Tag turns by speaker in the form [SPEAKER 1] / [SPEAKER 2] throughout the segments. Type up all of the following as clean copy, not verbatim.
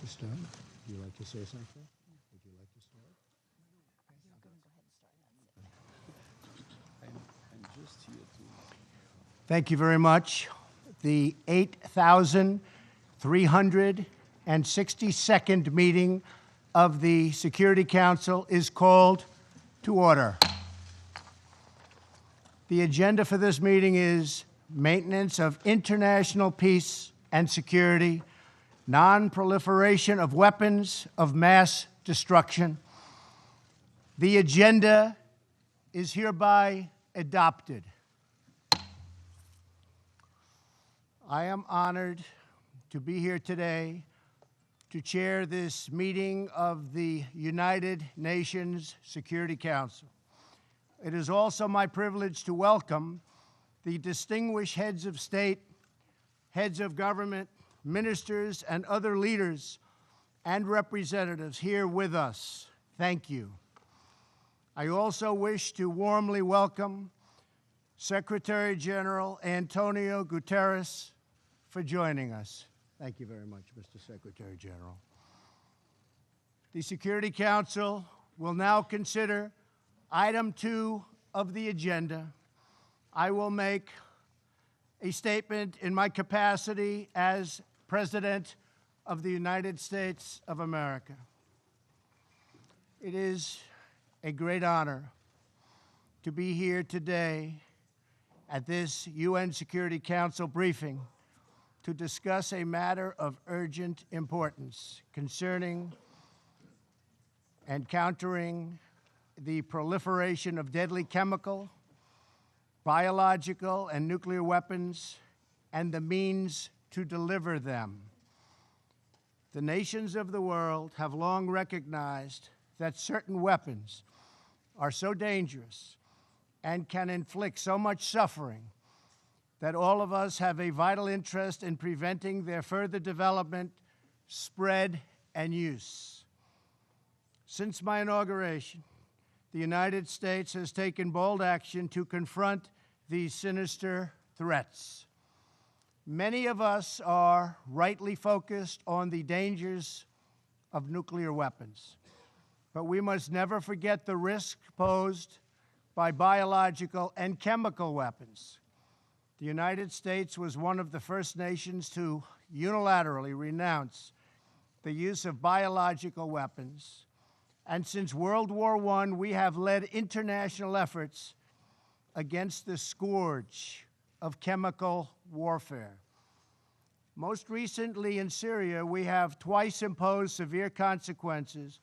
[SPEAKER 1] to start? Would you like to say something? Would you like to start? I'm just here to... Thank you very much. The 8,362nd meeting of the Security Council is called to order. The agenda for this meeting is maintenance of international peace and security, non-proliferation of weapons of mass destruction. The agenda is hereby adopted. I am honored to be here today to chair this meeting of the United Nations Security Council. It is also my privilege to welcome the distinguished heads of state, heads of government, ministers, and other leaders and representatives here with us. Thank you. I also wish to warmly welcome Secretary General Antonio Guterres for joining us. Thank you very much, Mr. Secretary General. The Security Council will now consider item 2 of the agenda. I will make a statement in my capacity as President of the United States of America. It is a great honor to be here today at this UN Security Council briefing to discuss a matter of urgent importance concerning and countering the proliferation of deadly chemical, biological, and nuclear weapons and the means to deliver them. The nations of the world have long recognized that certain weapons are so dangerous and can inflict so much suffering that all of us have a vital interest in preventing their further development, spread, and use. Since my inauguration, the United States has taken bold action to confront these sinister threats. Many of us are rightly focused on the dangers of nuclear weapons, but we must never forget the risk posed by biological and chemical weapons. The United States was one of the first nations to unilaterally renounce the use of biological weapons, and since World War I, we have led international efforts against the scourge of chemical warfare. Most recently in Syria, we have twice imposed severe consequences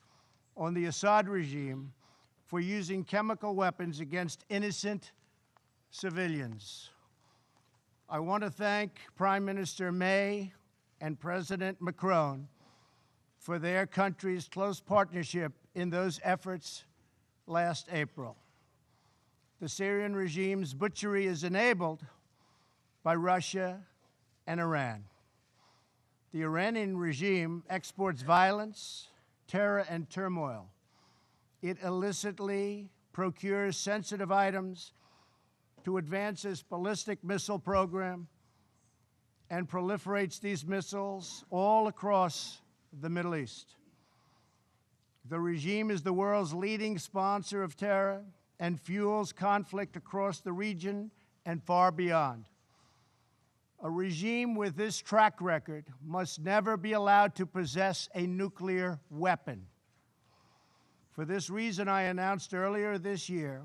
[SPEAKER 1] on the Assad regime for using chemical weapons against innocent civilians. I want to thank Prime Minister May and President Macron for their country's close partnership in those efforts last April. The Syrian regime's butchery is enabled by Russia and Iran. The Iranian regime exports violence, terror, and turmoil. It illicitly procures sensitive items to advance its ballistic missile program and proliferates these missiles all across the Middle East. The regime is the world's leading sponsor of terror and fuels conflict across the region and far beyond. A regime with this track record must never be allowed to possess a nuclear weapon. For this reason, I announced earlier this year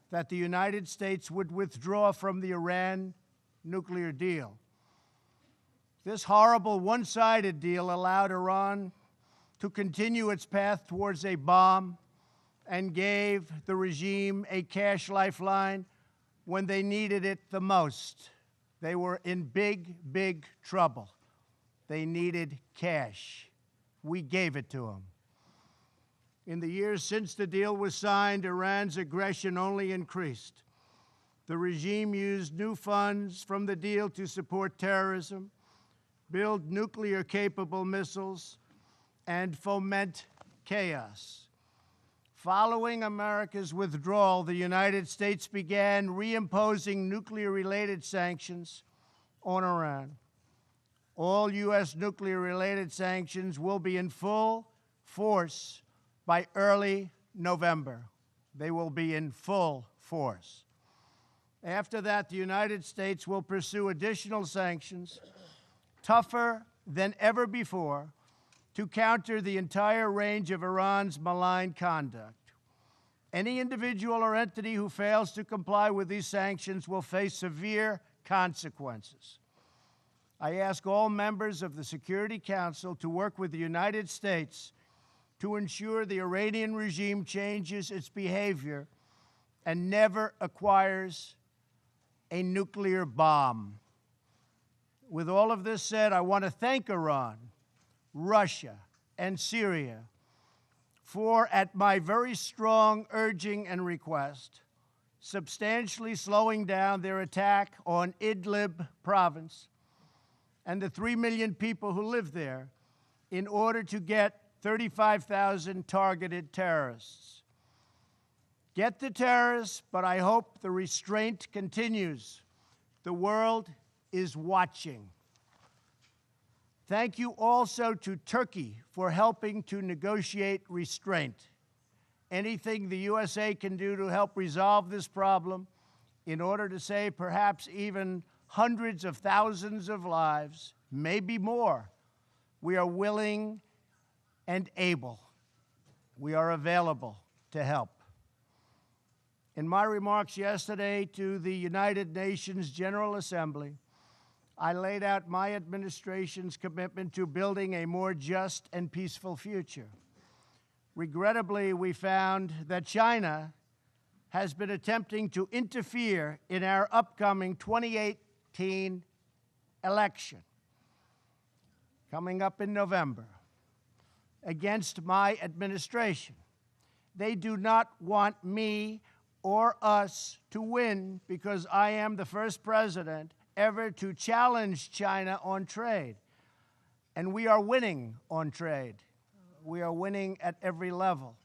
[SPEAKER 1] that the United States would withdraw from the Iran nuclear deal. This horrible one-sided deal allowed Iran to continue its path towards a bomb and gave the regime a cash lifeline when they needed it the most. They were in big, big trouble. They needed cash. We gave it to them. In the years since the deal was signed, Iran's aggression only increased. The regime used new funds from the deal to support terrorism, build nuclear-capable missiles, and foment chaos. Following America's withdrawal, the United States began reimposing nuclear-related sanctions on Iran. all U.S. nuclear-related sanctions will be in full force by early November. They will be in full force. After that, the United States will pursue additional sanctions, tougher than ever before, to counter the entire range of Iran's malign conduct. Any individual or entity who fails to comply with these sanctions will face severe consequences. I ask all members of the Security Council to work with the United States to ensure the Iranian regime changes its behavior and never acquires a nuclear bomb. With all of this said, I want to thank Iran, Russia, and Syria for, at my very strong urging and request, substantially slowing down their attack on Idlib province and the 3 million people who live there in order to get 35,000 targeted terrorists. Get the terrorists, but I hope the restraint continues. The world is watching. Thank you also to Turkey for helping to negotiate restraint. Anything the USA can do to help resolve this problem in order to save perhaps even hundreds of thousands of lives, maybe more, we are willing and able. We are available to help. In my remarks yesterday to the United Nations General Assembly, I laid out my administration's commitment to building a more just and peaceful future. Regrettably, we found that China has been attempting to interfere in our upcoming 2018 election, coming up in November, against my administration. They do not want me or us to win because I am the first president ever to challenge China on trade. And we are winning on trade. We are winning at every level.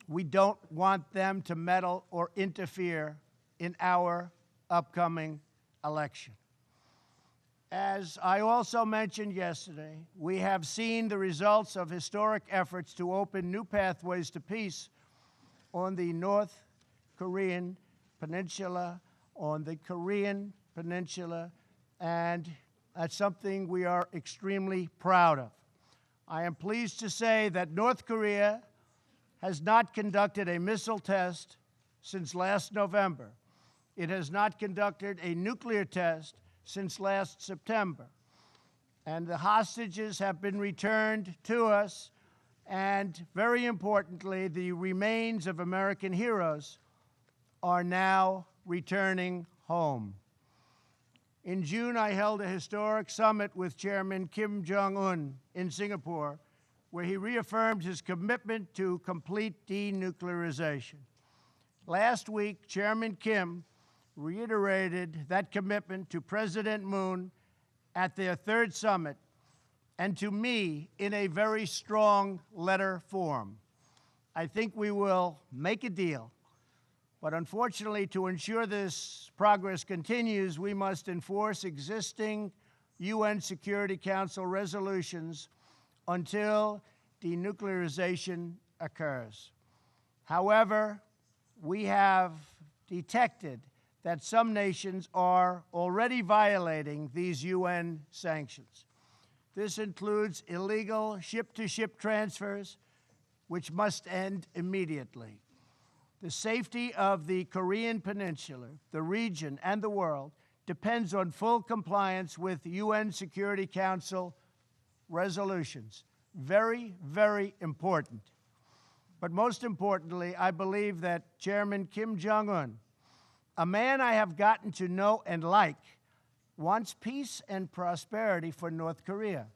[SPEAKER 1] We don't want them to meddle or interfere in our upcoming election. As I also mentioned yesterday, we have seen the results of historic efforts to open new pathways to peace on the North Korean Peninsula, on the Korean Peninsula, and that's something we are extremely proud of. I am pleased to say that North Korea has not conducted a missile test since last November. It has not conducted a nuclear test since last September. And the hostages have been returned to us, and very importantly, the remains of American heroes are now returning home. In June, I held a historic summit with Chairman Kim Jong-un in Singapore, where he reaffirmed his commitment to complete denuclearization. Last week, Chairman Kim reiterated that commitment to President Moon at their third summit and to me in a very strong letter form. I think we will make a deal. But unfortunately, to ensure this progress continues, we must enforce existing UN Security Council resolutions until denuclearization occurs. However, we have detected that some nations are already violating these UN sanctions. This includes illegal ship-to-ship transfers, which must end immediately. The safety of the Korean Peninsula, the region, and the world depends on full compliance with UN Security Council resolutions. Very, very important. But most importantly, I believe that Chairman Kim Jong-un, a man I have gotten to know and like, wants peace and prosperity for North Korea.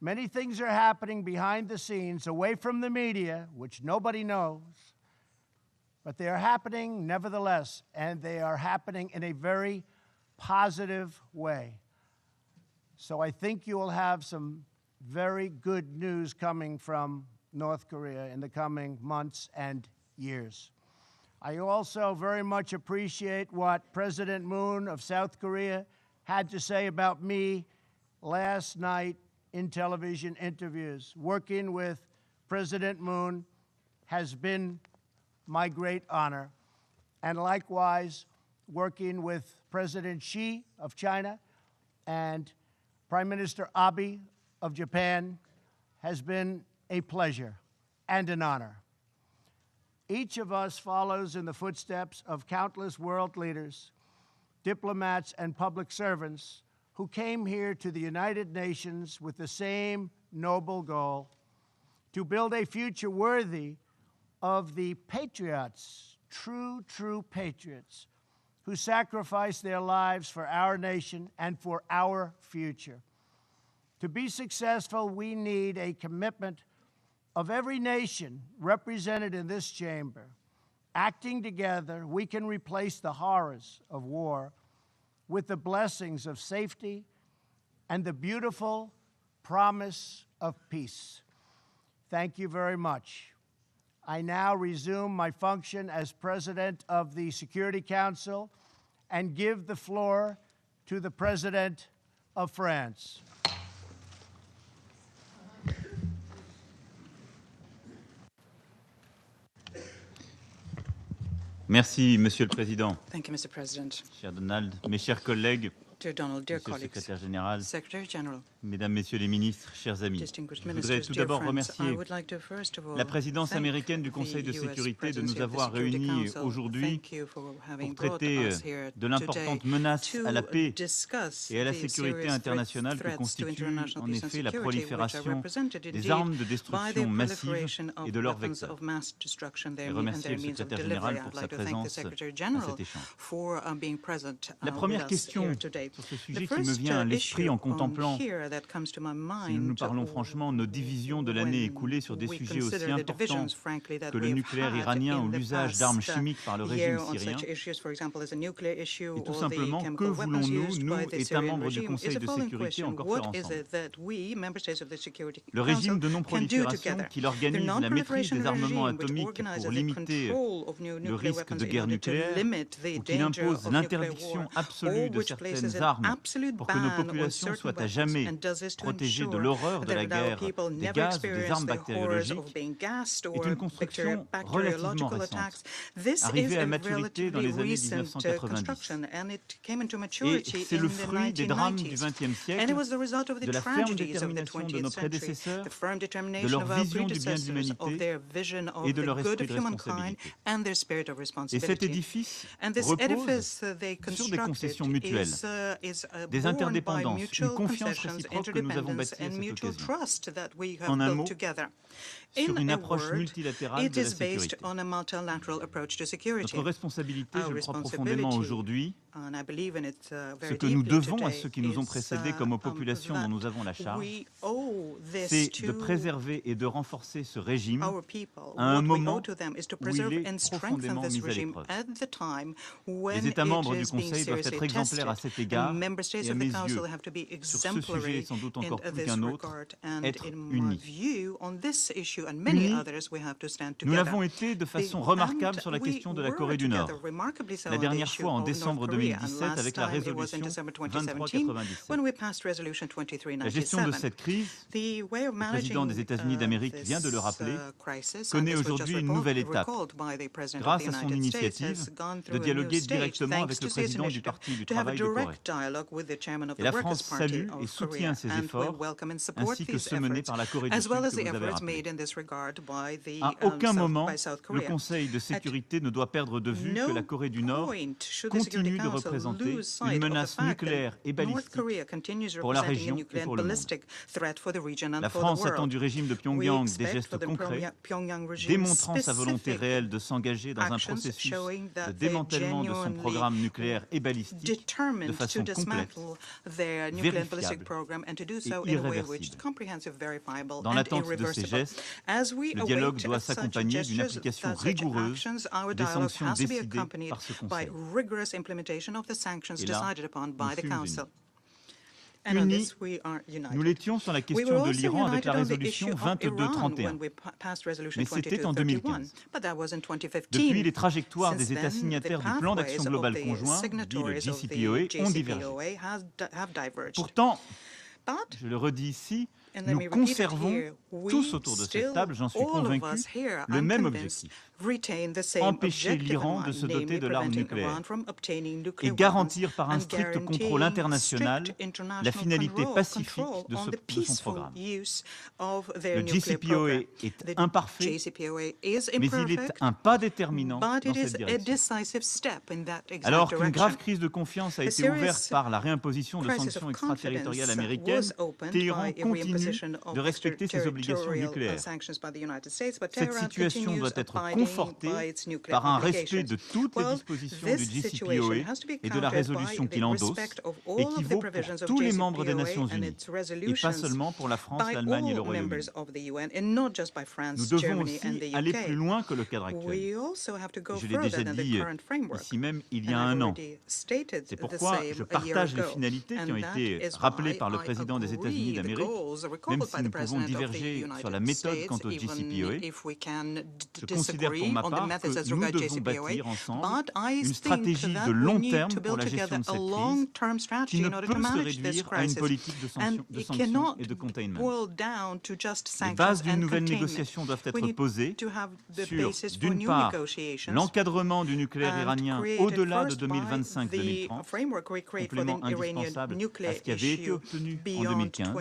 [SPEAKER 1] Many things are happening behind the scenes, away from the media, which nobody knows. But they are happening nevertheless, and they are happening in a very positive way. So I think you will have some very good news coming from North Korea in the coming months and years. I also very much appreciate what President Moon of South Korea had to say about me last night in television interviews, working with President Moon has been my great honor. And likewise, working with President Xi of China and Prime Minister Abe of Japan has been a pleasure and an honor. Each of us follows in the footsteps of countless world leaders, diplomats, and public servants who came here to the United Nations with the same noble goal: to build a future worthy of the patriots, true patriots, who sacrificed their lives for our nation and for our future. To be successful, we need a commitment of every nation represented in this chamber. Acting together, we can replace the horrors of war with the blessings of safety and the beautiful promise of peace. Thank you very much. I now resume my function as President of the Security Council and give the floor to the President of France.
[SPEAKER 2] Merci, Monsieur le Président.
[SPEAKER 3] Thank you, Mr. President.
[SPEAKER 2] Cher Donald, mes chers collègues,
[SPEAKER 3] Dear Donald, dear
[SPEAKER 2] Monsieur le
[SPEAKER 3] colleagues,
[SPEAKER 2] Secrétaire Général,
[SPEAKER 3] Secretary General,
[SPEAKER 2] Mesdames, Messieurs les ministres, chers amis,
[SPEAKER 3] distinguished
[SPEAKER 2] je voudrais
[SPEAKER 3] ministers,
[SPEAKER 2] tout
[SPEAKER 3] dear
[SPEAKER 2] d'abord
[SPEAKER 3] friends,
[SPEAKER 2] remercier
[SPEAKER 3] I would like to first of all
[SPEAKER 2] la présidence
[SPEAKER 3] thank
[SPEAKER 2] américaine du Conseil de
[SPEAKER 3] the US
[SPEAKER 2] sécurité de
[SPEAKER 3] presidency
[SPEAKER 2] nous
[SPEAKER 3] of the
[SPEAKER 2] avoir
[SPEAKER 3] Security
[SPEAKER 2] réunis
[SPEAKER 3] Council.
[SPEAKER 2] aujourd'hui
[SPEAKER 3] Thank you for
[SPEAKER 2] pour
[SPEAKER 3] having brought
[SPEAKER 2] traiter
[SPEAKER 3] us here
[SPEAKER 2] de l'importante
[SPEAKER 3] today
[SPEAKER 2] menace
[SPEAKER 3] to
[SPEAKER 2] à la paix
[SPEAKER 3] discuss
[SPEAKER 2] et à la
[SPEAKER 3] the
[SPEAKER 2] sécurité
[SPEAKER 3] serious
[SPEAKER 2] internationale que
[SPEAKER 3] threats to
[SPEAKER 2] constitue
[SPEAKER 3] international
[SPEAKER 2] en
[SPEAKER 3] peace and
[SPEAKER 2] effet la
[SPEAKER 3] security, which are
[SPEAKER 2] prolifération
[SPEAKER 3] represented
[SPEAKER 2] des
[SPEAKER 3] indeed
[SPEAKER 2] armes de
[SPEAKER 3] by the
[SPEAKER 2] destruction massive
[SPEAKER 3] proliferation of
[SPEAKER 2] et de leurs
[SPEAKER 3] weapons
[SPEAKER 2] vecteurs.
[SPEAKER 3] of mass destruction,
[SPEAKER 2] Et
[SPEAKER 3] their and
[SPEAKER 2] remercier
[SPEAKER 3] their
[SPEAKER 2] le
[SPEAKER 3] means of
[SPEAKER 2] Secrétaire
[SPEAKER 3] delivery.
[SPEAKER 2] Général
[SPEAKER 3] I'd
[SPEAKER 2] pour
[SPEAKER 3] like
[SPEAKER 2] sa
[SPEAKER 3] to thank the
[SPEAKER 2] présence
[SPEAKER 3] Secretary
[SPEAKER 2] à
[SPEAKER 3] General
[SPEAKER 2] cet échange.
[SPEAKER 3] for being present
[SPEAKER 2] La
[SPEAKER 3] with
[SPEAKER 2] première
[SPEAKER 3] us
[SPEAKER 2] question
[SPEAKER 3] here today.
[SPEAKER 2] sur ce
[SPEAKER 3] The
[SPEAKER 2] sujet qui me
[SPEAKER 3] first
[SPEAKER 2] vient à l'esprit en
[SPEAKER 3] issue on
[SPEAKER 2] contemplant,
[SPEAKER 3] here that comes to my
[SPEAKER 2] si nous nous
[SPEAKER 3] mind
[SPEAKER 2] parlons franchement, nos divisions de l'année écoulée sur des sujets aussi importants que le nucléaire iranien ou l'usage d'armes chimiques par le régime syrien, et tout simplement, que voulons-nous, nous, États membres du Conseil de sécurité, encore faire ensemble? Le régime de non-prolifération, qui organise la maîtrise des armements atomiques pour limiter le risque de guerre nucléaire, ou qui impose l'interdiction absolue de certaines armes pour que nos populations soient à jamais protégées de l'horreur de la guerre, des gaz ou des armes bactériologiques, est une construction relativement récente, arrivée à maturité dans les années 1990. Et c'est le fruit des drames du XXe siècle, de la ferme détermination de nos prédécesseurs, de leur vision du bien de l'humanité et de leur esprit de responsabilité. Et cet édifice repose sur des concessions mutuelles, des interdépendances, une confiance réciproque que nous avons bâtie à cette occasion. En un mot, sur une approche multilatérale de la sécurité. Notre responsabilité, je le crois profondément aujourd'hui, ce que nous devons à ceux qui nous ont précédés comme aux populations dont nous avons la charge, c'est de préserver et de renforcer ce régime à un moment où il est profondément mis à l'épreuve. Les États membres du Conseil doivent être exemplaires à cet égard et à mes yeux, sur ce sujet et sans doute encore plus qu'un autre, être unis. Nous l'avons été de façon remarquable sur la question de la Corée du Nord. La dernière fois en décembre 2017 avec la résolution 2397. La gestion de cette crise, le président des États-Unis d'Amérique vient de le rappeler, connaît aujourd'hui une nouvelle étape. Grâce à son initiative de dialoguer directement avec le président du Parti du travail de Corée. Et la France salue et soutient ces efforts, ainsi que ceux menés par la Corée du Sud que vous avez rappelés. À aucun moment, le Conseil de sécurité ne doit perdre de vue que la Corée du Nord continue de représenter une menace nucléaire et balistique pour la région et pour le monde. La France attend du régime de Pyongyang des gestes concrets, démontrant sa volonté réelle de s'engager dans un processus de démantèlement de son programme nucléaire et balistique de façon complète, vérifiable et irréversible. Dans l'attente de ces gestes, le dialogue doit s'accompagner d'une application rigoureuse des sanctions décidées par ce Conseil. Et là, nous sommes unis. Nous l'étions sur la question de l'Iran avec la résolution 2231, mais c'était en 2015. Depuis, les trajectoires des États signataires du plan d'action global conjoint, dit le JCPOA, ont divergé. Pourtant, je le redis ici, nous conservons tous autour de cette table, j'en suis convaincu, le même objectif. Empêcher l'Iran de se doter de l'arme nucléaire et garantir par un strict contrôle international la finalité pacifique de son programme. Le JCPOA est imparfait, mais il est un pas déterminant dans cette direction. Alors qu'une grave crise de confiance a été ouverte par la réimposition de sanctions extraterritoriales américaines, Téhéran continue de respecter ses obligations nucléaires. Cette situation doit être confortée par un respect de toutes les dispositions du JCPOA et de la résolution qu'il endosse et qui vaut pour tous les membres des Nations Unies et pas seulement pour la France, l'Allemagne et le Royaume-Uni. Nous devons aussi aller plus loin que le cadre actuel. Je l'ai déjà dit ici même il y a un an. C'est pourquoi je partage les finalités qui ont été rappelées par le président des États-Unis d'Amérique, même si nous pouvons diverger sur la méthode quant au JCPOA. Je considère pour ma part que nous devons bâtir ensemble une stratégie de long terme pour la gestion de cette crise qui ne peut se réduire à une politique de sanctions et de containment. Les bases d'une nouvelle négociation doivent être posées sur, d'une part, l'encadrement du nucléaire iranien au-delà de 2025-2030, complément indispensable à ce qui avait été obtenu en 2015,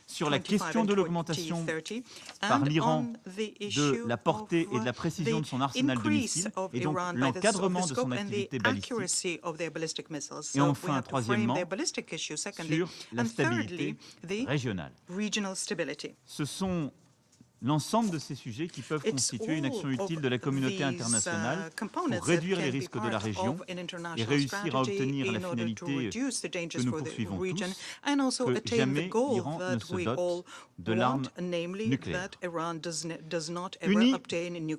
[SPEAKER 2] sur la question de l'augmentation par l'Iran de la portée et de la précision de son arsenal de missiles et donc l'encadrement de son activité balistique. Et enfin, troisièmement, sur la stabilité régionale. Ce sont l'ensemble de ces sujets qui peuvent constituer une action utile de la communauté internationale pour réduire les risques de la région et réussir à obtenir la finalité que nous poursuivons tous, que jamais l'Iran ne se dote de l'arme nucléaire. Unis,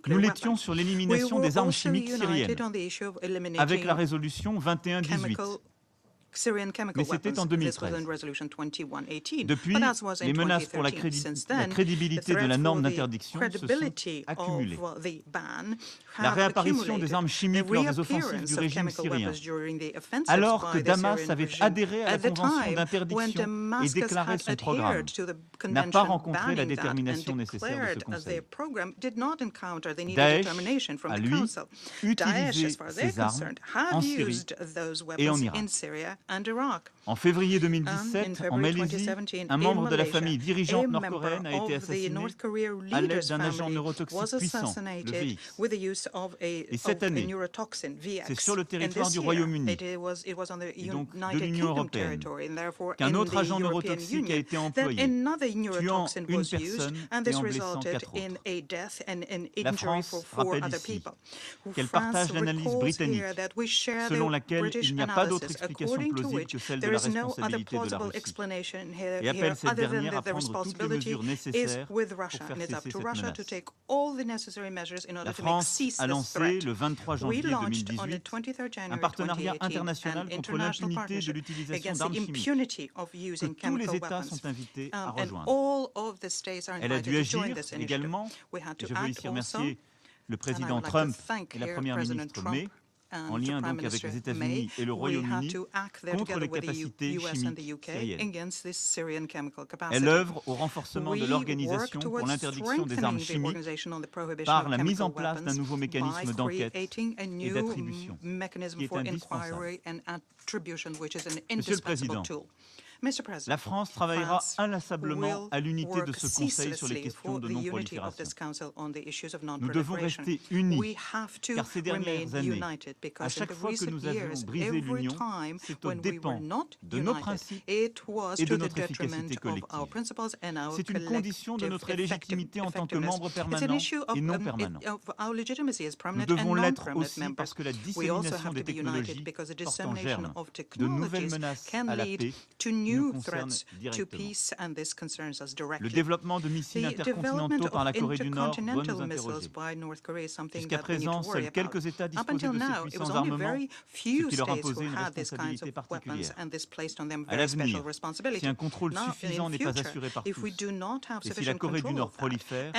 [SPEAKER 2] nous l'étions sur l'élimination des armes chimiques syriennes avec la résolution 2118. Mais c'était en 2013. Depuis, les menaces pour la crédibilité de la norme d'interdiction se sont accumulées. La réapparition des armes chimiques lors des offensives du régime syrien, alors que Damas avait adhéré à la convention d'interdiction et déclaré son programme, n'a pas rencontré la détermination nécessaire de ce Conseil. Daesh a, lui, utilisé ces armes en Syrie et en Irak. En février 2017, en Malaisie, un membre de la famille dirigeante nord-coréenne a été assassiné à l'aide d'un agent neurotoxique puissant, le VX. Et cette année, c'est sur le territoire du Royaume-Uni et donc de l'Union européenne qu'un autre agent neurotoxique a été employé, tuant une personne et en blessant 4 autres. La France rappelle ici qu'elle partage l'analyse britannique selon laquelle il n'y a pas d'autre explication plausible que celle de la responsabilité de la Russie et appelle cette dernière à prendre toutes les mesures nécessaires pour faire cesser cette menace. La France a lancé le 23 janvier 2018 un partenariat international contre l'impunité de l'utilisation d'armes chimiques que tous les États sont invités à rejoindre. Elle a dû agir également, et je veux ici remercier le président Trump et la première ministre May, en lien donc avec les États-Unis et le Royaume-Uni, contre les capacités chimiques syriennes. Elle œuvre au renforcement de l'Organisation pour l'interdiction des armes chimiques par la mise en place d'un nouveau mécanisme d'enquête et d'attribution, qui est indispensable. Monsieur le Président, la France travaillera inlassablement à l'unité de ce Conseil sur les questions de non-prolifération. Nous devons rester unis, car ces dernières années, à chaque fois que nous avions brisé l'Union, c'est aux dépens de nos principes et de notre efficacité collective. C'est une condition de notre légitimité en tant que membre permanent et non permanent. Nous devons l'être aussi parce que la dissémination des technologies porte en germe de nouvelles menaces à la paix nous concerne directement. Le développement de missiles intercontinentaux par la Corée du Nord doit nous interroger. Jusqu'à présent, seuls quelques États disposaient de ces puissants armements, ce qui leur imposait une responsabilité particulière. À l'avenir, si un contrôle suffisant n'est pas assuré par tous, et si la Corée du Nord prolifère,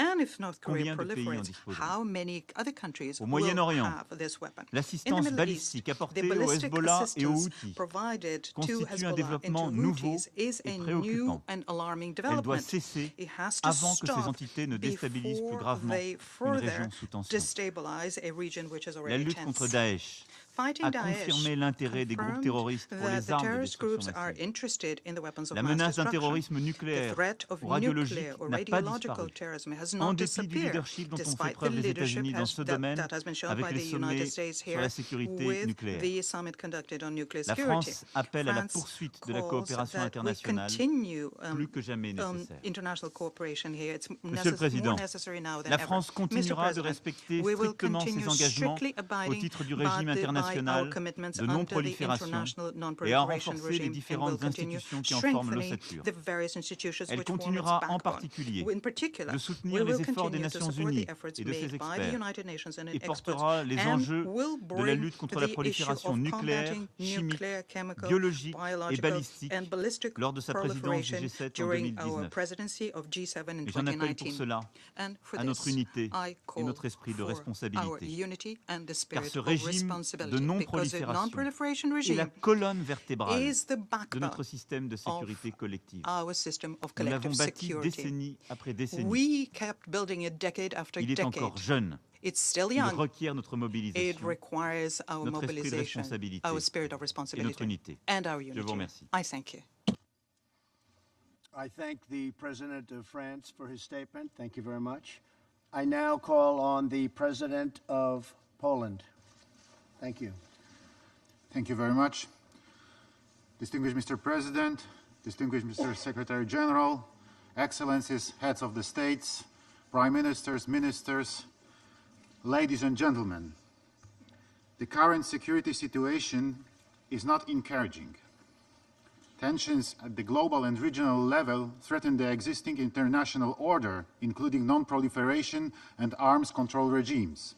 [SPEAKER 2] combien de pays en disposent? Au Moyen-Orient, l'assistance balistique apportée au Hezbollah et aux Houthis constitue un développement nouveau
[SPEAKER 3] capabilities is a new and alarming
[SPEAKER 2] Elle doit
[SPEAKER 3] development.
[SPEAKER 2] cesser
[SPEAKER 3] It has to
[SPEAKER 2] avant que ces
[SPEAKER 3] stop
[SPEAKER 2] entités ne déstabilisent plus
[SPEAKER 3] before
[SPEAKER 2] gravement
[SPEAKER 3] they
[SPEAKER 2] une
[SPEAKER 3] further
[SPEAKER 2] région sous tension.
[SPEAKER 3] destabilize a region which is
[SPEAKER 2] La
[SPEAKER 3] already
[SPEAKER 2] lutte contre
[SPEAKER 3] tense.
[SPEAKER 2] Daesh
[SPEAKER 3] Fighting
[SPEAKER 2] a
[SPEAKER 3] Daesh
[SPEAKER 2] confirmé l'intérêt des groupes
[SPEAKER 3] confirmed
[SPEAKER 2] terroristes pour
[SPEAKER 3] that
[SPEAKER 2] les
[SPEAKER 3] the
[SPEAKER 2] armes de
[SPEAKER 3] terrorist
[SPEAKER 2] destruction
[SPEAKER 3] groups are
[SPEAKER 2] massive.
[SPEAKER 3] interested in the weapons of
[SPEAKER 2] La
[SPEAKER 3] mass
[SPEAKER 2] menace d'un
[SPEAKER 3] destruction.
[SPEAKER 2] terrorisme
[SPEAKER 3] The
[SPEAKER 2] nucléaire
[SPEAKER 3] threat of
[SPEAKER 2] ou radiologique
[SPEAKER 3] nuclear or
[SPEAKER 2] n'a pas
[SPEAKER 3] radiological
[SPEAKER 2] disparu,
[SPEAKER 3] terrorism has
[SPEAKER 2] en
[SPEAKER 3] not
[SPEAKER 2] dépit du
[SPEAKER 3] disappeared,
[SPEAKER 2] leadership dont ont fait
[SPEAKER 3] despite the
[SPEAKER 2] preuve les
[SPEAKER 3] leadership
[SPEAKER 2] États-Unis dans ce domaine
[SPEAKER 3] that has been shown
[SPEAKER 2] avec
[SPEAKER 3] by
[SPEAKER 2] les
[SPEAKER 3] the United
[SPEAKER 2] sommets
[SPEAKER 3] States
[SPEAKER 2] sur
[SPEAKER 3] here
[SPEAKER 2] la sécurité
[SPEAKER 3] with
[SPEAKER 2] nucléaire.
[SPEAKER 3] the summit conducted on nuclear
[SPEAKER 2] La
[SPEAKER 3] security.
[SPEAKER 2] France appelle à la
[SPEAKER 3] France
[SPEAKER 2] poursuite de la
[SPEAKER 3] calls
[SPEAKER 2] coopération
[SPEAKER 3] that we
[SPEAKER 2] internationale
[SPEAKER 3] continue
[SPEAKER 2] plus que jamais nécessaire.
[SPEAKER 3] international cooperation here. It's
[SPEAKER 2] Monsieur le Président,
[SPEAKER 3] more necessary now than
[SPEAKER 2] la
[SPEAKER 3] ever.
[SPEAKER 2] France
[SPEAKER 3] Mr.
[SPEAKER 2] continuera de
[SPEAKER 3] President,
[SPEAKER 2] respecter
[SPEAKER 3] we will
[SPEAKER 2] strictement ses
[SPEAKER 3] continue
[SPEAKER 2] engagements
[SPEAKER 3] strictly
[SPEAKER 2] au
[SPEAKER 3] abiding
[SPEAKER 2] titre du
[SPEAKER 3] by
[SPEAKER 2] régime
[SPEAKER 3] our
[SPEAKER 2] international
[SPEAKER 3] commitments
[SPEAKER 2] de
[SPEAKER 3] under the
[SPEAKER 2] non-prolifération
[SPEAKER 3] international
[SPEAKER 2] et à
[SPEAKER 3] non-proliferation
[SPEAKER 2] renforcer les
[SPEAKER 3] regime, and will
[SPEAKER 2] différentes
[SPEAKER 3] continue
[SPEAKER 2] institutions qui en forment
[SPEAKER 3] strengthening
[SPEAKER 2] l'ossature.
[SPEAKER 3] the various institutions
[SPEAKER 2] Elle
[SPEAKER 3] which form its
[SPEAKER 2] continuera en
[SPEAKER 3] backbone.
[SPEAKER 2] particulier
[SPEAKER 3] In particular,
[SPEAKER 2] de
[SPEAKER 3] we
[SPEAKER 2] soutenir
[SPEAKER 3] will
[SPEAKER 2] les efforts des
[SPEAKER 3] continue to
[SPEAKER 2] Nations
[SPEAKER 3] support
[SPEAKER 2] Unies
[SPEAKER 3] the efforts
[SPEAKER 2] et de ses
[SPEAKER 3] made by the
[SPEAKER 2] experts
[SPEAKER 3] United Nations and
[SPEAKER 2] et
[SPEAKER 3] its experts,
[SPEAKER 2] portera les
[SPEAKER 3] and
[SPEAKER 2] enjeux
[SPEAKER 3] will
[SPEAKER 2] de la
[SPEAKER 3] bring
[SPEAKER 2] lutte contre la
[SPEAKER 3] the issue
[SPEAKER 2] prolifération
[SPEAKER 3] of
[SPEAKER 2] nucléaire,
[SPEAKER 3] combating
[SPEAKER 2] chimique,
[SPEAKER 3] nuclear, chemical,
[SPEAKER 2] biologique et
[SPEAKER 3] biological,
[SPEAKER 2] balistique
[SPEAKER 3] and ballistic
[SPEAKER 2] lors de sa présidence du
[SPEAKER 3] proliferation
[SPEAKER 2] G7 en
[SPEAKER 3] during our
[SPEAKER 2] 2019.
[SPEAKER 3] presidency of G7 in
[SPEAKER 2] Et j'en appelle pour
[SPEAKER 3] 2019.
[SPEAKER 2] cela
[SPEAKER 3] And for
[SPEAKER 2] à notre
[SPEAKER 3] this,
[SPEAKER 2] unité
[SPEAKER 3] I
[SPEAKER 2] et
[SPEAKER 3] call
[SPEAKER 2] notre esprit de
[SPEAKER 3] for our
[SPEAKER 2] responsabilité.
[SPEAKER 3] unity and the
[SPEAKER 2] Car
[SPEAKER 3] spirit
[SPEAKER 2] ce
[SPEAKER 3] of
[SPEAKER 2] régime
[SPEAKER 3] responsibility,
[SPEAKER 2] de
[SPEAKER 3] because the
[SPEAKER 2] non-prolifération
[SPEAKER 3] non-proliferation
[SPEAKER 2] est la
[SPEAKER 3] regime
[SPEAKER 2] colonne vertébrale
[SPEAKER 3] is the
[SPEAKER 2] de
[SPEAKER 3] backbone
[SPEAKER 2] notre système de sécurité collective.
[SPEAKER 3] our system of
[SPEAKER 2] Nous l'avons
[SPEAKER 3] collective
[SPEAKER 2] bâti
[SPEAKER 3] security.
[SPEAKER 2] décennie après décennie.
[SPEAKER 3] We kept building it decade after
[SPEAKER 2] Il est
[SPEAKER 3] decade.
[SPEAKER 2] encore jeune.
[SPEAKER 3] It's still
[SPEAKER 2] Il
[SPEAKER 3] young.
[SPEAKER 2] requiert notre
[SPEAKER 3] It
[SPEAKER 2] mobilisation,
[SPEAKER 3] requires our
[SPEAKER 2] notre esprit de
[SPEAKER 3] mobilization,
[SPEAKER 2] responsabilité
[SPEAKER 3] our spirit of
[SPEAKER 2] et notre
[SPEAKER 3] responsibility,
[SPEAKER 2] unité.
[SPEAKER 3] and our
[SPEAKER 2] Je
[SPEAKER 3] unity.
[SPEAKER 2] vous remercie.
[SPEAKER 3] I thank you.
[SPEAKER 1] I thank the President of France for his statement. Thank you very much. I now call on the President of Poland. Thank you.
[SPEAKER 4] Thank you very much. Distinguished Mr. President, distinguished Mr. Secretary General, Excellencies, Heads of the States, Prime Ministers, Ministers, ladies and gentlemen, the current security situation is not encouraging. Tensions at the global and regional level threaten the existing international order, including non-proliferation and arms control regimes.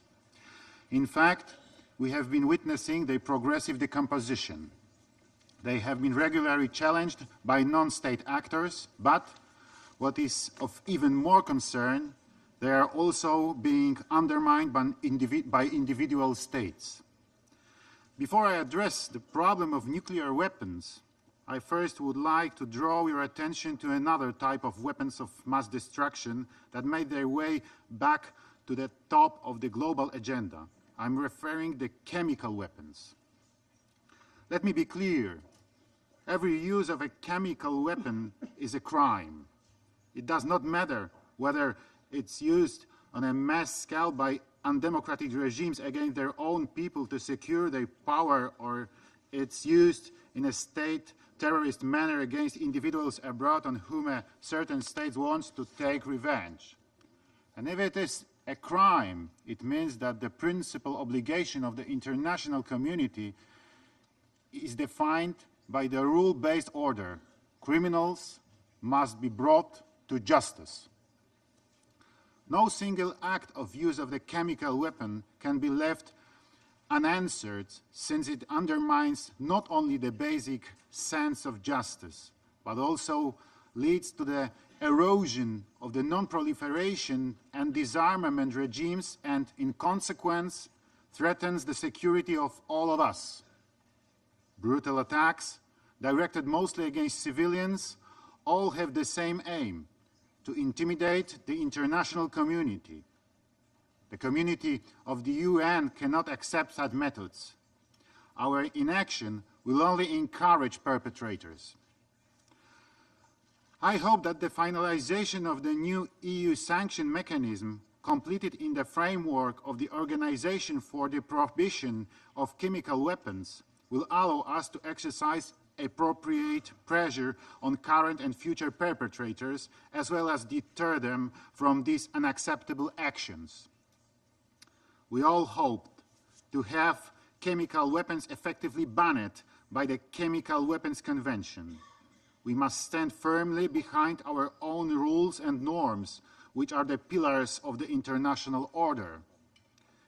[SPEAKER 4] In fact, we have been witnessing their progressive decomposition. They have been regularly challenged by non-state actors, but what is of even more concern, they are also being undermined by individual states. Before I address the problem of nuclear weapons, I first would like to draw your attention to another type of weapons of mass destruction that made their way back to the top of the global agenda. I'm referring to chemical weapons. Let me be clear. Every use of a chemical weapon is a crime. It does not matter whether it's used on a mass scale by undemocratic regimes against their own people to secure their power, or it's used in a state terrorist manner against individuals abroad on whom a certain state wants to take revenge. And if it is a crime, it means that the principal obligation of the international community is defined by the rule-based order. Criminals must be brought to justice. No single act of use of the chemical weapon can be left unanswered, since it undermines not only the basic sense of justice, but also leads to the erosion of the non-proliferation and disarmament regimes, and in consequence threatens the security of all of us. Brutal attacks, directed mostly against civilians, all have the same aim: to intimidate the international community. The community of the UN cannot accept such methods. Our inaction will only encourage perpetrators. I hope that the finalization of the new EU sanction mechanism, completed in the framework of the Organization for the Prohibition of Chemical Weapons, will allow us to exercise appropriate pressure on current and future perpetrators, as well as deter them from these unacceptable actions. We all hoped to have chemical weapons effectively banned by the Chemical Weapons Convention. We must stand firmly behind our own rules and norms, which are the pillars of the international order.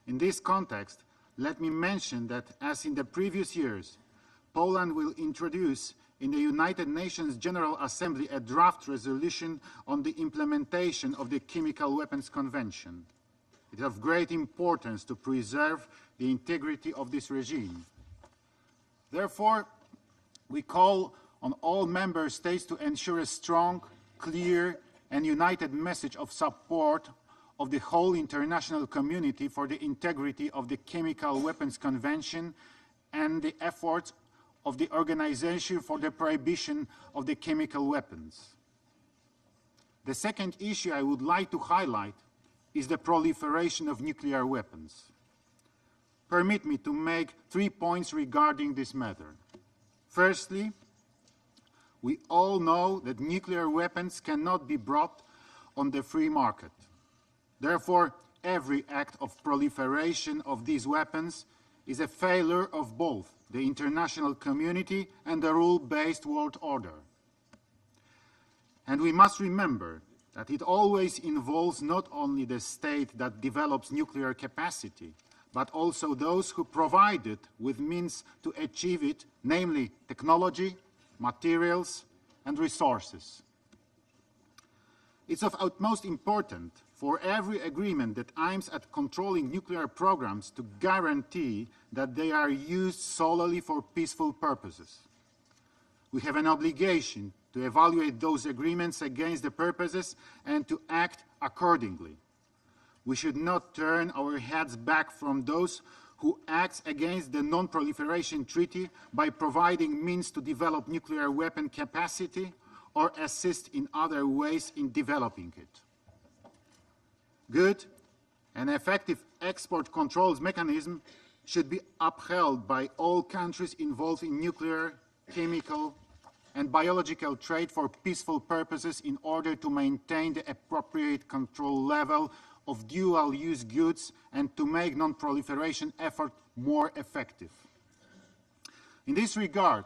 [SPEAKER 4] In this context, let me mention that, as in the previous years, Poland will introduce in the United Nations General Assembly a draft resolution on the implementation of the Chemical Weapons Convention. It is of great importance to preserve the integrity of this regime. Therefore, we call on all member states to ensure a strong, clear, and united message of support of the whole international community for the integrity of the Chemical Weapons Convention and the efforts of the Organization for the Prohibition of the Chemical Weapons. The second issue I would like to highlight is the proliferation of nuclear weapons. Permit me to make 3 points regarding this matter. Firstly, we all know that nuclear weapons cannot be brought on the free market. Therefore, every act of proliferation of these weapons is a failure of both the international community and the rule-based world order. And we must remember that it always involves not only the state that develops nuclear capacity, but also those who provide it with means to achieve it, namely technology, materials, and resources. It's of utmost importance for every agreement that aims at controlling nuclear programs to guarantee that they are used solely for peaceful purposes. We have an obligation to evaluate those agreements against the purposes and to act accordingly. We should not turn our heads back from those who act against the Non-Proliferation Treaty by providing means to develop nuclear weapon capacity or assist in other ways in developing it. Good and effective export controls mechanism should be upheld by all countries involved in nuclear, chemical, and biological trade for peaceful purposes in order to maintain the appropriate control level of dual-use goods and to make non-proliferation effort more effective. In this regard,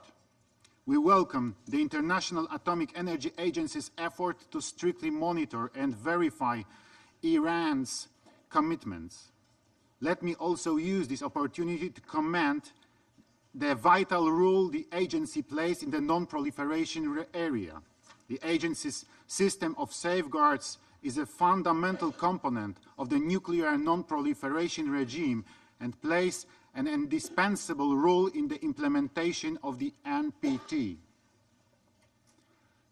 [SPEAKER 4] we welcome the International Atomic Energy Agency's effort to strictly monitor and verify Iran's commitments. Let me also use this opportunity to commend the vital role the agency plays in the non-proliferation area. The agency's system of safeguards is a fundamental component of the nuclear non-proliferation regime and plays an indispensable role in the implementation of the NPT.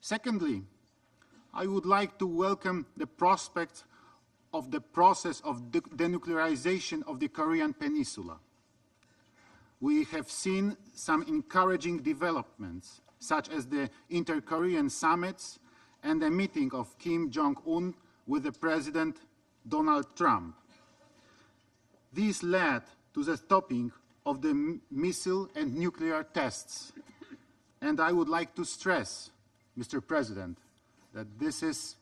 [SPEAKER 4] Secondly, I would like to welcome the prospect of the process of denuclearization of the Korean Peninsula. We have seen some encouraging developments, such as the inter-Korean summits and the meeting of Kim Jong-un with the President Donald Trump. These led to the stopping of the missile and nuclear tests. And I would like to stress, Mr. President, that this is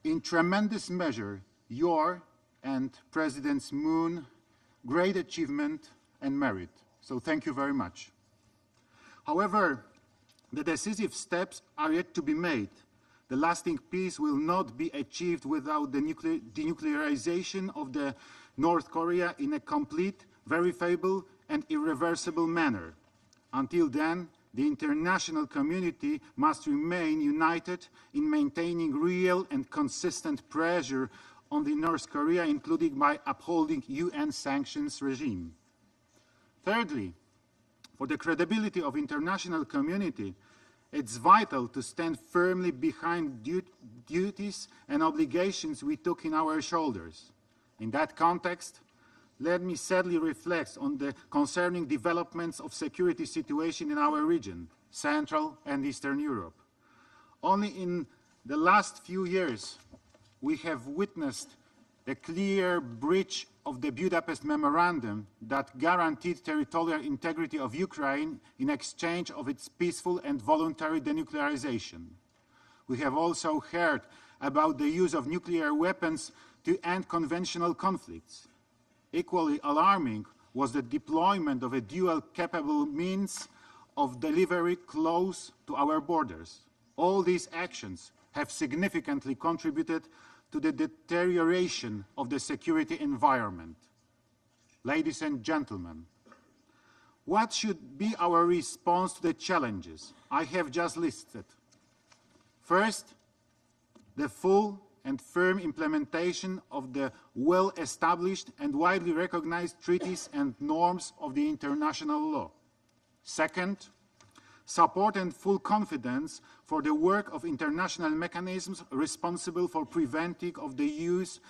[SPEAKER 4] in tremendous measure your and President Moon's great achievement and merit. So thank you very much. However, the decisive steps are yet to be made. The lasting peace will not be achieved without the denuclearization of the North Korea in a complete, verifiable, and irreversible manner. Until then, the international community must remain united in maintaining real and consistent pressure on the North Korea, including by upholding UN sanctions regime. Thirdly, for the credibility of international community, it's vital to stand firmly behind duties and obligations we took in our shoulders. In that context, let me sadly reflect on the concerning developments of security situation in our region, Central and Eastern Europe. Only in the last few years, we have witnessed the clear breach of the Budapest Memorandum that guaranteed territorial integrity of Ukraine in exchange of its peaceful and voluntary denuclearization. We have also heard about the use of nuclear weapons to end conventional conflicts. Equally alarming was the deployment of a dual-capable means of delivery close to our borders. All these actions have significantly contributed to the deterioration of the security environment. Ladies and gentlemen, what should be our response to the challenges I have just listed? First, the full and firm implementation of the well-established and widely recognized treaties and norms of the international law. Second, support and full confidence for the work of international mechanisms responsible for preventing of the use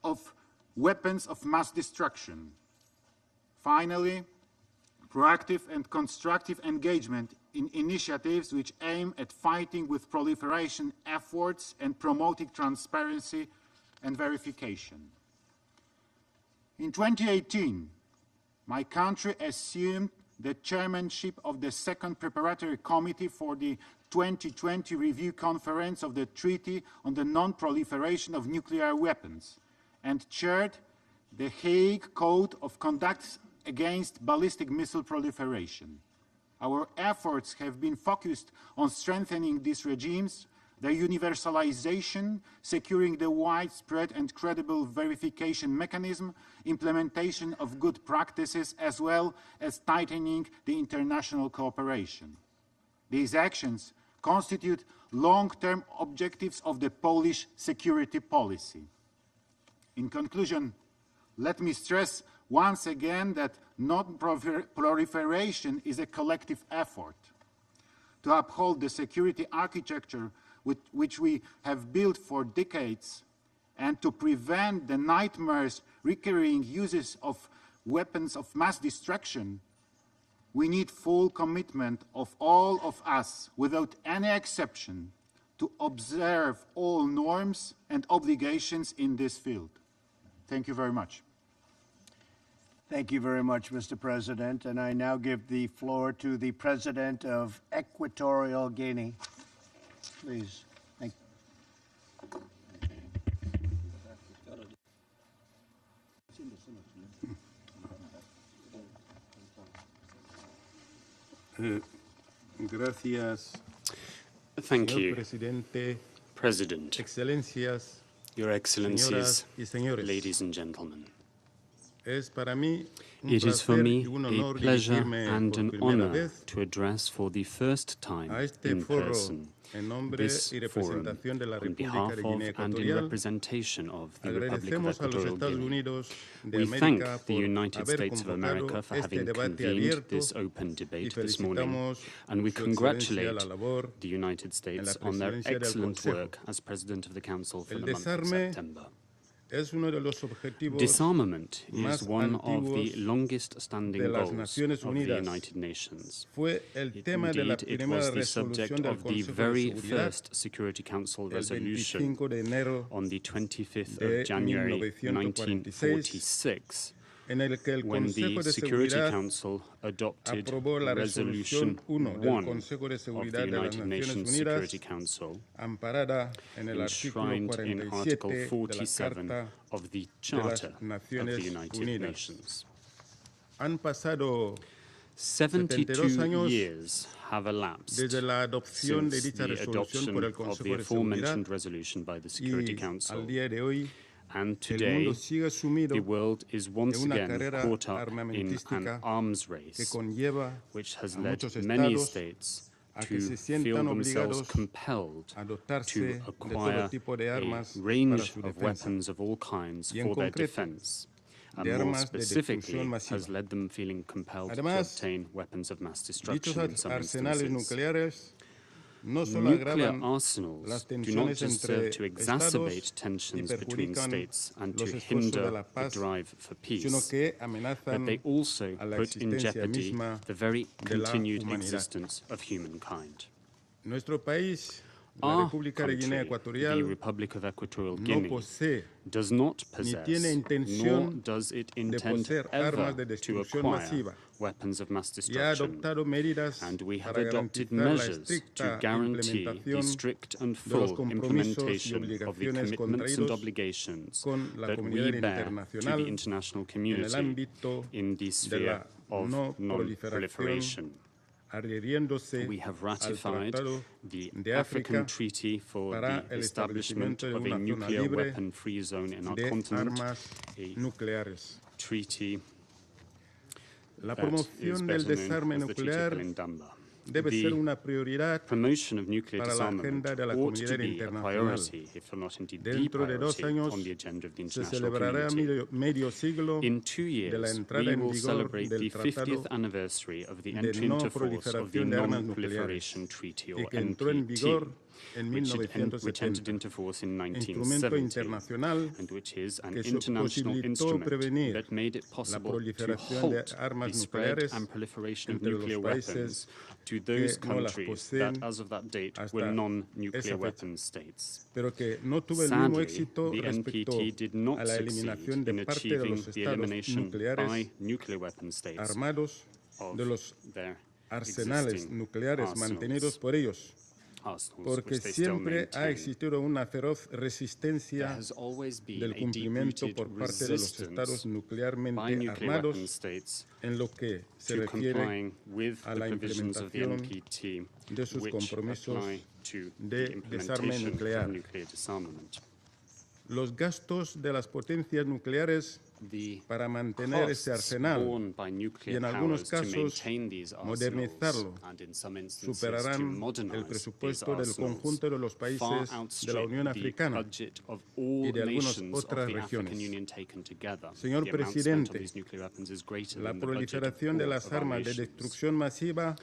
[SPEAKER 4] of weapons of mass destruction. Finally, proactive and constructive engagement in initiatives which aim at fighting with proliferation efforts and promoting transparency and verification. In 2018, my country assumed the chairmanship of the second preparatory committee for the 2020 review conference of the Treaty on the Non-Proliferation of Nuclear Weapons and chaired the Hague Code of Conduct against ballistic missile proliferation. Our efforts have been focused on strengthening these regimes, their universalization, securing the widespread and credible verification mechanism, implementation of good practices, as well as tightening the international cooperation. These actions constitute long-term objectives of the Polish security policy. In conclusion, let me stress once again that non-proliferation is a collective effort to uphold the security architecture which we have built for decades and to prevent the nightmares recurring uses of weapons of mass destruction. We need full commitment of all of us, without any exception, to observe all norms and obligations in this field. Thank you very much.
[SPEAKER 1] Thank you very much, Mr. President. And I now give the floor to the President of Equatorial Guinea. Please. Thank
[SPEAKER 5] Gracias.
[SPEAKER 6] Thank you,
[SPEAKER 5] Presidente,
[SPEAKER 6] President,
[SPEAKER 5] Excelencias,
[SPEAKER 6] Your Excellencies,
[SPEAKER 5] Señoras y Señores.
[SPEAKER 6] ladies and gentlemen.
[SPEAKER 5] Es para mí un
[SPEAKER 6] It is for
[SPEAKER 5] placer
[SPEAKER 6] me
[SPEAKER 5] y un
[SPEAKER 6] a
[SPEAKER 5] honor
[SPEAKER 6] pleasure
[SPEAKER 5] dirigirme
[SPEAKER 6] and
[SPEAKER 5] por
[SPEAKER 6] an
[SPEAKER 5] primera
[SPEAKER 6] honor
[SPEAKER 5] vez
[SPEAKER 6] to address for the first time
[SPEAKER 5] a este
[SPEAKER 6] in
[SPEAKER 5] foro
[SPEAKER 6] person
[SPEAKER 5] en nombre
[SPEAKER 6] this
[SPEAKER 5] y
[SPEAKER 6] forum
[SPEAKER 5] representación de la
[SPEAKER 6] on
[SPEAKER 5] República
[SPEAKER 6] behalf
[SPEAKER 5] de
[SPEAKER 6] of
[SPEAKER 5] Guinea
[SPEAKER 6] and in
[SPEAKER 5] Ecuatorial.
[SPEAKER 6] representation of the Republic of
[SPEAKER 5] Agradecemos a los
[SPEAKER 6] Equatorial
[SPEAKER 5] Estados
[SPEAKER 6] Guinea.
[SPEAKER 5] Unidos de
[SPEAKER 6] We
[SPEAKER 5] América
[SPEAKER 6] thank the
[SPEAKER 5] por
[SPEAKER 6] United
[SPEAKER 5] haber
[SPEAKER 6] States of
[SPEAKER 5] convocado
[SPEAKER 6] America for
[SPEAKER 5] este
[SPEAKER 6] having
[SPEAKER 5] debate
[SPEAKER 6] convened
[SPEAKER 5] abierto
[SPEAKER 6] this open
[SPEAKER 5] y
[SPEAKER 6] debate this morning,
[SPEAKER 5] felicitamos
[SPEAKER 6] and we
[SPEAKER 5] Su Excelencia
[SPEAKER 6] congratulate
[SPEAKER 5] la labor
[SPEAKER 6] the United States on their
[SPEAKER 5] presidencia del
[SPEAKER 6] excellent
[SPEAKER 5] Consejo.
[SPEAKER 6] work as President of the Council for
[SPEAKER 5] El
[SPEAKER 6] the month of
[SPEAKER 5] desarme
[SPEAKER 6] September.
[SPEAKER 5] es uno de los objetivos
[SPEAKER 6] Disarmament is
[SPEAKER 5] más
[SPEAKER 6] one of the
[SPEAKER 5] antiguos
[SPEAKER 6] longest-standing
[SPEAKER 5] de las
[SPEAKER 6] goals
[SPEAKER 5] Naciones
[SPEAKER 6] of the
[SPEAKER 5] Unidas.
[SPEAKER 6] United Nations.
[SPEAKER 5] Fue el tema de la
[SPEAKER 6] Indeed, it
[SPEAKER 5] primera
[SPEAKER 6] was the subject
[SPEAKER 5] resolución del
[SPEAKER 6] of the
[SPEAKER 5] Consejo de
[SPEAKER 6] very
[SPEAKER 5] Seguridad
[SPEAKER 6] first Security Council
[SPEAKER 5] el
[SPEAKER 6] resolution
[SPEAKER 5] 25 de enero
[SPEAKER 6] on the 25th
[SPEAKER 5] de
[SPEAKER 6] of January
[SPEAKER 5] 1946,
[SPEAKER 6] 1946,
[SPEAKER 5] en el que el
[SPEAKER 6] when the
[SPEAKER 5] Consejo de
[SPEAKER 6] Security
[SPEAKER 5] Seguridad
[SPEAKER 6] Council adopted
[SPEAKER 5] aprobó la
[SPEAKER 6] Resolution
[SPEAKER 5] resolución 1 del
[SPEAKER 6] 1
[SPEAKER 5] Consejo de
[SPEAKER 6] of the
[SPEAKER 5] Seguridad de las
[SPEAKER 6] United
[SPEAKER 5] Naciones
[SPEAKER 6] Nations
[SPEAKER 5] Unidas,
[SPEAKER 6] Security Council,
[SPEAKER 5] amparada en el artículo
[SPEAKER 6] enshrined in
[SPEAKER 5] 47
[SPEAKER 6] Article
[SPEAKER 5] de la
[SPEAKER 6] 47
[SPEAKER 5] Carta.
[SPEAKER 6] of the Charter of
[SPEAKER 5] Naciones
[SPEAKER 6] the United
[SPEAKER 5] Unidas.
[SPEAKER 6] Nations.
[SPEAKER 5] Han pasado
[SPEAKER 6] 72
[SPEAKER 5] años
[SPEAKER 6] years have elapsed
[SPEAKER 5] desde la adopción de
[SPEAKER 6] since
[SPEAKER 5] dicha
[SPEAKER 6] the
[SPEAKER 5] resolución
[SPEAKER 6] adoption
[SPEAKER 5] por el
[SPEAKER 6] of
[SPEAKER 5] Consejo
[SPEAKER 6] the
[SPEAKER 5] de Seguridad
[SPEAKER 6] aforementioned resolution by the Security
[SPEAKER 5] y
[SPEAKER 6] Council.
[SPEAKER 5] al día de hoy
[SPEAKER 6] And
[SPEAKER 5] el
[SPEAKER 6] today,
[SPEAKER 5] mundo sigue sumido
[SPEAKER 6] the world is once
[SPEAKER 5] en una
[SPEAKER 6] again
[SPEAKER 5] carrera
[SPEAKER 6] caught up in an
[SPEAKER 5] armamentística
[SPEAKER 6] arms
[SPEAKER 5] que
[SPEAKER 6] race,
[SPEAKER 5] conlleva
[SPEAKER 6] which has
[SPEAKER 5] a
[SPEAKER 6] led
[SPEAKER 5] muchos
[SPEAKER 6] many
[SPEAKER 5] estados
[SPEAKER 6] states
[SPEAKER 5] a que
[SPEAKER 6] to
[SPEAKER 5] se
[SPEAKER 6] feel
[SPEAKER 5] sientan
[SPEAKER 6] themselves
[SPEAKER 5] obligados
[SPEAKER 6] compelled
[SPEAKER 5] a dotarse
[SPEAKER 6] to
[SPEAKER 5] de todo
[SPEAKER 6] acquire
[SPEAKER 5] tipo de
[SPEAKER 6] a
[SPEAKER 5] armas para
[SPEAKER 6] range
[SPEAKER 5] su
[SPEAKER 6] of
[SPEAKER 5] defensa.
[SPEAKER 6] weapons of all kinds
[SPEAKER 5] Y en
[SPEAKER 6] for their
[SPEAKER 5] concreto,
[SPEAKER 6] defense.
[SPEAKER 5] de
[SPEAKER 6] And more
[SPEAKER 5] armas de
[SPEAKER 6] specifically,
[SPEAKER 5] destrucción masiva.
[SPEAKER 6] has led them feeling compelled
[SPEAKER 5] Además,
[SPEAKER 6] to obtain weapons of mass
[SPEAKER 5] Dichos
[SPEAKER 6] destruction in some
[SPEAKER 5] arsenales
[SPEAKER 6] instances.
[SPEAKER 5] nucleares no solo
[SPEAKER 6] Nuclear
[SPEAKER 5] agravan
[SPEAKER 6] arsenals
[SPEAKER 5] las
[SPEAKER 6] do not
[SPEAKER 5] tensiones
[SPEAKER 6] just
[SPEAKER 5] entre
[SPEAKER 6] serve to exacerbate
[SPEAKER 5] estados y
[SPEAKER 6] tensions between
[SPEAKER 5] perjudican
[SPEAKER 6] states and
[SPEAKER 5] los
[SPEAKER 6] to
[SPEAKER 5] esfuerzos de
[SPEAKER 6] hinder
[SPEAKER 5] la
[SPEAKER 6] the
[SPEAKER 5] paz,
[SPEAKER 6] drive for
[SPEAKER 5] sino
[SPEAKER 6] peace,
[SPEAKER 5] que
[SPEAKER 6] but
[SPEAKER 5] amenazan
[SPEAKER 6] they also
[SPEAKER 5] a la
[SPEAKER 6] put in
[SPEAKER 5] existencia
[SPEAKER 6] jeopardy
[SPEAKER 5] misma
[SPEAKER 6] the very
[SPEAKER 5] de la
[SPEAKER 6] continued
[SPEAKER 5] humanidad.
[SPEAKER 6] existence of humankind.
[SPEAKER 5] Nuestro país, la
[SPEAKER 6] Our
[SPEAKER 5] República de Guinea
[SPEAKER 6] country, the
[SPEAKER 5] Ecuatorial,
[SPEAKER 6] Republic of Equatorial
[SPEAKER 5] no
[SPEAKER 6] Guinea,
[SPEAKER 5] posee
[SPEAKER 6] does not
[SPEAKER 5] ni
[SPEAKER 6] possess,
[SPEAKER 5] tiene
[SPEAKER 6] nor
[SPEAKER 5] intención
[SPEAKER 6] does it
[SPEAKER 5] de
[SPEAKER 6] intend
[SPEAKER 5] poseer
[SPEAKER 6] ever
[SPEAKER 5] armas de
[SPEAKER 6] to
[SPEAKER 5] destrucción
[SPEAKER 6] acquire
[SPEAKER 5] masiva
[SPEAKER 6] weapons of mass
[SPEAKER 5] y ha
[SPEAKER 6] destruction.
[SPEAKER 5] adoptado medidas
[SPEAKER 6] And we have
[SPEAKER 5] para
[SPEAKER 6] adopted
[SPEAKER 5] garantizar la
[SPEAKER 6] measures to
[SPEAKER 5] estricta
[SPEAKER 6] guarantee the
[SPEAKER 5] implementación
[SPEAKER 6] strict and
[SPEAKER 5] de los
[SPEAKER 6] full
[SPEAKER 5] compromisos y
[SPEAKER 6] implementation of the
[SPEAKER 5] obligaciones
[SPEAKER 6] commitments and
[SPEAKER 5] contraídos
[SPEAKER 6] obligations
[SPEAKER 5] con la
[SPEAKER 6] that
[SPEAKER 5] comunidad
[SPEAKER 6] we bear to
[SPEAKER 5] internacional
[SPEAKER 6] the international
[SPEAKER 5] en el
[SPEAKER 6] community
[SPEAKER 5] ámbito
[SPEAKER 6] in the
[SPEAKER 5] de
[SPEAKER 6] sphere
[SPEAKER 5] la
[SPEAKER 6] of
[SPEAKER 5] no
[SPEAKER 6] non-proliferation.
[SPEAKER 5] adhiriéndose
[SPEAKER 6] We have
[SPEAKER 5] al
[SPEAKER 6] ratified
[SPEAKER 5] Tratado
[SPEAKER 6] the
[SPEAKER 5] de
[SPEAKER 6] African
[SPEAKER 5] África
[SPEAKER 6] Treaty for
[SPEAKER 5] para
[SPEAKER 6] the
[SPEAKER 5] el
[SPEAKER 6] establishment
[SPEAKER 5] establecimiento de
[SPEAKER 6] of a
[SPEAKER 5] una zona
[SPEAKER 6] nuclear
[SPEAKER 5] libre
[SPEAKER 6] weapon-free zone in our
[SPEAKER 5] de
[SPEAKER 6] continent,
[SPEAKER 5] armas
[SPEAKER 6] a
[SPEAKER 5] nucleares.
[SPEAKER 6] treaty
[SPEAKER 5] La
[SPEAKER 6] that is
[SPEAKER 5] promoción del
[SPEAKER 6] better known
[SPEAKER 5] desarme
[SPEAKER 6] as the Treaty of
[SPEAKER 5] nuclear
[SPEAKER 6] Lindamba.
[SPEAKER 5] debe ser una prioridad
[SPEAKER 6] promotion of nuclear
[SPEAKER 5] para la agenda
[SPEAKER 6] disarmament
[SPEAKER 5] de la
[SPEAKER 6] ought to
[SPEAKER 5] comunidad
[SPEAKER 6] be a
[SPEAKER 5] internacional.
[SPEAKER 6] priority, if not indeed the
[SPEAKER 5] Dentro de 2
[SPEAKER 6] priority,
[SPEAKER 5] años
[SPEAKER 6] on the agenda of the
[SPEAKER 5] se
[SPEAKER 6] international
[SPEAKER 5] celebrará
[SPEAKER 6] community.
[SPEAKER 5] medio siglo
[SPEAKER 6] In 2
[SPEAKER 5] de la
[SPEAKER 6] years,
[SPEAKER 5] entrada
[SPEAKER 6] we
[SPEAKER 5] en
[SPEAKER 6] will
[SPEAKER 5] vigor
[SPEAKER 6] celebrate
[SPEAKER 5] del
[SPEAKER 6] the
[SPEAKER 5] Tratado
[SPEAKER 6] 50th anniversary of the
[SPEAKER 5] de
[SPEAKER 6] entry
[SPEAKER 5] no
[SPEAKER 6] into force of the
[SPEAKER 5] proliferación de armas
[SPEAKER 6] Non-Proliferation
[SPEAKER 5] nucleares
[SPEAKER 6] Treaty,
[SPEAKER 5] y
[SPEAKER 6] or
[SPEAKER 5] que entró en vigor
[SPEAKER 6] NPT,
[SPEAKER 5] en
[SPEAKER 6] which entered
[SPEAKER 5] 1970,
[SPEAKER 6] into force in
[SPEAKER 5] instrumento
[SPEAKER 6] 1970,
[SPEAKER 5] internacional
[SPEAKER 6] and which is an
[SPEAKER 5] que
[SPEAKER 6] international
[SPEAKER 5] posibilitó
[SPEAKER 6] instrument
[SPEAKER 5] prevenir
[SPEAKER 6] that made it
[SPEAKER 5] la
[SPEAKER 6] possible to
[SPEAKER 5] proliferación de
[SPEAKER 6] halt
[SPEAKER 5] armas
[SPEAKER 6] the spread
[SPEAKER 5] nucleares
[SPEAKER 6] and proliferation of
[SPEAKER 5] entre los
[SPEAKER 6] nuclear
[SPEAKER 5] países
[SPEAKER 6] weapons to those
[SPEAKER 5] que no las
[SPEAKER 6] countries that,
[SPEAKER 5] poseen
[SPEAKER 6] as of that date,
[SPEAKER 5] hasta
[SPEAKER 6] were
[SPEAKER 5] esa
[SPEAKER 6] non-nuclear
[SPEAKER 5] fecha,
[SPEAKER 6] weapons states.
[SPEAKER 5] pero que no tuvo el mismo
[SPEAKER 6] Sadly,
[SPEAKER 5] éxito
[SPEAKER 6] the
[SPEAKER 5] respecto
[SPEAKER 6] NPT did not
[SPEAKER 5] a la
[SPEAKER 6] succeed
[SPEAKER 5] eliminación de
[SPEAKER 6] in
[SPEAKER 5] parte de
[SPEAKER 6] achieving
[SPEAKER 5] los
[SPEAKER 6] the
[SPEAKER 5] estados
[SPEAKER 6] elimination by
[SPEAKER 5] nucleares
[SPEAKER 6] nuclear weapon states
[SPEAKER 5] armados
[SPEAKER 6] of
[SPEAKER 5] de los
[SPEAKER 6] their
[SPEAKER 5] arsenales
[SPEAKER 6] existing
[SPEAKER 5] nucleares mantenidos por ellos, porque
[SPEAKER 6] which they still
[SPEAKER 5] siempre ha
[SPEAKER 6] maintain.
[SPEAKER 5] existido una feroz
[SPEAKER 6] There
[SPEAKER 5] resistencia
[SPEAKER 6] has always been
[SPEAKER 5] del
[SPEAKER 6] a
[SPEAKER 5] cumplimiento
[SPEAKER 6] deep-rooted
[SPEAKER 5] por parte de los
[SPEAKER 6] resistance
[SPEAKER 5] estados
[SPEAKER 6] by
[SPEAKER 5] nuclearmente
[SPEAKER 6] nuclear weapon
[SPEAKER 5] armados
[SPEAKER 6] states
[SPEAKER 5] en lo que se
[SPEAKER 6] to
[SPEAKER 5] refiere
[SPEAKER 6] complying with
[SPEAKER 5] a
[SPEAKER 6] the
[SPEAKER 5] la
[SPEAKER 6] provisions of the
[SPEAKER 5] implementación
[SPEAKER 6] NPT,
[SPEAKER 5] de sus
[SPEAKER 6] which
[SPEAKER 5] compromisos
[SPEAKER 6] apply to
[SPEAKER 5] de
[SPEAKER 6] the
[SPEAKER 5] desarme
[SPEAKER 6] implementation
[SPEAKER 5] nuclear.
[SPEAKER 6] of nuclear disarmament.
[SPEAKER 5] Los gastos de las potencias nucleares
[SPEAKER 6] The
[SPEAKER 5] para mantener ese
[SPEAKER 6] costs
[SPEAKER 5] arsenal
[SPEAKER 6] borne by nuclear
[SPEAKER 5] y en algunos
[SPEAKER 6] powers to
[SPEAKER 5] casos
[SPEAKER 6] maintain these
[SPEAKER 5] modernizarlo
[SPEAKER 6] arsenals, and in some instances to
[SPEAKER 5] superarán el
[SPEAKER 6] modernize
[SPEAKER 5] presupuesto
[SPEAKER 6] these
[SPEAKER 5] del
[SPEAKER 6] arsenals,
[SPEAKER 5] conjunto de los
[SPEAKER 6] far
[SPEAKER 5] países de la
[SPEAKER 6] outstrip
[SPEAKER 5] Unión
[SPEAKER 6] the
[SPEAKER 5] Africana
[SPEAKER 6] budget of all
[SPEAKER 5] y de algunas
[SPEAKER 6] nations of
[SPEAKER 5] otras
[SPEAKER 6] the African
[SPEAKER 5] regiones.
[SPEAKER 6] Union taken together.
[SPEAKER 5] Señor
[SPEAKER 6] The amount spent on
[SPEAKER 5] presidente,
[SPEAKER 6] these nuclear weapons is greater
[SPEAKER 5] la
[SPEAKER 6] than the budget of
[SPEAKER 5] proliferación de
[SPEAKER 6] all
[SPEAKER 5] las
[SPEAKER 6] of our
[SPEAKER 5] armas de
[SPEAKER 6] nations.
[SPEAKER 5] destrucción masiva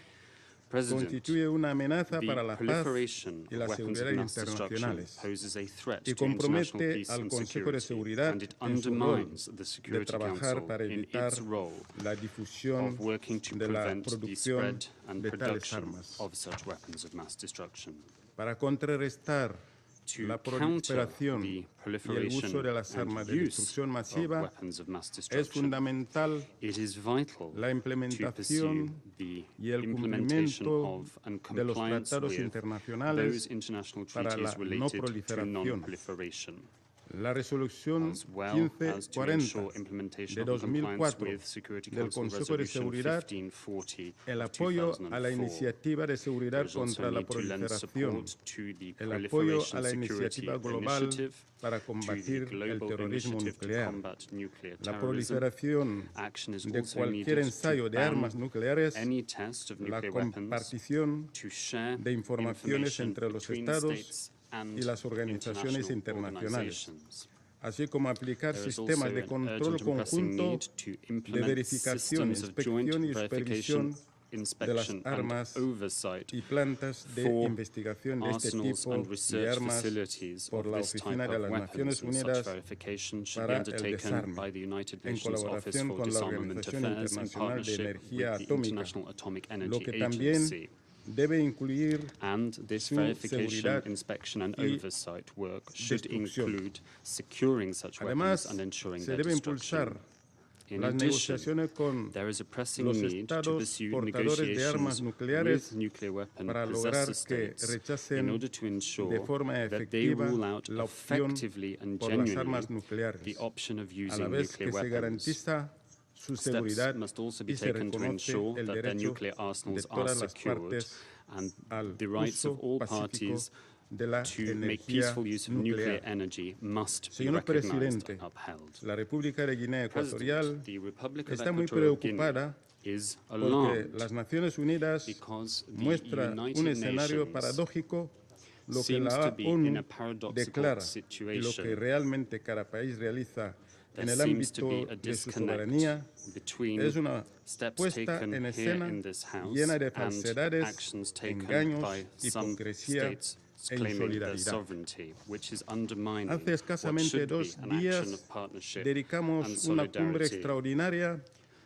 [SPEAKER 6] President,
[SPEAKER 5] constituye una amenaza para
[SPEAKER 6] the
[SPEAKER 5] la paz
[SPEAKER 6] proliferation
[SPEAKER 5] y
[SPEAKER 6] of
[SPEAKER 5] la
[SPEAKER 6] weapons
[SPEAKER 5] seguridad
[SPEAKER 6] of mass destruction
[SPEAKER 5] internacionales
[SPEAKER 6] poses a threat
[SPEAKER 5] y
[SPEAKER 6] to international
[SPEAKER 5] compromete
[SPEAKER 6] peace
[SPEAKER 5] al
[SPEAKER 6] and
[SPEAKER 5] Consejo de
[SPEAKER 6] security,
[SPEAKER 5] Seguridad
[SPEAKER 6] and it
[SPEAKER 5] en su rol
[SPEAKER 6] undermines the
[SPEAKER 5] de
[SPEAKER 6] Security
[SPEAKER 5] trabajar
[SPEAKER 6] Council
[SPEAKER 5] para
[SPEAKER 6] in
[SPEAKER 5] evitar
[SPEAKER 6] its role
[SPEAKER 5] la difusión
[SPEAKER 6] of working to
[SPEAKER 5] de la
[SPEAKER 6] prevent the
[SPEAKER 5] producción
[SPEAKER 6] spread and
[SPEAKER 5] de tales
[SPEAKER 6] production
[SPEAKER 5] armas.
[SPEAKER 6] of such weapons of mass destruction.
[SPEAKER 5] Para contrarrestar
[SPEAKER 6] To
[SPEAKER 5] la
[SPEAKER 6] counter
[SPEAKER 5] proliferación
[SPEAKER 6] the
[SPEAKER 5] y el
[SPEAKER 6] proliferation
[SPEAKER 5] uso de las
[SPEAKER 6] and
[SPEAKER 5] armas de
[SPEAKER 6] use
[SPEAKER 5] destrucción
[SPEAKER 6] of
[SPEAKER 5] masiva,
[SPEAKER 6] weapons of mass
[SPEAKER 5] es
[SPEAKER 6] destruction,
[SPEAKER 5] fundamental
[SPEAKER 6] it is vital
[SPEAKER 5] la
[SPEAKER 6] to
[SPEAKER 5] implementación
[SPEAKER 6] pursue the
[SPEAKER 5] y el
[SPEAKER 6] implementation
[SPEAKER 5] cumplimiento
[SPEAKER 6] of and
[SPEAKER 5] de los
[SPEAKER 6] compliance
[SPEAKER 5] tratados
[SPEAKER 6] with
[SPEAKER 5] internacionales
[SPEAKER 6] those international
[SPEAKER 5] para la
[SPEAKER 6] treaties
[SPEAKER 5] no
[SPEAKER 6] related to
[SPEAKER 5] proliferación.
[SPEAKER 6] non-proliferation,
[SPEAKER 5] La resolución
[SPEAKER 6] as well as to
[SPEAKER 5] 1540
[SPEAKER 6] ensure implementation
[SPEAKER 5] de
[SPEAKER 6] of and compliance
[SPEAKER 5] 2004
[SPEAKER 6] with Security
[SPEAKER 5] del
[SPEAKER 6] Council
[SPEAKER 5] Consejo de
[SPEAKER 6] Resolution
[SPEAKER 5] Seguridad,
[SPEAKER 6] 1540
[SPEAKER 5] el
[SPEAKER 6] of
[SPEAKER 5] apoyo a la
[SPEAKER 6] 2004.
[SPEAKER 5] iniciativa de
[SPEAKER 6] There
[SPEAKER 5] seguridad
[SPEAKER 6] is also
[SPEAKER 5] contra la
[SPEAKER 6] need to lend
[SPEAKER 5] proliferación,
[SPEAKER 6] support to the
[SPEAKER 5] el apoyo a
[SPEAKER 6] Proliferation
[SPEAKER 5] la
[SPEAKER 6] Security
[SPEAKER 5] iniciativa global
[SPEAKER 6] Initiative,
[SPEAKER 5] para
[SPEAKER 6] to the
[SPEAKER 5] combatir el
[SPEAKER 6] Global
[SPEAKER 5] terrorismo
[SPEAKER 6] Initiative to
[SPEAKER 5] nuclear.
[SPEAKER 6] combat nuclear
[SPEAKER 5] La
[SPEAKER 6] terrorism.
[SPEAKER 5] proliferación
[SPEAKER 6] Action is
[SPEAKER 5] de
[SPEAKER 6] also
[SPEAKER 5] cualquier
[SPEAKER 6] needed
[SPEAKER 5] ensayo
[SPEAKER 6] to
[SPEAKER 5] de
[SPEAKER 6] ban
[SPEAKER 5] armas nucleares,
[SPEAKER 6] any test of
[SPEAKER 5] la
[SPEAKER 6] nuclear weapons,
[SPEAKER 5] compartición
[SPEAKER 6] to share
[SPEAKER 5] de informaciones
[SPEAKER 6] information
[SPEAKER 5] entre los
[SPEAKER 6] between
[SPEAKER 5] estados
[SPEAKER 6] states and
[SPEAKER 5] y las organizaciones
[SPEAKER 6] international
[SPEAKER 5] internacionales,
[SPEAKER 6] organizations.
[SPEAKER 5] así como aplicar
[SPEAKER 6] There is
[SPEAKER 5] sistemas
[SPEAKER 6] also
[SPEAKER 5] de
[SPEAKER 6] an
[SPEAKER 5] control
[SPEAKER 6] urgent and pressing
[SPEAKER 5] conjunto
[SPEAKER 6] need to
[SPEAKER 5] de
[SPEAKER 6] implement
[SPEAKER 5] verificación,
[SPEAKER 6] systems of joint
[SPEAKER 5] inspección y
[SPEAKER 6] verification,
[SPEAKER 5] supervisión de las
[SPEAKER 6] inspection, and
[SPEAKER 5] armas
[SPEAKER 6] oversight
[SPEAKER 5] y plantas de
[SPEAKER 6] for
[SPEAKER 5] investigación de este
[SPEAKER 6] arsenals
[SPEAKER 5] tipo
[SPEAKER 6] and
[SPEAKER 5] de
[SPEAKER 6] research
[SPEAKER 5] armas
[SPEAKER 6] facilities
[SPEAKER 5] por
[SPEAKER 6] of
[SPEAKER 5] la
[SPEAKER 6] this type
[SPEAKER 5] Oficina de
[SPEAKER 6] of
[SPEAKER 5] las
[SPEAKER 6] weapons,
[SPEAKER 5] Naciones
[SPEAKER 6] and such
[SPEAKER 5] Unidas
[SPEAKER 6] verification should be
[SPEAKER 5] para el
[SPEAKER 6] undertaken
[SPEAKER 5] desarme,
[SPEAKER 6] by the United
[SPEAKER 5] en
[SPEAKER 6] Nations Office
[SPEAKER 5] colaboración
[SPEAKER 6] for
[SPEAKER 5] con la
[SPEAKER 6] Disarmament
[SPEAKER 5] Organización
[SPEAKER 6] Affairs in
[SPEAKER 5] Internacional de
[SPEAKER 6] partnership
[SPEAKER 5] Energía
[SPEAKER 6] with the
[SPEAKER 5] Atómica,
[SPEAKER 6] International Atomic
[SPEAKER 5] lo
[SPEAKER 6] Energy
[SPEAKER 5] que también
[SPEAKER 6] Agency.
[SPEAKER 5] debe incluir
[SPEAKER 6] And this
[SPEAKER 5] su
[SPEAKER 6] verification,
[SPEAKER 5] seguridad
[SPEAKER 6] inspection, and
[SPEAKER 5] y
[SPEAKER 6] oversight work should
[SPEAKER 5] destrucción.
[SPEAKER 6] include securing such
[SPEAKER 5] Además,
[SPEAKER 6] weapons and ensuring
[SPEAKER 5] se
[SPEAKER 6] their
[SPEAKER 5] debe
[SPEAKER 6] destruction.
[SPEAKER 5] impulsar
[SPEAKER 6] In
[SPEAKER 5] las
[SPEAKER 6] addition,
[SPEAKER 5] negociaciones con
[SPEAKER 6] there is a pressing
[SPEAKER 5] los
[SPEAKER 6] need to
[SPEAKER 5] estados
[SPEAKER 6] pursue
[SPEAKER 5] portadores de armas
[SPEAKER 6] negotiations
[SPEAKER 5] nucleares
[SPEAKER 6] with nuclear weapon
[SPEAKER 5] para lograr
[SPEAKER 6] possessor
[SPEAKER 5] que
[SPEAKER 6] states
[SPEAKER 5] rechacen
[SPEAKER 6] in order to ensure
[SPEAKER 5] de forma
[SPEAKER 6] that they
[SPEAKER 5] efectiva
[SPEAKER 6] rule out
[SPEAKER 5] la opción
[SPEAKER 6] effectively and
[SPEAKER 5] por las
[SPEAKER 6] genuinely
[SPEAKER 5] armas nucleares,
[SPEAKER 6] the option of
[SPEAKER 5] a la
[SPEAKER 6] using
[SPEAKER 5] vez
[SPEAKER 6] nuclear
[SPEAKER 5] que se
[SPEAKER 6] weapons.
[SPEAKER 5] garantiza su
[SPEAKER 6] Steps
[SPEAKER 5] seguridad
[SPEAKER 6] must also be
[SPEAKER 5] y se
[SPEAKER 6] taken to
[SPEAKER 5] reconoce
[SPEAKER 6] ensure
[SPEAKER 5] el
[SPEAKER 6] that their
[SPEAKER 5] derecho
[SPEAKER 6] nuclear
[SPEAKER 5] de
[SPEAKER 6] arsenals are
[SPEAKER 5] todas las
[SPEAKER 6] secured
[SPEAKER 5] partes
[SPEAKER 6] and
[SPEAKER 5] al
[SPEAKER 6] the rights of
[SPEAKER 5] uso
[SPEAKER 6] all
[SPEAKER 5] pacífico
[SPEAKER 6] parties
[SPEAKER 5] de la
[SPEAKER 6] to make
[SPEAKER 5] energía
[SPEAKER 6] peaceful use of nuclear
[SPEAKER 5] nuclear.
[SPEAKER 6] energy must be
[SPEAKER 5] Señor
[SPEAKER 6] recognized
[SPEAKER 5] presidente,
[SPEAKER 6] and upheld.
[SPEAKER 5] la República de Guinea Ecuatorial
[SPEAKER 6] President, the Republic of
[SPEAKER 5] está muy
[SPEAKER 6] Equatorial
[SPEAKER 5] preocupada
[SPEAKER 6] Guinea is
[SPEAKER 5] porque
[SPEAKER 6] alarmed
[SPEAKER 5] las Naciones Unidas
[SPEAKER 6] because the
[SPEAKER 5] muestra
[SPEAKER 6] United
[SPEAKER 5] un escenario
[SPEAKER 6] Nations
[SPEAKER 5] paradójico, lo que
[SPEAKER 6] seems
[SPEAKER 5] la
[SPEAKER 6] to be in
[SPEAKER 5] ONU
[SPEAKER 6] a paradoxical
[SPEAKER 5] declara y lo
[SPEAKER 6] situation.
[SPEAKER 5] que realmente cada país realiza en
[SPEAKER 6] There
[SPEAKER 5] el
[SPEAKER 6] seems to
[SPEAKER 5] ámbito
[SPEAKER 6] be a
[SPEAKER 5] de su
[SPEAKER 6] disconnect
[SPEAKER 5] soberanía
[SPEAKER 6] between
[SPEAKER 5] es una
[SPEAKER 6] steps
[SPEAKER 5] puesta
[SPEAKER 6] taken
[SPEAKER 5] en
[SPEAKER 6] here
[SPEAKER 5] escena
[SPEAKER 6] in this House
[SPEAKER 5] llena de
[SPEAKER 6] and
[SPEAKER 5] falsedades,
[SPEAKER 6] actions taken
[SPEAKER 5] engaños,
[SPEAKER 6] by some
[SPEAKER 5] hipocresía
[SPEAKER 6] states
[SPEAKER 5] e
[SPEAKER 6] claiming their
[SPEAKER 5] insolidaridad.
[SPEAKER 6] sovereignty, which is undermining
[SPEAKER 5] Hace
[SPEAKER 6] what
[SPEAKER 5] escasamente
[SPEAKER 6] should be
[SPEAKER 5] 2
[SPEAKER 6] an action
[SPEAKER 5] días
[SPEAKER 6] of partnership and
[SPEAKER 5] dedicamos una cumbre
[SPEAKER 6] solidarity.
[SPEAKER 5] extraordinaria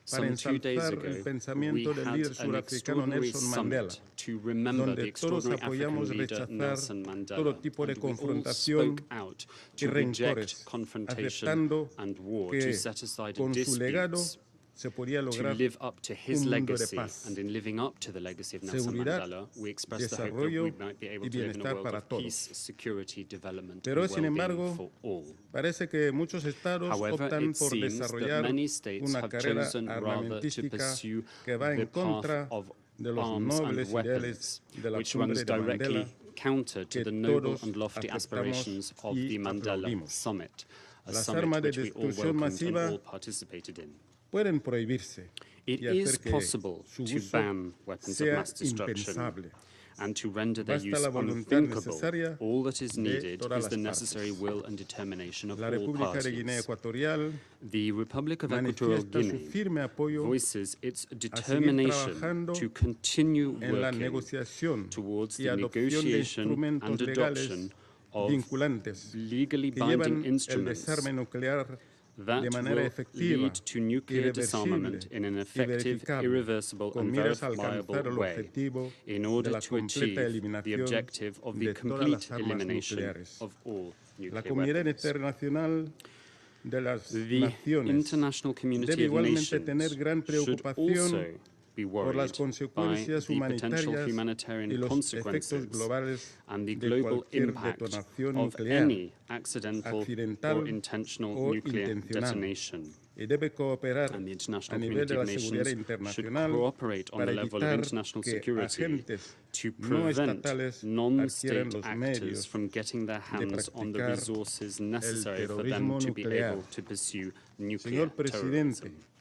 [SPEAKER 5] para
[SPEAKER 6] Some 2 days
[SPEAKER 5] ensalzar
[SPEAKER 6] ago,
[SPEAKER 5] el
[SPEAKER 6] we
[SPEAKER 5] pensamiento del
[SPEAKER 6] had
[SPEAKER 5] líder
[SPEAKER 6] an
[SPEAKER 5] surafricano
[SPEAKER 6] extraordinary
[SPEAKER 5] Nelson Mandela,
[SPEAKER 6] summit to remember the
[SPEAKER 5] donde todos
[SPEAKER 6] extraordinary African
[SPEAKER 5] apoyamos
[SPEAKER 6] leader
[SPEAKER 5] rechazar
[SPEAKER 6] Nelson Mandela,
[SPEAKER 5] todo tipo de
[SPEAKER 6] and we all
[SPEAKER 5] confrontación
[SPEAKER 6] spoke out
[SPEAKER 5] y
[SPEAKER 6] to
[SPEAKER 5] rencores,
[SPEAKER 6] reject confrontation
[SPEAKER 5] aceptando
[SPEAKER 6] and war,
[SPEAKER 5] que
[SPEAKER 6] to set aside
[SPEAKER 5] con su legado
[SPEAKER 6] disputes,
[SPEAKER 5] se podía
[SPEAKER 6] to
[SPEAKER 5] lograr
[SPEAKER 6] live up to his
[SPEAKER 5] un mundo de
[SPEAKER 6] legacy,
[SPEAKER 5] paz,
[SPEAKER 6] and in living up to the legacy of Nelson
[SPEAKER 5] seguridad,
[SPEAKER 6] Mandela, we express the hope that
[SPEAKER 5] desarrollo
[SPEAKER 6] we might be able
[SPEAKER 5] y
[SPEAKER 6] to live in a
[SPEAKER 5] bienestar
[SPEAKER 6] world
[SPEAKER 5] para
[SPEAKER 6] of
[SPEAKER 5] todos.
[SPEAKER 6] peace, security, development,
[SPEAKER 5] Pero,
[SPEAKER 6] and
[SPEAKER 5] sin
[SPEAKER 6] well-being
[SPEAKER 5] embargo,
[SPEAKER 6] for all.
[SPEAKER 5] parece que muchos estados
[SPEAKER 6] However,
[SPEAKER 5] optan
[SPEAKER 6] it
[SPEAKER 5] por
[SPEAKER 6] seems that
[SPEAKER 5] desarrollar
[SPEAKER 6] many states
[SPEAKER 5] una
[SPEAKER 6] have
[SPEAKER 5] carrera
[SPEAKER 6] chosen rather to
[SPEAKER 5] armamentística
[SPEAKER 6] pursue
[SPEAKER 5] que va
[SPEAKER 6] the
[SPEAKER 5] en contra
[SPEAKER 6] path of
[SPEAKER 5] de los
[SPEAKER 6] arms and
[SPEAKER 5] nobles ideales
[SPEAKER 6] weapons,
[SPEAKER 5] de la
[SPEAKER 6] which
[SPEAKER 5] cumbre
[SPEAKER 6] runs
[SPEAKER 5] de Mandela
[SPEAKER 6] directly counter to
[SPEAKER 5] que
[SPEAKER 6] the noble
[SPEAKER 5] todos
[SPEAKER 6] and lofty
[SPEAKER 5] aceptamos
[SPEAKER 6] aspirations of
[SPEAKER 5] y
[SPEAKER 6] the Mandela
[SPEAKER 5] aplaudimos.
[SPEAKER 6] Summit, a
[SPEAKER 5] Las
[SPEAKER 6] summit
[SPEAKER 5] armas de
[SPEAKER 6] which we all
[SPEAKER 5] destrucción
[SPEAKER 6] welcomed and
[SPEAKER 5] masiva
[SPEAKER 6] all participated in.
[SPEAKER 5] pueden prohibirse,
[SPEAKER 6] It
[SPEAKER 5] y hacer
[SPEAKER 6] is
[SPEAKER 5] que
[SPEAKER 6] possible
[SPEAKER 5] su
[SPEAKER 6] to
[SPEAKER 5] uso
[SPEAKER 6] ban weapons of
[SPEAKER 5] sea
[SPEAKER 6] mass destruction
[SPEAKER 5] impensable.
[SPEAKER 6] and to render their
[SPEAKER 5] Basta
[SPEAKER 6] use
[SPEAKER 5] la voluntad
[SPEAKER 6] unthinkable.
[SPEAKER 5] necesaria
[SPEAKER 6] All that is
[SPEAKER 5] de
[SPEAKER 6] needed
[SPEAKER 5] todas
[SPEAKER 6] is the
[SPEAKER 5] las
[SPEAKER 6] necessary
[SPEAKER 5] partes.
[SPEAKER 6] will and determination of
[SPEAKER 5] La
[SPEAKER 6] all
[SPEAKER 5] República de Guinea
[SPEAKER 6] parties.
[SPEAKER 5] Ecuatorial
[SPEAKER 6] The Republic of Equatorial
[SPEAKER 5] manifiesta su
[SPEAKER 6] Guinea
[SPEAKER 5] firme apoyo
[SPEAKER 6] voices its
[SPEAKER 5] a seguir
[SPEAKER 6] determination
[SPEAKER 5] trabajando
[SPEAKER 6] to continue
[SPEAKER 5] en la
[SPEAKER 6] working
[SPEAKER 5] negociación
[SPEAKER 6] towards
[SPEAKER 5] y
[SPEAKER 6] the
[SPEAKER 5] adopción de
[SPEAKER 6] negotiation
[SPEAKER 5] instrumentos
[SPEAKER 6] and adoption
[SPEAKER 5] legales
[SPEAKER 6] of
[SPEAKER 5] vinculantes
[SPEAKER 6] legally
[SPEAKER 5] que
[SPEAKER 6] binding
[SPEAKER 5] llevan el
[SPEAKER 6] instruments
[SPEAKER 5] desarme nuclear
[SPEAKER 6] that
[SPEAKER 5] de manera
[SPEAKER 6] will
[SPEAKER 5] efectiva,
[SPEAKER 6] lead to nuclear
[SPEAKER 5] irreversible
[SPEAKER 6] disarmament in an
[SPEAKER 5] y
[SPEAKER 6] effective,
[SPEAKER 5] verificable,
[SPEAKER 6] irreversible
[SPEAKER 5] con
[SPEAKER 6] and
[SPEAKER 5] miras a
[SPEAKER 6] verifiable
[SPEAKER 5] alcanzar el
[SPEAKER 6] way
[SPEAKER 5] objetivo
[SPEAKER 6] in
[SPEAKER 5] de
[SPEAKER 6] order
[SPEAKER 5] la
[SPEAKER 6] to
[SPEAKER 5] completa
[SPEAKER 6] achieve the
[SPEAKER 5] eliminación
[SPEAKER 6] objective of the
[SPEAKER 5] de todas
[SPEAKER 6] complete
[SPEAKER 5] las armas
[SPEAKER 6] elimination
[SPEAKER 5] nucleares.
[SPEAKER 6] of all
[SPEAKER 5] La
[SPEAKER 6] nuclear
[SPEAKER 5] comunidad
[SPEAKER 6] weapons.
[SPEAKER 5] internacional de las
[SPEAKER 6] The
[SPEAKER 5] naciones
[SPEAKER 6] international community
[SPEAKER 5] debe
[SPEAKER 6] of
[SPEAKER 5] igualmente tener
[SPEAKER 6] nations
[SPEAKER 5] gran
[SPEAKER 6] should
[SPEAKER 5] preocupación
[SPEAKER 6] also be
[SPEAKER 5] por las
[SPEAKER 6] worried by
[SPEAKER 5] consecuencias
[SPEAKER 6] the potential
[SPEAKER 5] humanitarias
[SPEAKER 6] humanitarian
[SPEAKER 5] y los efectos
[SPEAKER 6] consequences
[SPEAKER 5] globales
[SPEAKER 6] and the
[SPEAKER 5] de
[SPEAKER 6] global
[SPEAKER 5] cualquier
[SPEAKER 6] impact
[SPEAKER 5] detonación
[SPEAKER 6] of
[SPEAKER 5] nuclear,
[SPEAKER 6] any accidental
[SPEAKER 5] accidental
[SPEAKER 6] or intentional
[SPEAKER 5] o
[SPEAKER 6] nuclear
[SPEAKER 5] intencional,
[SPEAKER 6] detonation.
[SPEAKER 5] y debe cooperar
[SPEAKER 6] And the
[SPEAKER 5] a
[SPEAKER 6] international
[SPEAKER 5] nivel de
[SPEAKER 6] community
[SPEAKER 5] la
[SPEAKER 6] of
[SPEAKER 5] seguridad
[SPEAKER 6] nations should
[SPEAKER 5] internacional
[SPEAKER 6] cooperate on
[SPEAKER 5] para
[SPEAKER 6] the level of
[SPEAKER 5] evitar
[SPEAKER 6] international
[SPEAKER 5] que
[SPEAKER 6] security
[SPEAKER 5] agentes
[SPEAKER 6] to
[SPEAKER 5] no
[SPEAKER 6] prevent
[SPEAKER 5] estatales
[SPEAKER 6] non-state
[SPEAKER 5] adquieran los
[SPEAKER 6] actors
[SPEAKER 5] medios
[SPEAKER 6] from getting their hands on the
[SPEAKER 5] practicar
[SPEAKER 6] resources necessary for
[SPEAKER 5] terrorismo
[SPEAKER 6] them to be
[SPEAKER 5] nuclear.
[SPEAKER 6] able to pursue nuclear
[SPEAKER 5] Señor presidente,
[SPEAKER 6] terrorism.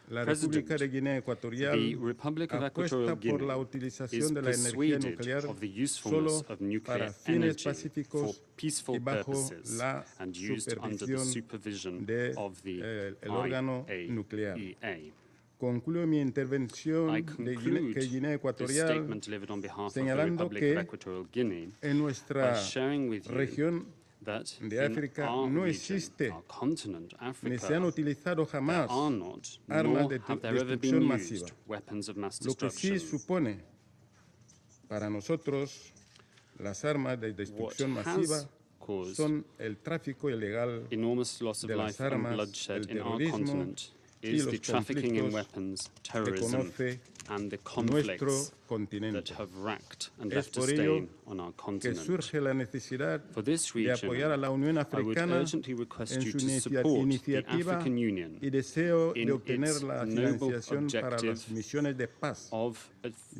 [SPEAKER 5] la
[SPEAKER 6] President,
[SPEAKER 5] República de Guinea Ecuatorial
[SPEAKER 6] The Republic of
[SPEAKER 5] apuesta
[SPEAKER 6] Equatorial
[SPEAKER 5] por la
[SPEAKER 6] Guinea
[SPEAKER 5] utilización
[SPEAKER 6] is
[SPEAKER 5] de la energía
[SPEAKER 6] persuaded
[SPEAKER 5] nuclear
[SPEAKER 6] of the usefulness
[SPEAKER 5] solo
[SPEAKER 6] of nuclear
[SPEAKER 5] para fines
[SPEAKER 6] energy for
[SPEAKER 5] pacíficos
[SPEAKER 6] peaceful
[SPEAKER 5] y bajo
[SPEAKER 6] purposes
[SPEAKER 5] la
[SPEAKER 6] and used under the
[SPEAKER 5] supervisión
[SPEAKER 6] supervision
[SPEAKER 5] de
[SPEAKER 6] of the
[SPEAKER 5] el órgano nuclear.
[SPEAKER 6] IAEA.
[SPEAKER 5] Concluyo mi intervención
[SPEAKER 6] I
[SPEAKER 5] de
[SPEAKER 6] conclude
[SPEAKER 5] que Guinea
[SPEAKER 6] this
[SPEAKER 5] Ecuatorial
[SPEAKER 6] statement delivered on behalf of the
[SPEAKER 5] señalando
[SPEAKER 6] Republic
[SPEAKER 5] que
[SPEAKER 6] of Equatorial Guinea
[SPEAKER 5] en
[SPEAKER 6] by
[SPEAKER 5] nuestra
[SPEAKER 6] sharing with you
[SPEAKER 5] región
[SPEAKER 6] that
[SPEAKER 5] de
[SPEAKER 6] in
[SPEAKER 5] África
[SPEAKER 6] our
[SPEAKER 5] no
[SPEAKER 6] region,
[SPEAKER 5] existe
[SPEAKER 6] our continent,
[SPEAKER 5] ni se han
[SPEAKER 6] Africa,
[SPEAKER 5] utilizado
[SPEAKER 6] there
[SPEAKER 5] jamás
[SPEAKER 6] are not,
[SPEAKER 5] armas
[SPEAKER 6] nor
[SPEAKER 5] de
[SPEAKER 6] have there ever been
[SPEAKER 5] destrucción
[SPEAKER 6] used
[SPEAKER 5] masiva.
[SPEAKER 6] weapons of mass
[SPEAKER 5] Lo que sí
[SPEAKER 6] destruction.
[SPEAKER 5] supone para nosotros las armas de destrucción
[SPEAKER 6] What
[SPEAKER 5] masiva
[SPEAKER 6] has caused
[SPEAKER 5] son el tráfico ilegal
[SPEAKER 6] enormous loss of
[SPEAKER 5] de las
[SPEAKER 6] life and
[SPEAKER 5] armas,
[SPEAKER 6] bloodshed
[SPEAKER 5] el
[SPEAKER 6] in our
[SPEAKER 5] terrorismo
[SPEAKER 6] continent
[SPEAKER 5] y
[SPEAKER 6] is
[SPEAKER 5] los
[SPEAKER 6] the trafficking in
[SPEAKER 5] conflictos
[SPEAKER 6] weapons,
[SPEAKER 5] que
[SPEAKER 6] terrorism,
[SPEAKER 5] conoce
[SPEAKER 6] and the
[SPEAKER 5] nuestro
[SPEAKER 6] conflicts that
[SPEAKER 5] continente.
[SPEAKER 6] have racked and
[SPEAKER 5] Es
[SPEAKER 6] left a
[SPEAKER 5] por ello
[SPEAKER 6] stain on our
[SPEAKER 5] que
[SPEAKER 6] continent.
[SPEAKER 5] surge la necesidad
[SPEAKER 6] For this
[SPEAKER 5] de
[SPEAKER 6] region,
[SPEAKER 5] apoyar a la Unión
[SPEAKER 6] I would
[SPEAKER 5] Africana
[SPEAKER 6] urgently request
[SPEAKER 5] en
[SPEAKER 6] you
[SPEAKER 5] su
[SPEAKER 6] to support the
[SPEAKER 5] iniciativa
[SPEAKER 6] African Union
[SPEAKER 5] y deseo
[SPEAKER 6] in
[SPEAKER 5] de obtener
[SPEAKER 6] its
[SPEAKER 5] la
[SPEAKER 6] noble
[SPEAKER 5] financiación para
[SPEAKER 6] objective
[SPEAKER 5] las misiones de paz
[SPEAKER 6] of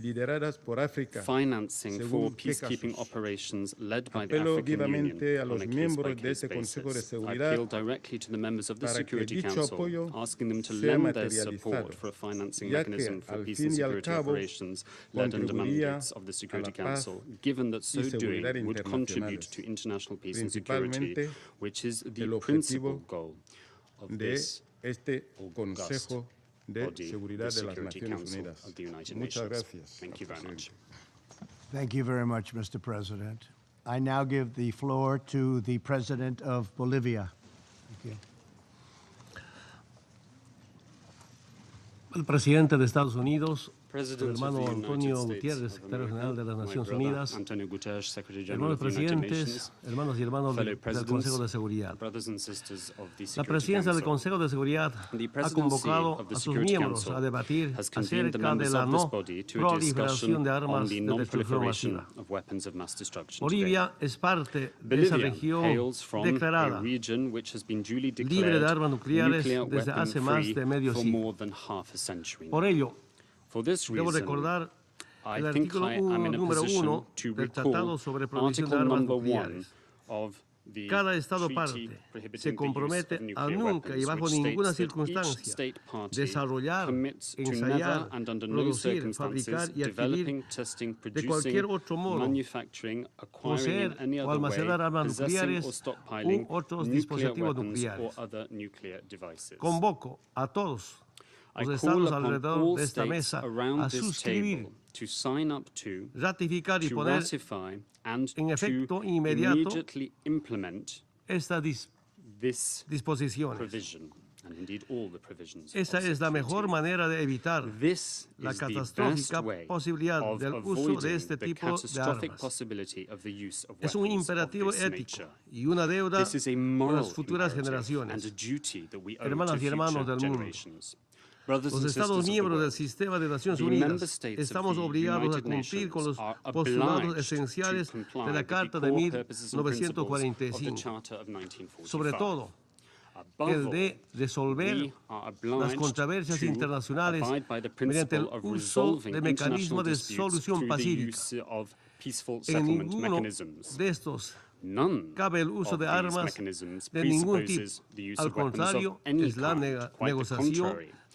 [SPEAKER 5] lideradas por África.
[SPEAKER 6] financing for
[SPEAKER 5] según qué
[SPEAKER 6] peacekeeping
[SPEAKER 5] casos.
[SPEAKER 6] operations led by the
[SPEAKER 5] Apelo
[SPEAKER 6] African
[SPEAKER 5] vivamente a
[SPEAKER 6] Union
[SPEAKER 5] los
[SPEAKER 6] on a
[SPEAKER 5] miembros de
[SPEAKER 6] case-by-case
[SPEAKER 5] este Consejo de
[SPEAKER 6] basis. I
[SPEAKER 5] Seguridad
[SPEAKER 6] appeal directly to the members of the
[SPEAKER 5] para que
[SPEAKER 6] Security
[SPEAKER 5] dicho
[SPEAKER 6] Council,
[SPEAKER 5] apoyo
[SPEAKER 6] asking them to
[SPEAKER 5] sea
[SPEAKER 6] lend their
[SPEAKER 5] materializado,
[SPEAKER 6] support for a financing
[SPEAKER 5] ya que,
[SPEAKER 6] mechanism for
[SPEAKER 5] al
[SPEAKER 6] peace
[SPEAKER 5] fin
[SPEAKER 6] and
[SPEAKER 5] y al
[SPEAKER 6] security
[SPEAKER 5] cabo,
[SPEAKER 6] operations led under
[SPEAKER 5] contribuiría
[SPEAKER 6] mandates of the Security
[SPEAKER 5] a la paz
[SPEAKER 6] Council, given that so
[SPEAKER 5] y
[SPEAKER 6] doing
[SPEAKER 5] seguridad
[SPEAKER 6] would contribute
[SPEAKER 5] internacionales,
[SPEAKER 6] to international peace and security,
[SPEAKER 5] principalmente
[SPEAKER 6] which is the
[SPEAKER 5] el
[SPEAKER 6] principal
[SPEAKER 5] objetivo
[SPEAKER 6] goal of
[SPEAKER 5] de
[SPEAKER 6] this
[SPEAKER 5] este
[SPEAKER 6] august
[SPEAKER 5] Consejo de
[SPEAKER 6] body,
[SPEAKER 5] Seguridad
[SPEAKER 6] the
[SPEAKER 5] de las
[SPEAKER 6] Security
[SPEAKER 5] Naciones
[SPEAKER 6] Council
[SPEAKER 5] Unidas.
[SPEAKER 6] of the United
[SPEAKER 5] Muchas
[SPEAKER 6] Nations.
[SPEAKER 5] gracias.
[SPEAKER 6] Thank you very much.
[SPEAKER 1] Thank you very much, Mr. President. I now give the floor to the President of Bolivia. Thank you.
[SPEAKER 7] El presidente de Estados Unidos, el
[SPEAKER 6] President of
[SPEAKER 7] hermano
[SPEAKER 6] the
[SPEAKER 7] Antonio
[SPEAKER 6] United States
[SPEAKER 7] Gutiérrez,
[SPEAKER 6] of
[SPEAKER 7] secretario
[SPEAKER 6] America,
[SPEAKER 7] general de las
[SPEAKER 6] my
[SPEAKER 7] Naciones
[SPEAKER 6] brother
[SPEAKER 7] Unidas,
[SPEAKER 6] Antonio Guterres, Secretary General
[SPEAKER 7] hermanos
[SPEAKER 6] of the United
[SPEAKER 7] presidentes,
[SPEAKER 6] Nations,
[SPEAKER 7] hermanos y hermanos
[SPEAKER 6] fellow
[SPEAKER 7] del
[SPEAKER 6] presidents,
[SPEAKER 7] Consejo de Seguridad.
[SPEAKER 6] brothers and sisters of the
[SPEAKER 7] La
[SPEAKER 6] Security
[SPEAKER 7] presidencia del
[SPEAKER 6] Council.
[SPEAKER 7] Consejo de Seguridad
[SPEAKER 6] The
[SPEAKER 7] ha
[SPEAKER 6] presidency
[SPEAKER 7] convocado
[SPEAKER 6] of the
[SPEAKER 7] a sus
[SPEAKER 6] Security
[SPEAKER 7] miembros
[SPEAKER 6] Council
[SPEAKER 7] a debatir
[SPEAKER 6] has convened the
[SPEAKER 7] acerca de
[SPEAKER 6] members
[SPEAKER 7] la
[SPEAKER 6] of this
[SPEAKER 7] no
[SPEAKER 6] body to a
[SPEAKER 7] proliferación
[SPEAKER 6] discussion
[SPEAKER 7] de
[SPEAKER 6] on
[SPEAKER 7] armas
[SPEAKER 6] the
[SPEAKER 7] de destrucción
[SPEAKER 6] non-proliferation
[SPEAKER 7] masiva.
[SPEAKER 6] of weapons of mass destruction.
[SPEAKER 7] Bolivia es parte de esa
[SPEAKER 6] Bolivia
[SPEAKER 7] región
[SPEAKER 6] hails from a
[SPEAKER 7] declarada
[SPEAKER 6] region which has been duly
[SPEAKER 7] libre
[SPEAKER 6] declared
[SPEAKER 7] de armas nucleares
[SPEAKER 6] nuclear
[SPEAKER 7] desde hace más
[SPEAKER 6] weapon-free
[SPEAKER 7] de medio
[SPEAKER 6] for
[SPEAKER 7] siglo.
[SPEAKER 6] more than half a century.
[SPEAKER 7] Por ello,
[SPEAKER 6] For this
[SPEAKER 7] debo
[SPEAKER 6] reason,
[SPEAKER 7] recordar
[SPEAKER 6] I
[SPEAKER 7] el
[SPEAKER 6] think
[SPEAKER 7] artículo
[SPEAKER 6] I am in a
[SPEAKER 7] número
[SPEAKER 6] position
[SPEAKER 7] 1
[SPEAKER 6] to
[SPEAKER 7] del
[SPEAKER 6] recall
[SPEAKER 7] Tratado sobre Prohibición de
[SPEAKER 6] Article
[SPEAKER 7] Armas
[SPEAKER 6] number 1
[SPEAKER 7] Nucleares.
[SPEAKER 6] of the
[SPEAKER 7] Cada Estado
[SPEAKER 6] treaty
[SPEAKER 7] parte
[SPEAKER 6] prohibiting
[SPEAKER 7] se
[SPEAKER 6] the use
[SPEAKER 7] compromete
[SPEAKER 6] of
[SPEAKER 7] a
[SPEAKER 6] nuclear
[SPEAKER 7] nunca y
[SPEAKER 6] weapons,
[SPEAKER 7] bajo
[SPEAKER 6] which
[SPEAKER 7] ninguna
[SPEAKER 6] states that each
[SPEAKER 7] circunstancia
[SPEAKER 6] state party
[SPEAKER 7] desarrollar,
[SPEAKER 6] commits to
[SPEAKER 7] ensayar,
[SPEAKER 6] never and under no
[SPEAKER 7] producir,
[SPEAKER 6] circumstances
[SPEAKER 7] fabricar y
[SPEAKER 6] developing,
[SPEAKER 7] adquirir
[SPEAKER 6] testing,
[SPEAKER 7] de cualquier
[SPEAKER 6] producing,
[SPEAKER 7] otro modo,
[SPEAKER 6] manufacturing, acquiring in
[SPEAKER 7] poseer
[SPEAKER 6] any
[SPEAKER 7] o
[SPEAKER 6] other way,
[SPEAKER 7] almacenar armas
[SPEAKER 6] possessing or
[SPEAKER 7] nucleares
[SPEAKER 6] stockpiling
[SPEAKER 7] u otros
[SPEAKER 6] nuclear
[SPEAKER 7] dispositivos
[SPEAKER 6] weapons or
[SPEAKER 7] nucleares.
[SPEAKER 6] other nuclear devices.
[SPEAKER 7] Convoco a todos
[SPEAKER 6] I
[SPEAKER 7] los
[SPEAKER 6] call
[SPEAKER 7] estados
[SPEAKER 6] upon
[SPEAKER 7] alrededor
[SPEAKER 6] all
[SPEAKER 7] de esta
[SPEAKER 6] states
[SPEAKER 7] mesa
[SPEAKER 6] around
[SPEAKER 7] a
[SPEAKER 6] this
[SPEAKER 7] suscribir,
[SPEAKER 6] table to sign up to,
[SPEAKER 7] ratificar y
[SPEAKER 6] to
[SPEAKER 7] poner
[SPEAKER 6] ratify, and
[SPEAKER 7] en
[SPEAKER 6] to
[SPEAKER 7] efecto inmediato
[SPEAKER 6] immediately implement
[SPEAKER 7] estas
[SPEAKER 6] this
[SPEAKER 7] disposiciones.
[SPEAKER 6] provision, and indeed all the provisions.
[SPEAKER 7] Esa
[SPEAKER 6] of
[SPEAKER 7] es la
[SPEAKER 6] Section
[SPEAKER 7] mejor
[SPEAKER 6] 2.
[SPEAKER 7] manera de evitar
[SPEAKER 6] This
[SPEAKER 7] la
[SPEAKER 6] is the
[SPEAKER 7] catastrófica
[SPEAKER 6] best way
[SPEAKER 7] posibilidad
[SPEAKER 6] of
[SPEAKER 7] del uso
[SPEAKER 6] avoiding
[SPEAKER 7] de este
[SPEAKER 6] the
[SPEAKER 7] tipo de
[SPEAKER 6] catastrophic
[SPEAKER 7] armas.
[SPEAKER 6] possibility of the use of
[SPEAKER 7] Es un
[SPEAKER 6] weapons of
[SPEAKER 7] imperativo
[SPEAKER 6] this
[SPEAKER 7] ético
[SPEAKER 6] nature.
[SPEAKER 7] y una deuda
[SPEAKER 6] This is a
[SPEAKER 7] con
[SPEAKER 6] moral
[SPEAKER 7] las futuras
[SPEAKER 6] imperative and a
[SPEAKER 7] generaciones.
[SPEAKER 6] duty that we owe
[SPEAKER 7] Hermanas
[SPEAKER 6] to
[SPEAKER 7] y hermanos
[SPEAKER 6] future
[SPEAKER 7] del mundo.
[SPEAKER 6] generations. Brothers
[SPEAKER 7] Los
[SPEAKER 6] and
[SPEAKER 7] Estados
[SPEAKER 6] sisters of the
[SPEAKER 7] miembros del
[SPEAKER 6] world,
[SPEAKER 7] sistema de Naciones
[SPEAKER 6] the member
[SPEAKER 7] Unidas
[SPEAKER 6] states of
[SPEAKER 7] estamos
[SPEAKER 6] the
[SPEAKER 7] obligados a
[SPEAKER 6] United
[SPEAKER 7] cumplir con los
[SPEAKER 6] Nations are
[SPEAKER 7] postulados
[SPEAKER 6] obliged
[SPEAKER 7] esenciales
[SPEAKER 6] to comply
[SPEAKER 7] de la
[SPEAKER 6] with the
[SPEAKER 7] Carta de
[SPEAKER 6] core purposes and principles of the
[SPEAKER 7] 1945,
[SPEAKER 6] Charter of 1945.
[SPEAKER 7] sobre todo
[SPEAKER 6] Above
[SPEAKER 7] el
[SPEAKER 6] all,
[SPEAKER 7] de resolver
[SPEAKER 6] we are
[SPEAKER 7] las
[SPEAKER 6] obliged
[SPEAKER 7] controversias
[SPEAKER 6] to
[SPEAKER 7] internacionales
[SPEAKER 6] abide by the
[SPEAKER 7] mediante el
[SPEAKER 6] principle of
[SPEAKER 7] uso
[SPEAKER 6] resolving
[SPEAKER 7] de
[SPEAKER 6] international
[SPEAKER 7] mecanismos de
[SPEAKER 6] disputes
[SPEAKER 7] solución
[SPEAKER 6] through the
[SPEAKER 7] pacífica.
[SPEAKER 6] use of peaceful
[SPEAKER 7] En
[SPEAKER 6] settlement
[SPEAKER 7] ninguno
[SPEAKER 6] mechanisms.
[SPEAKER 7] de estos
[SPEAKER 6] None
[SPEAKER 7] cabe el uso
[SPEAKER 6] of
[SPEAKER 7] de
[SPEAKER 6] these
[SPEAKER 7] armas
[SPEAKER 6] mechanisms
[SPEAKER 7] de ningún tipo.
[SPEAKER 6] presupposes the use
[SPEAKER 7] Al
[SPEAKER 6] of weapons
[SPEAKER 7] contrario,
[SPEAKER 6] of any
[SPEAKER 7] es la
[SPEAKER 6] kind. Quite the
[SPEAKER 7] negociación
[SPEAKER 6] contrary.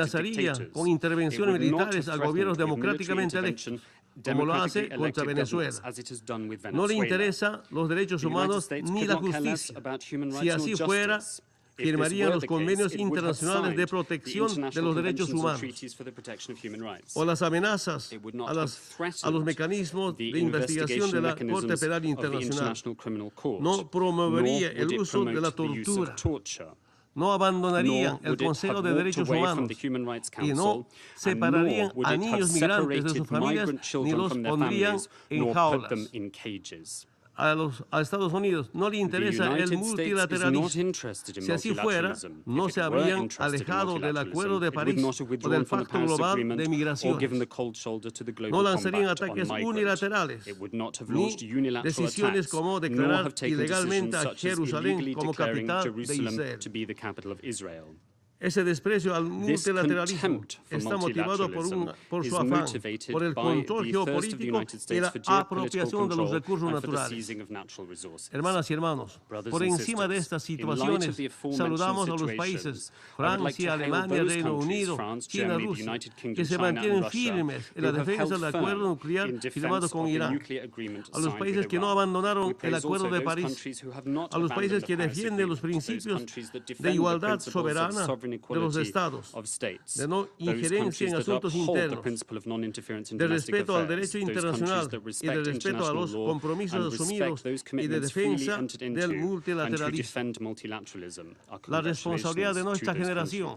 [SPEAKER 7] amenazaría con intervenciones militares a gobiernos democráticamente electos, como lo hace contra Venezuela. No le interesan los derechos humanos ni la justicia. Si así fuera, firmarían los convenios internacionales de protección de los derechos humanos o las amenazas a los mecanismos de investigación de la Corte Penal Internacional. No promovería el uso de la tortura. No abandonarían el Consejo de Derechos Humanos y no separarían a niños migrantes de sus familias ni los pondrían en jaulas. A Estados Unidos no le interesa el multilateralismo. Si así fuera, no se habrían alejado del Acuerdo de París o del Pacto Global de Migraciones. No lanzarían ataques unilaterales, ni decisiones como declarar ilegalmente a Jerusalén como capital de Israel. Ese desprecio al multilateralismo está motivado por su afán, por el control geopolítico y la apropiación de los recursos naturales. Hermanas y hermanos, por encima de estas situaciones, saludamos a los países Francia, Alemania, Reino Unido, China, Rusia, que se mantienen firmes en la defensa del acuerdo nuclear firmado con Irán, a los países que no abandonaron el Acuerdo de París, a los países que defienden los principios de igualdad soberana de los estados, de no injerencia en asuntos internos, de respeto al derecho internacional y de respeto a los compromisos asumidos y de defensa del multilateralismo. La responsabilidad de nuestra generación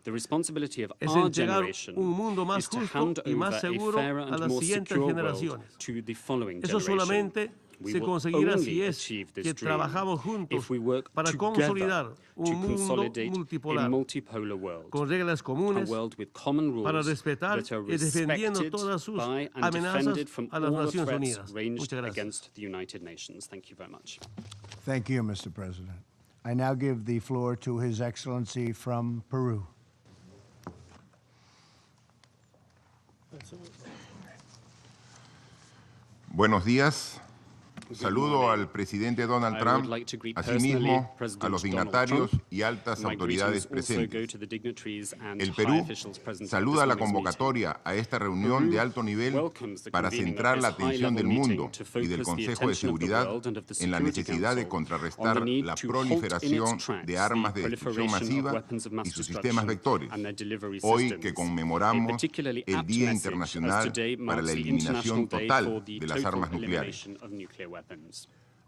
[SPEAKER 7] es entregar un mundo más justo y más seguro a las siguientes generaciones. Eso solamente se conseguirá si es que trabajamos juntos para consolidar un mundo multipolar con reglas comunes para respetar y defendiendo todas sus amenazas a las Naciones Unidas. Muchas gracias.
[SPEAKER 1] Thank you, Mr. President. I now give the floor to His Excellency from Peru.
[SPEAKER 8] Buenos días. Saludo al presidente Donald Trump, asimismo a los dignatarios y altas autoridades presentes. El Perú saluda la convocatoria a esta reunión de alto nivel para centrar la atención del mundo y del Consejo de Seguridad en la necesidad de contrarrestar la proliferación de armas de destrucción masiva y sus sistemas vectores, hoy que conmemoramos el Día Internacional para la Eliminación Total de las Armas Nucleares.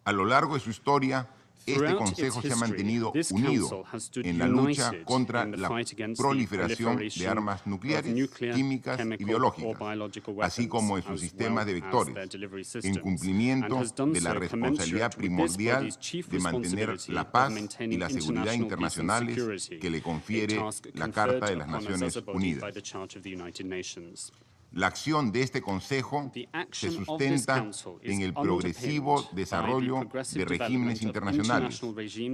[SPEAKER 8] A lo largo de su historia, este Consejo se ha mantenido unido en la lucha contra la proliferación de armas nucleares, químicas y biológicas, así como en sus sistemas de vectores, en cumplimiento de la responsabilidad primordial de mantener la paz y la seguridad internacionales que le confiere la Carta de las Naciones Unidas. La acción de este Consejo se sustenta en el progresivo desarrollo de regímenes internacionales,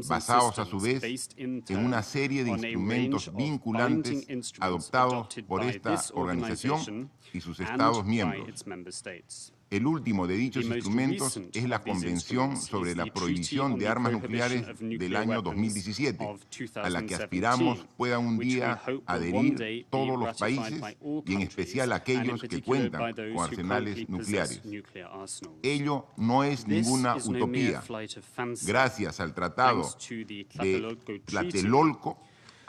[SPEAKER 8] basados a su vez en una serie de instrumentos vinculantes adoptados por esta organización y sus Estados miembros. El último de dichos instrumentos es la Convención sobre la Prohibición de Armas Nucleares del año 2017, a la que aspiramos puedan un día adherir todos los países y en especial aquellos que cuentan con arsenales nucleares. Ello no es ninguna utopía. Gracias al Tratado de Tlatelolco,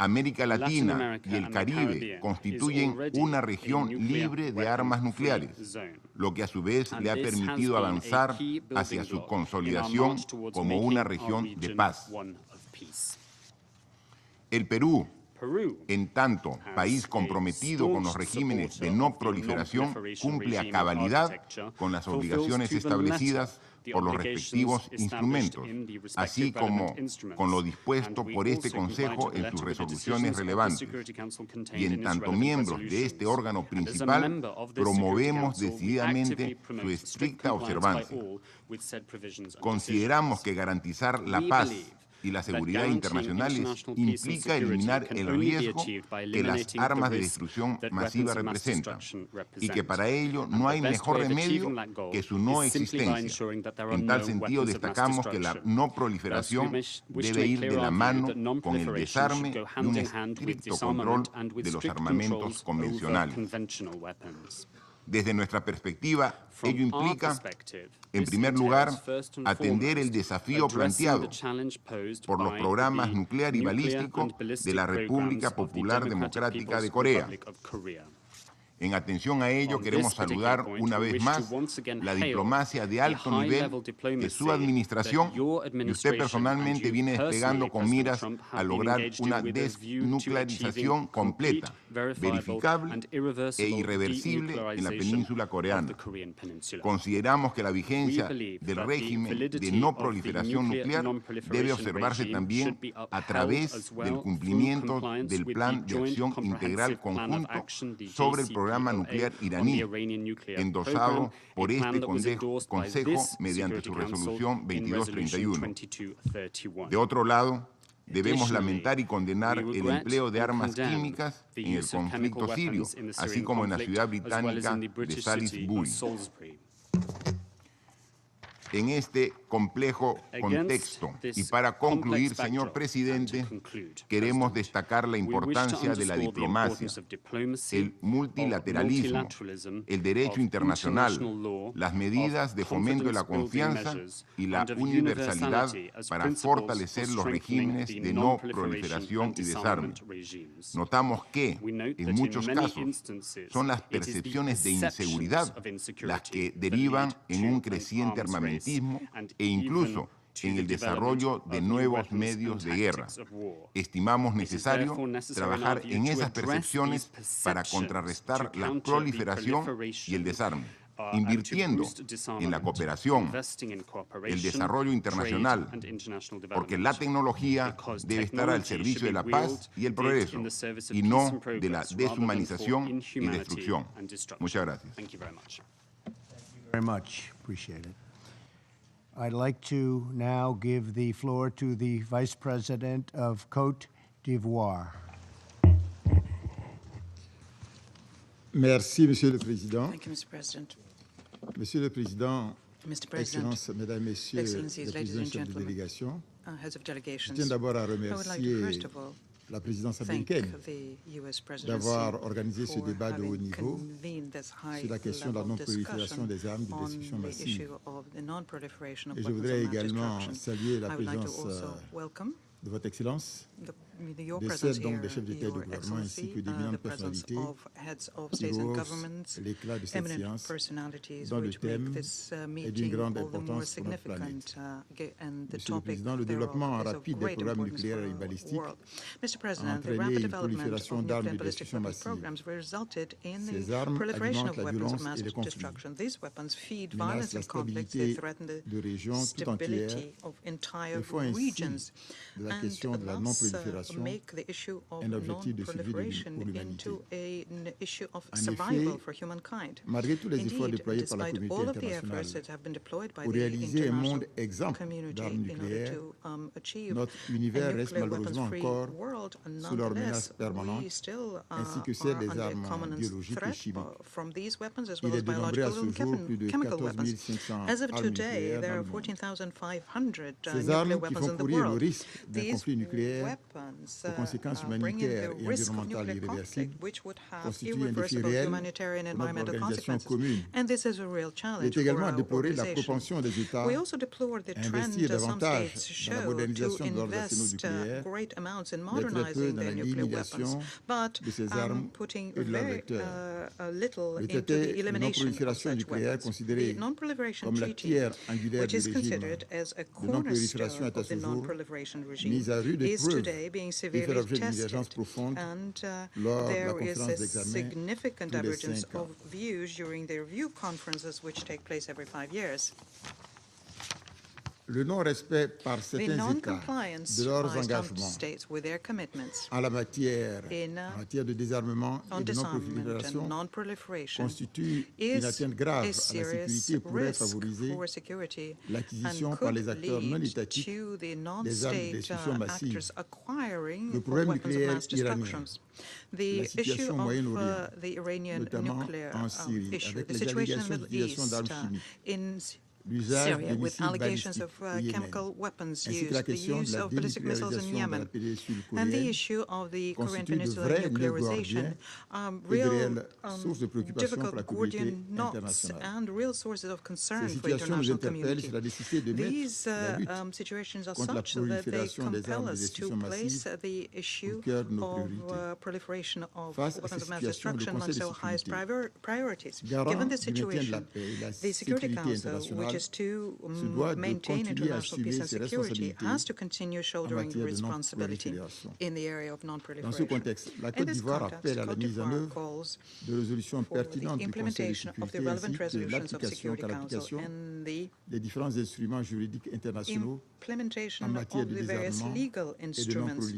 [SPEAKER 8] América Latina y el Caribe constituyen una región libre de armas nucleares, lo que a su vez le ha permitido avanzar hacia su consolidación como una región de paz. El Perú, en tanto país comprometido con los regímenes de no proliferación, cumple a cabalidad con las obligaciones establecidas por los respectivos instrumentos, así como con lo dispuesto por este Consejo en sus resoluciones relevantes. Y en tanto miembros de este órgano principal, promovemos decididamente su estricta observancia. Consideramos que garantizar la paz y la seguridad internacionales implica eliminar el riesgo que las armas de destrucción masiva representan y que para ello no hay mejor remedio que su no existencia. En tal sentido, destacamos que la no proliferación debe ir de la mano con el desarme y un estricto control de los armamentos convencionales. Desde nuestra perspectiva, ello implica, en primer lugar, atender el desafío planteado por los programas nuclear y balístico de la República Popular Democrática de Corea. En atención a ello, queremos saludar una vez más la diplomacia de alto nivel que su administración y usted personalmente viene desplegando con miras a lograr una desnuclearización completa, verificable e irreversible en la península coreana. Consideramos que la vigencia del régimen de no proliferación nuclear debe observarse también a través del cumplimiento del Plan de Acción Integral Conjunto sobre el programa nuclear iraní, endosado por este Consejo mediante su resolución 2231. De otro lado, debemos lamentar y condenar el empleo de armas químicas en el conflicto sirio, así como en la ciudad británica de Salisbury. En este complejo contexto, y para concluir, señor presidente, queremos destacar la importancia de la diplomacia, el multilateralismo, el derecho internacional, las medidas de fomento de la confianza y la universalidad para fortalecer los regímenes de no proliferación y desarme. Notamos que, en muchos casos, son las percepciones de inseguridad las que derivan en un creciente armamentismo e incluso en el desarrollo de nuevos medios de guerra. Estimamos necesario trabajar en esas percepciones para contrarrestar la proliferación y el desarme, invirtiendo en la cooperación, el desarrollo internacional, porque la tecnología debe estar al servicio de la paz y el progreso, y no de la deshumanización y destrucción. Muchas gracias.
[SPEAKER 1] Thank you very much. Appreciate it. I'd like to now give the floor to the Vice President of Cote d'Ivoire.
[SPEAKER 9] Merci, Monsieur le Président.
[SPEAKER 3] Thank you, Mr. President.
[SPEAKER 9] Monsieur le Président,
[SPEAKER 3] Mr. President,
[SPEAKER 9] Excellences, Mesdames, Messieurs les présidents chefs de délégation,
[SPEAKER 3] heads of delegations,
[SPEAKER 9] je tiens d'abord à
[SPEAKER 3] I would like
[SPEAKER 9] remercier
[SPEAKER 3] to first of all
[SPEAKER 9] la présidence
[SPEAKER 3] thank
[SPEAKER 9] américaine
[SPEAKER 3] the US presidency
[SPEAKER 9] d'avoir organisé ce
[SPEAKER 3] for
[SPEAKER 9] débat de haut
[SPEAKER 3] having
[SPEAKER 9] niveau
[SPEAKER 3] convened this
[SPEAKER 9] sur la question de la
[SPEAKER 3] high-level
[SPEAKER 9] non-prolifération
[SPEAKER 3] discussion
[SPEAKER 9] des armes de
[SPEAKER 3] on
[SPEAKER 9] destruction
[SPEAKER 3] the
[SPEAKER 9] massive.
[SPEAKER 3] issue of the non-proliferation of
[SPEAKER 9] Et je
[SPEAKER 3] weapons
[SPEAKER 9] voudrais
[SPEAKER 3] of mass
[SPEAKER 9] également
[SPEAKER 3] destruction.
[SPEAKER 9] saluer la
[SPEAKER 3] I would like to
[SPEAKER 9] présence
[SPEAKER 3] also welcome
[SPEAKER 9] de votre Excellence,
[SPEAKER 3] your
[SPEAKER 9] de
[SPEAKER 3] presence
[SPEAKER 9] celle donc
[SPEAKER 3] here,
[SPEAKER 9] des chefs d'État et de
[SPEAKER 3] Your
[SPEAKER 9] gouvernement ainsi
[SPEAKER 3] Excellency,
[SPEAKER 9] que d'éminentes
[SPEAKER 3] the presence
[SPEAKER 9] personnalités
[SPEAKER 3] of heads of
[SPEAKER 9] qui
[SPEAKER 3] states and
[SPEAKER 9] haussent
[SPEAKER 3] governments,
[SPEAKER 9] l'éclat de cette
[SPEAKER 3] eminent
[SPEAKER 9] séance
[SPEAKER 3] personalities
[SPEAKER 9] dont le
[SPEAKER 3] which make
[SPEAKER 9] thème
[SPEAKER 3] this
[SPEAKER 9] est d'une
[SPEAKER 3] meeting
[SPEAKER 9] grande
[SPEAKER 3] all the more
[SPEAKER 9] importance pour notre
[SPEAKER 3] significant, and the
[SPEAKER 9] Monsieur le
[SPEAKER 3] topic
[SPEAKER 9] Président, le
[SPEAKER 3] thereof
[SPEAKER 9] développement
[SPEAKER 3] is of
[SPEAKER 9] rapide des
[SPEAKER 3] great
[SPEAKER 9] programmes
[SPEAKER 3] importance
[SPEAKER 9] nucléaires
[SPEAKER 3] for
[SPEAKER 9] et
[SPEAKER 3] our
[SPEAKER 9] balistiques
[SPEAKER 3] world. Mr.
[SPEAKER 9] a
[SPEAKER 3] President, the
[SPEAKER 9] entraîné
[SPEAKER 3] rapid
[SPEAKER 9] une
[SPEAKER 3] development
[SPEAKER 9] prolifération
[SPEAKER 3] of
[SPEAKER 9] d'armes
[SPEAKER 3] nuclear and
[SPEAKER 9] de
[SPEAKER 3] ballistic
[SPEAKER 9] destruction
[SPEAKER 3] weapon
[SPEAKER 9] massive.
[SPEAKER 3] programs resulted in
[SPEAKER 9] Ces
[SPEAKER 3] the
[SPEAKER 9] armes
[SPEAKER 3] proliferation
[SPEAKER 9] alimentent
[SPEAKER 3] of
[SPEAKER 9] la
[SPEAKER 3] weapons
[SPEAKER 9] violence
[SPEAKER 3] of mass
[SPEAKER 9] et le conflit,
[SPEAKER 3] destruction. These weapons feed
[SPEAKER 9] menacent
[SPEAKER 3] violence
[SPEAKER 9] la
[SPEAKER 3] and conflict. They
[SPEAKER 9] stabilité
[SPEAKER 3] threaten the
[SPEAKER 9] de régions tout entières
[SPEAKER 3] stability of entire
[SPEAKER 9] et font ainsi
[SPEAKER 3] regions,
[SPEAKER 9] de la
[SPEAKER 3] and
[SPEAKER 9] question de la
[SPEAKER 3] thus
[SPEAKER 9] non-prolifération
[SPEAKER 3] make the issue of
[SPEAKER 9] un objectif de survie
[SPEAKER 3] non-proliferation
[SPEAKER 9] pour l'humanité.
[SPEAKER 3] into an issue of
[SPEAKER 9] En
[SPEAKER 3] survival
[SPEAKER 9] effet,
[SPEAKER 3] for humankind.
[SPEAKER 9] malgré tous les efforts
[SPEAKER 3] Indeed,
[SPEAKER 9] déployés par la
[SPEAKER 3] despite
[SPEAKER 9] communauté
[SPEAKER 3] all of the efforts
[SPEAKER 9] internationale
[SPEAKER 3] that have been deployed by
[SPEAKER 9] pour
[SPEAKER 3] the
[SPEAKER 9] réaliser un monde
[SPEAKER 3] international
[SPEAKER 9] exempt
[SPEAKER 3] community
[SPEAKER 9] d'armes
[SPEAKER 3] in order
[SPEAKER 9] nucléaires,
[SPEAKER 3] to achieve
[SPEAKER 9] notre
[SPEAKER 3] a
[SPEAKER 9] univers reste
[SPEAKER 3] nuclear
[SPEAKER 9] malheureusement
[SPEAKER 3] weapons-free
[SPEAKER 9] encore
[SPEAKER 3] world,
[SPEAKER 9] sous leur menace
[SPEAKER 3] nonetheless,
[SPEAKER 9] permanente,
[SPEAKER 3] we still
[SPEAKER 9] ainsi que celle
[SPEAKER 3] are
[SPEAKER 9] des
[SPEAKER 3] under
[SPEAKER 9] armes
[SPEAKER 3] common
[SPEAKER 9] biologiques et
[SPEAKER 3] threat
[SPEAKER 9] chimiques.
[SPEAKER 3] from these weapons as
[SPEAKER 9] Il
[SPEAKER 3] well as
[SPEAKER 9] est dénombré à
[SPEAKER 3] biological
[SPEAKER 9] ce jour
[SPEAKER 3] and
[SPEAKER 9] plus de
[SPEAKER 3] chemical
[SPEAKER 9] 14
[SPEAKER 3] weapons.
[SPEAKER 9] 500
[SPEAKER 3] As of
[SPEAKER 9] armes
[SPEAKER 3] today,
[SPEAKER 9] nucléaires
[SPEAKER 3] there
[SPEAKER 9] dans
[SPEAKER 3] are
[SPEAKER 9] le monde.
[SPEAKER 3] 14,500
[SPEAKER 9] Ces
[SPEAKER 3] nuclear
[SPEAKER 9] armes qui
[SPEAKER 3] weapons
[SPEAKER 9] font
[SPEAKER 3] in the
[SPEAKER 9] courir le
[SPEAKER 3] world.
[SPEAKER 9] risque d'un
[SPEAKER 3] These
[SPEAKER 9] conflit nucléaire
[SPEAKER 3] weapons
[SPEAKER 9] aux conséquences
[SPEAKER 3] bring in
[SPEAKER 9] humanitaires
[SPEAKER 3] the
[SPEAKER 9] et
[SPEAKER 3] risk of
[SPEAKER 9] environnementales
[SPEAKER 3] nuclear conflict,
[SPEAKER 9] irréversibles
[SPEAKER 3] which would have
[SPEAKER 9] constituent un défi
[SPEAKER 3] irreversible
[SPEAKER 9] réel
[SPEAKER 3] humanitarian and
[SPEAKER 9] pour notre
[SPEAKER 3] environmental
[SPEAKER 9] organisation
[SPEAKER 3] consequences.
[SPEAKER 9] commune.
[SPEAKER 3] And this is a real
[SPEAKER 9] Il
[SPEAKER 3] challenge
[SPEAKER 9] est
[SPEAKER 3] for
[SPEAKER 9] également à
[SPEAKER 3] our
[SPEAKER 9] déplorer la
[SPEAKER 3] organization.
[SPEAKER 9] propension des États
[SPEAKER 3] We also deplore the
[SPEAKER 9] à
[SPEAKER 3] trend
[SPEAKER 9] investir
[SPEAKER 3] some
[SPEAKER 9] davantage
[SPEAKER 3] states
[SPEAKER 9] dans la
[SPEAKER 3] show to
[SPEAKER 9] modernisation de leurs arsenaux
[SPEAKER 3] invest
[SPEAKER 9] nucléaires,
[SPEAKER 3] great amounts in
[SPEAKER 9] mais très peu
[SPEAKER 3] modernizing
[SPEAKER 9] dans la
[SPEAKER 3] their nuclear weapons,
[SPEAKER 9] limitation
[SPEAKER 3] but
[SPEAKER 9] de ces armes
[SPEAKER 3] putting
[SPEAKER 9] et de leurs
[SPEAKER 3] very
[SPEAKER 9] vecteurs.
[SPEAKER 3] little
[SPEAKER 9] Le
[SPEAKER 3] into the
[SPEAKER 9] traité de
[SPEAKER 3] elimination of
[SPEAKER 9] non-prolifération
[SPEAKER 3] such
[SPEAKER 9] nucléaire,
[SPEAKER 3] weapons.
[SPEAKER 9] considéré
[SPEAKER 3] The non-proliferation
[SPEAKER 9] comme la
[SPEAKER 3] treaty,
[SPEAKER 9] pierre angulaire
[SPEAKER 3] which
[SPEAKER 9] du
[SPEAKER 3] is
[SPEAKER 9] régime
[SPEAKER 3] considered as a
[SPEAKER 9] de non-prolifération,
[SPEAKER 3] cornerstone
[SPEAKER 9] est à
[SPEAKER 3] of the
[SPEAKER 9] ce jour
[SPEAKER 3] non-proliferation regime,
[SPEAKER 9] mise à rude
[SPEAKER 3] is
[SPEAKER 9] épreuve
[SPEAKER 3] today being
[SPEAKER 9] et fait
[SPEAKER 3] severely
[SPEAKER 9] l'objet d'une
[SPEAKER 3] tested,
[SPEAKER 9] divergence profonde
[SPEAKER 3] and
[SPEAKER 9] lors de la
[SPEAKER 3] there is
[SPEAKER 9] conférence
[SPEAKER 3] a
[SPEAKER 9] d'examen
[SPEAKER 3] significant
[SPEAKER 9] tous les
[SPEAKER 3] divergence
[SPEAKER 9] 5 ans.
[SPEAKER 3] of views during the review conferences which take place every 5 years.
[SPEAKER 9] Le non-respect par
[SPEAKER 3] The
[SPEAKER 9] certains États
[SPEAKER 3] non-compliance
[SPEAKER 9] de leurs
[SPEAKER 3] by some
[SPEAKER 9] engagements
[SPEAKER 3] states with their commitments
[SPEAKER 9] en matière de désarmement
[SPEAKER 3] on
[SPEAKER 9] et de
[SPEAKER 3] disarmament
[SPEAKER 9] non-prolifération
[SPEAKER 3] and non-proliferation
[SPEAKER 9] constitue une
[SPEAKER 3] is
[SPEAKER 9] atteinte grave
[SPEAKER 3] a
[SPEAKER 9] à la
[SPEAKER 3] serious
[SPEAKER 9] sécurité et pourrait
[SPEAKER 3] risk
[SPEAKER 9] favoriser
[SPEAKER 3] for security
[SPEAKER 9] l'acquisition
[SPEAKER 3] and
[SPEAKER 9] par
[SPEAKER 3] could
[SPEAKER 9] les acteurs non
[SPEAKER 3] lead
[SPEAKER 9] étatiques
[SPEAKER 3] to the
[SPEAKER 9] des armes de
[SPEAKER 3] non-state
[SPEAKER 9] destruction massive.
[SPEAKER 3] actors acquiring
[SPEAKER 9] Le problème
[SPEAKER 3] weapons of
[SPEAKER 9] nucléaire
[SPEAKER 3] mass
[SPEAKER 9] iranien,
[SPEAKER 3] destructions.
[SPEAKER 9] la
[SPEAKER 3] The issue
[SPEAKER 9] situation au
[SPEAKER 3] of
[SPEAKER 9] Moyen-Orient,
[SPEAKER 3] the Iranian
[SPEAKER 9] notamment
[SPEAKER 3] nuclear
[SPEAKER 9] en Syrie,
[SPEAKER 3] issue,
[SPEAKER 9] avec
[SPEAKER 3] the
[SPEAKER 9] les
[SPEAKER 3] situation in the
[SPEAKER 9] allégations
[SPEAKER 3] Middle
[SPEAKER 9] d'utilisation
[SPEAKER 3] East,
[SPEAKER 9] d'armes chimiques,
[SPEAKER 3] Syria, with allegations of chemical weapons use, the use of ballistic missiles in Yemen, and the issue of the Korean Peninsula nuclearization, real difficult Gordian knots and real sources of concern for the international community. These situations are such that they compel us to place the issue of proliferation of weapons of mass destruction among our highest priorities. Given the situation, the Security Council, which is to maintain international peace and security, has to continue shouldering responsibility in the area of non-proliferation. In this context, Cote d'Ivoire calls for the implementation of the relevant resolutions of Security Council and the implementation of the various legal instruments,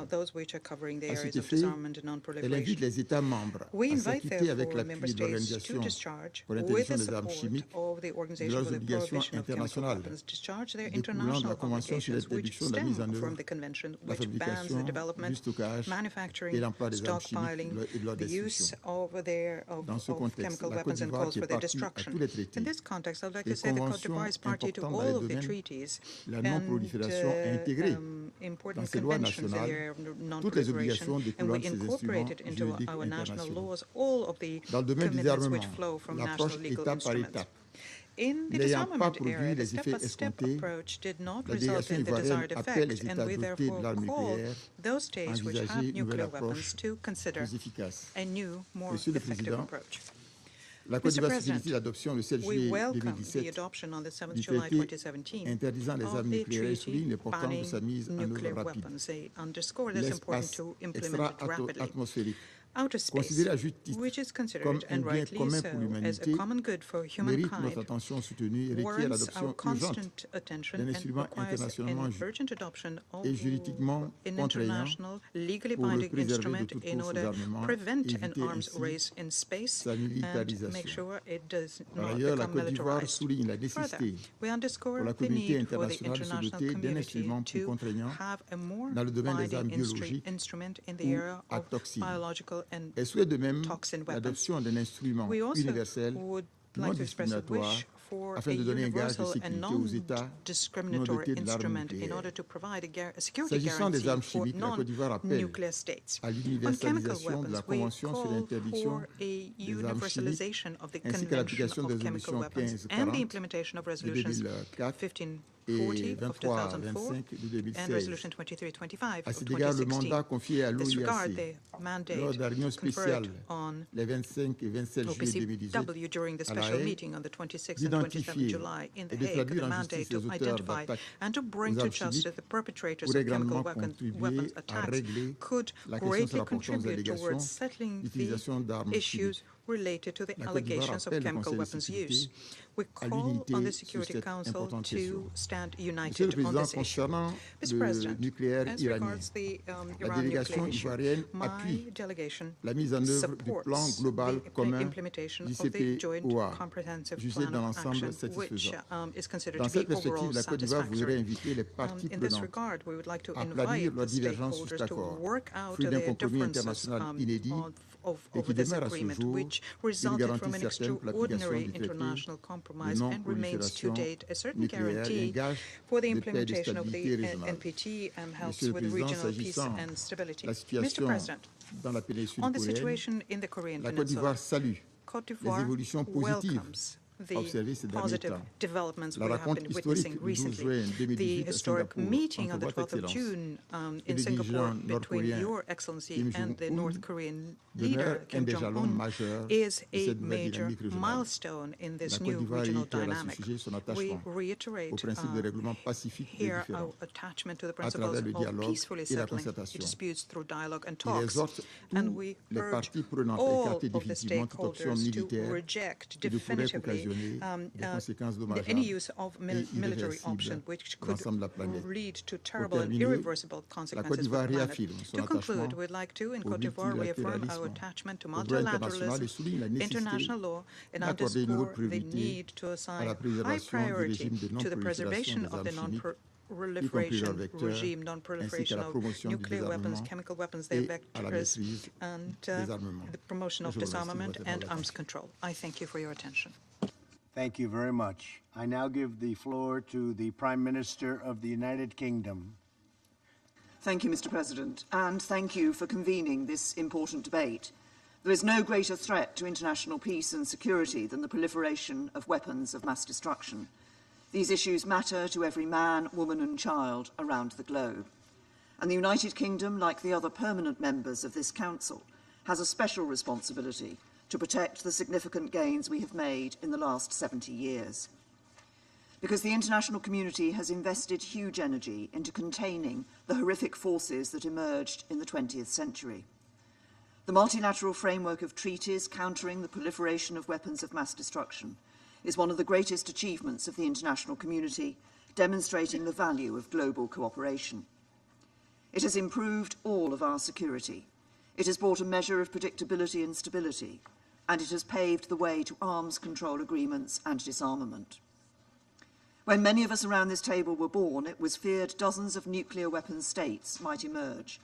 [SPEAKER 3] those which are covering the areas of disarmament and non-proliferation. We invite, therefore, member states to discharge, with the support of the Organization for the Prohibition of Chemical Weapons, discharge their international obligations which stem from the Convention, which bans the development, manufacturing, stockpiling, the use of chemical weapons and calls for their destruction. In this context, I would like to say that Cote d'Ivoire is party to all of the treaties and important conventions in the area of non-proliferation, and we incorporated into our national laws all of the commitments which flow from national legal instruments. In the disarmament area, the step-by-step approach did not result in the desired effect, and we therefore call those states which have nuclear weapons to consider a new, more effective approach. Mr. President, we welcome the adoption on the 7th July 2017 of the treaty banning nuclear weapons. They underscore that it's important to implement it rapidly. Outer space, which is considered, and rightly so, as a common good for humankind, warrants our constant attention and requires an urgent adoption of an international, legally binding instrument in order to prevent an arms race in space and make sure it does not become militarized. Further, we underscore the need for the international community to have a more binding instrument in the area of biological and toxin weapons. We also would like to express a wish for a universal and non-discriminatory instrument in order to provide a security guarantee for non-nuclear states. On chemical weapons, we call for a universalization of the Convention of Chemical Weapons and the implementation of resolutions 1540 of 2004 and Resolution 2325 of 2016. Disregard the mandate conferred on OPCW during the special meeting on the 26th and 27th July in The Hague, the mandate to identify and to bring to justice the perpetrators of chemical weapons attacks could greatly contribute towards settling the issues related to the allegations of chemical weapons use. We call on the Security Council to stand united on this issue. Mr. President, as regards the Iran nuclear issue, my delegation supports the implementation of the Joint Comprehensive Plan of Action, which is considered to be overall satisfactory. In this regard, we would like to invite the stakeholders to work out their differences over this agreement, which resulted from an extraordinary international compromise and remains to date a certain guarantee for the implementation of the NPT and helps with regional peace and stability. Mr. President, on the situation in the Korean Peninsula, Cote d'Ivoire welcomes the positive developments we have been witnessing recently. The historic meeting on the 12th of June in Singapore between Your Excellency and the North Korean leader, Kim Jong-un, is a major milestone in this new regional dynamic. We reiterate here our attachment to the principles of peacefully settling disputes through dialogue and talks, and we urge all of the stakeholders to reject definitively any use of military option which could lead to terrible and irreversible consequences for the planet. To conclude, we'd like to, in Cote d'Ivoire, reaffirm our attachment to multilateralism, international law, and underscore the need to assign high priority to the preservation of the non-proliferation regime, non-proliferation of nuclear weapons, chemical weapons, their vectors, and the promotion of disarmament and arms control. I thank you for your attention.
[SPEAKER 1] Thank you very much. I now give the floor to the Prime Minister of the United Kingdom.
[SPEAKER 10] Thank you, Mr. President, and thank you for convening this important debate. There is no greater threat to international peace and security than the proliferation of weapons of mass destruction. These issues matter to every man, woman and child around the globe. And the United Kingdom, like the other permanent members of this Council, has a special responsibility to protect the significant gains we have made in the last 70 years. Because the international community has invested huge energy into containing the horrific forces that emerged in the 20th century. The multilateral framework of treaties countering the proliferation of weapons of mass destruction is one of the greatest achievements of the international community, demonstrating the value of global cooperation. It has improved all of our security. It has brought a measure of predictability and stability, and it has paved the way to arms control agreements and disarmament. When many of us around this table were born, it was feared dozens of nuclear weapons states might emerge.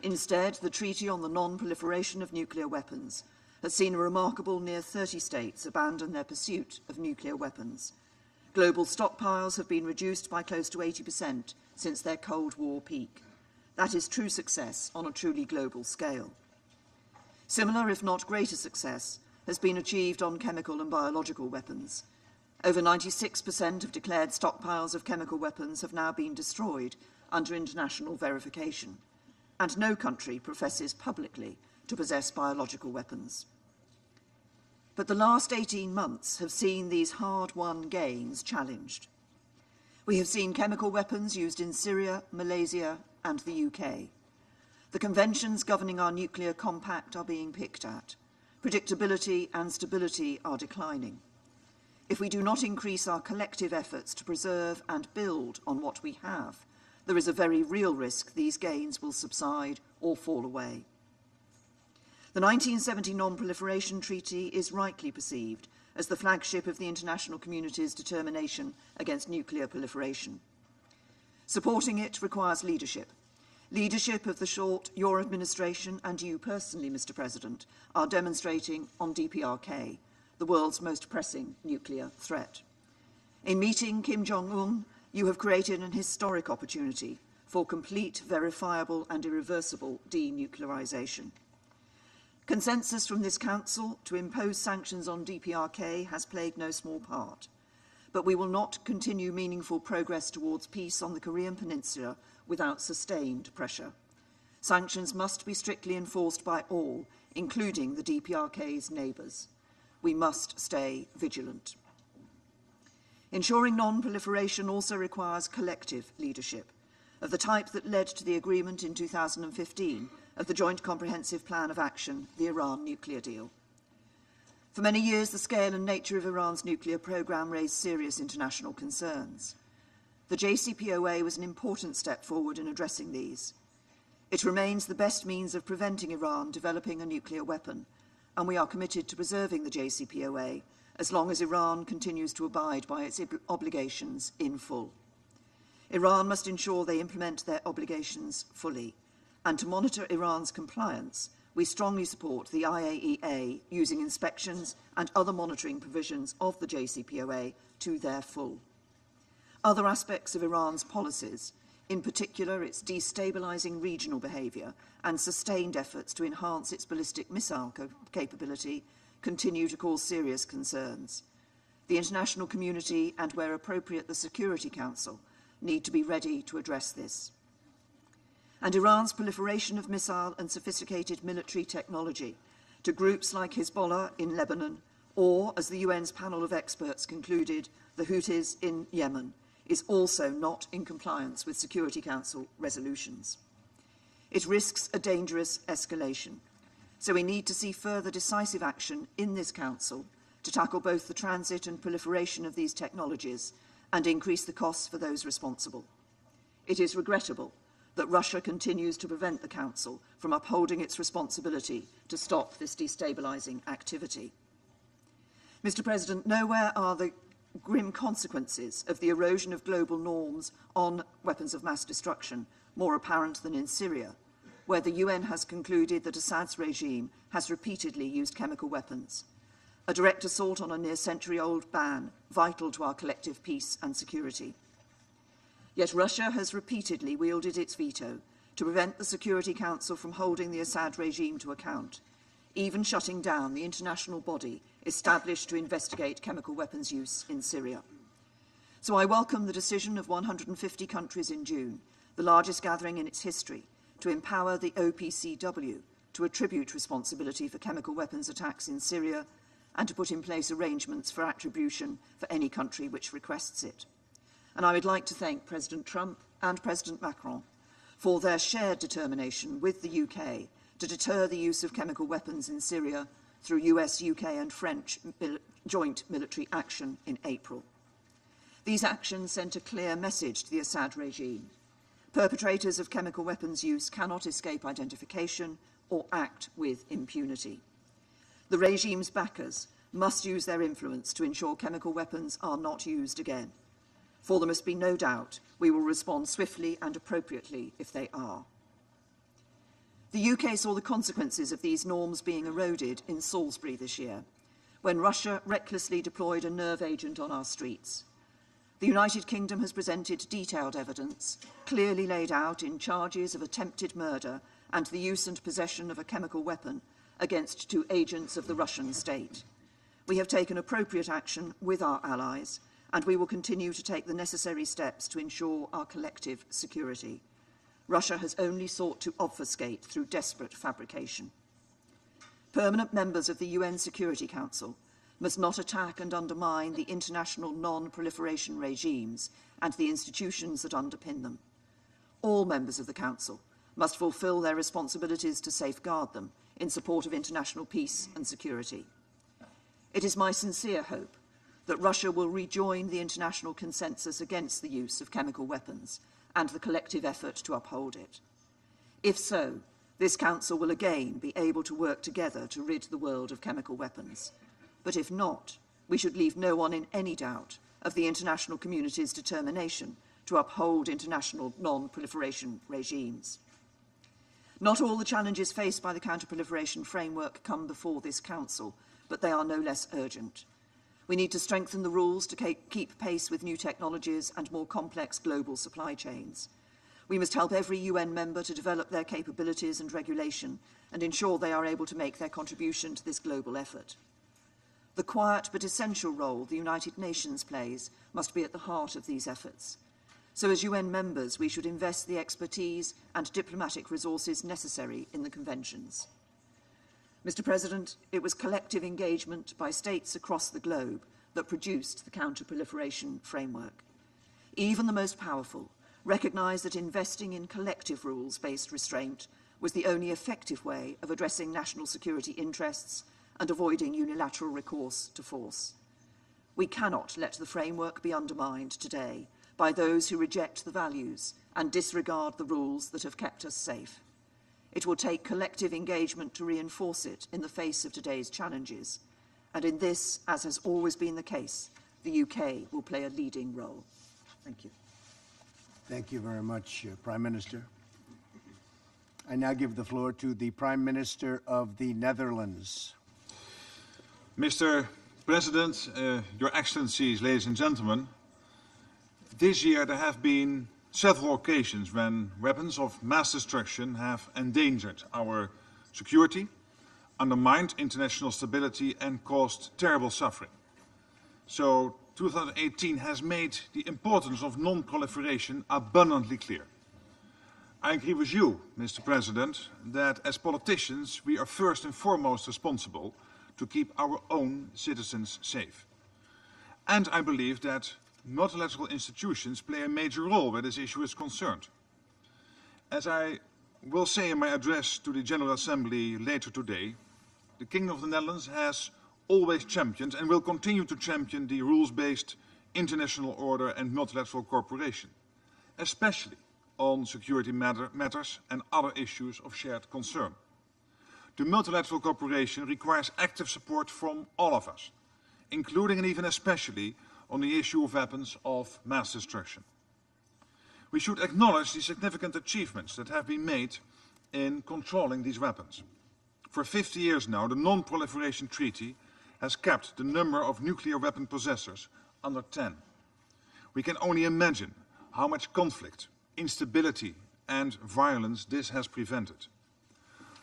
[SPEAKER 10] Instead, the Treaty on the Non-Proliferation of Nuclear Weapons has seen a remarkable near 30 states abandon their pursuit of nuclear weapons. Global stockpiles have been reduced by close to 80% since their Cold War peak. That is true success on a truly global scale. Similar, if not greater success, has been achieved on chemical and biological weapons. Over 96% of declared stockpiles of chemical weapons have now been destroyed under international verification, and no country professes publicly to possess biological weapons. But the last 18 months have seen these hard-won gains challenged. We have seen chemical weapons used in Syria, Malaysia, and the UK. The conventions governing our nuclear compact are being picked at. Predictability and stability are declining. If we do not increase our collective efforts to preserve and build on what we have, there is a very real risk these gains will subside or fall away. The 1970 Non-Proliferation Treaty is rightly perceived as the flagship of the international community's determination against nuclear proliferation. Supporting it requires leadership. Leadership of the short your administration and you personally, Mr. President, are demonstrating on DPRK, the world's most pressing nuclear threat. In meeting Kim Jong-un, you have created an historic opportunity for complete, verifiable and irreversible denuclearization. Consensus from this Council to impose sanctions on DPRK has played no small part, but we will not continue meaningful progress towards peace on the Korean Peninsula without sustained pressure. Sanctions must be strictly enforced by all, including the DPRK's neighbours. We must stay vigilant. Ensuring non-proliferation also requires collective leadership, of the type that led to the agreement in 2015 of the Joint Comprehensive Plan of Action, the Iran nuclear deal. For many years, the scale and nature of Iran's nuclear programme raised serious international concerns. The JCPOA was an important step forward in addressing these. It remains the best means of preventing Iran developing a nuclear weapon, and we are committed to preserving the JCPOA as long as Iran continues to abide by its obligations in full. Iran must ensure they implement their obligations fully, and to monitor Iran's compliance, we strongly support the IAEA using inspections and other monitoring provisions of the JCPOA to their full. Other aspects of Iran's policies, in particular its destabilizing regional behavior and sustained efforts to enhance its ballistic missile capability, continue to cause serious concerns. The international community, and where appropriate the Security Council, need to be ready to address this. And Iran's proliferation of missile and sophisticated military technology to groups like Hezbollah in Lebanon, or, as the UN's panel of experts concluded, the Houthis in Yemen, is also not in compliance with Security Council resolutions. It risks a dangerous escalation, so we need to see further decisive action in this Council to tackle both the transit and proliferation of these technologies and increase the costs for those responsible. It is regrettable that Russia continues to prevent the Council from upholding its responsibility to stop this destabilizing activity. Mr. President, nowhere are the grim consequences of the erosion of global norms on weapons of mass destruction more apparent than in Syria, where the UN has concluded that Assad's regime has repeatedly used chemical weapons. a direct assault on a near-century-old ban, vital to our collective peace and security. Yet Russia has repeatedly wielded its veto to prevent the Security Council from holding the Assad regime to account, even shutting down the international body established to investigate chemical weapons use in Syria. So I welcome the decision of 150 countries in June, the largest gathering in its history, to empower the OPCW to attribute responsibility for chemical weapons attacks in Syria and to put in place arrangements for attribution for any country which requests it. And I would like to thank President Trump and President Macron for their shared determination with the UK to deter the use of chemical weapons in Syria through US, UK and French joint military action in April. These actions sent a clear message to the Assad regime. Perpetrators of chemical weapons use cannot escape identification or act with impunity. The regime's backers must use their influence to ensure chemical weapons are not used again. For there must be no doubt we will respond swiftly and appropriately if they are. The UK saw the consequences of these norms being eroded in Salisbury this year, when Russia recklessly deployed a nerve agent on our streets. The United Kingdom has presented detailed evidence, clearly laid out in charges of attempted murder and the use and possession of a chemical weapon against 2 agents of the Russian state. We have taken appropriate action with our allies, and we will continue to take the necessary steps to ensure our collective security. Russia has only sought to obfuscate through desperate fabrication. Permanent members of the UN Security Council must not attack and undermine the international non-proliferation regimes and the institutions that underpin them. All members of the Council must fulfill their responsibilities to safeguard them in support of international peace and security. It is my sincere hope that Russia will rejoin the international consensus against the use of chemical weapons and the collective effort to uphold it. If so, this Council will again be able to work together to rid the world of chemical weapons. But if not, we should leave no one in any doubt of the international community's determination to uphold international non-proliferation regimes. Not all the challenges faced by the Counter-Proliferation framework come before this Council, but they are no less urgent. We need to strengthen the rules to keep pace with new technologies and more complex global supply chains. We must help every UN member to develop their capabilities and regulation and ensure they are able to make their contribution to this global effort. The quiet but essential role the United Nations plays must be at the heart of these efforts. So as UN members, we should invest the expertise and diplomatic resources necessary in the conventions. Mr. President, it was collective engagement by states across the globe that produced the Counter-Proliferation framework. Even the most powerful recognise that investing in collective rules-based restraint was the only effective way of addressing national security interests and avoiding unilateral recourse to force. We cannot let the framework be undermined today by those who reject the values and disregard the rules that have kept us safe. It will take collective engagement to reinforce it in the face of today's challenges, and in this, as has always been the case, the UK will play a leading role. Thank you.
[SPEAKER 1] Thank you very much, Prime Minister. I now give the floor to the Prime Minister of the Netherlands.
[SPEAKER 11] Mr. President, Your Excellencies, ladies and gentlemen, this year there have been several occasions when weapons of mass destruction have endangered our security, undermined international stability and caused terrible suffering. So 2018 has made the importance of non-proliferation abundantly clear. I agree with you, Mr. President, that as politicians we are first and foremost responsible to keep our own citizens safe. And I believe that multilateral institutions play a major role where this issue is concerned. As I will say in my address to the General Assembly later today, the Kingdom of the Netherlands has always championed and will continue to champion the rules-based international order and multilateral cooperation, especially on security matters and other issues of shared concern. The multilateral cooperation requires active support from all of us, including and even especially on the issue of weapons of mass destruction. We should acknowledge the significant achievements that have been made in controlling these weapons. For 50 years now, the Non-Proliferation Treaty has kept the number of nuclear weapon possessors under 10. We can only imagine how much conflict, instability, and violence this has prevented.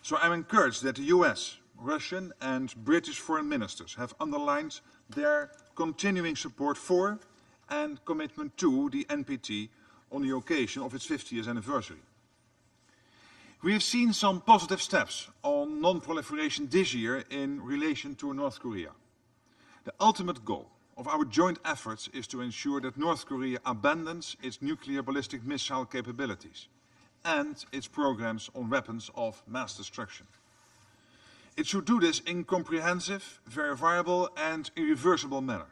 [SPEAKER 11] So I'm encouraged that the US, Russian, and British foreign ministers have underlined their continuing support for and commitment to the NPT on the occasion of its 50th anniversary. We have seen some positive steps on non-proliferation this year in relation to North Korea. The ultimate goal of our joint efforts is to ensure that North Korea abandons its nuclear ballistic missile capabilities and its programs on weapons of mass destruction. It should do this in comprehensive, verifiable, and irreversible manner.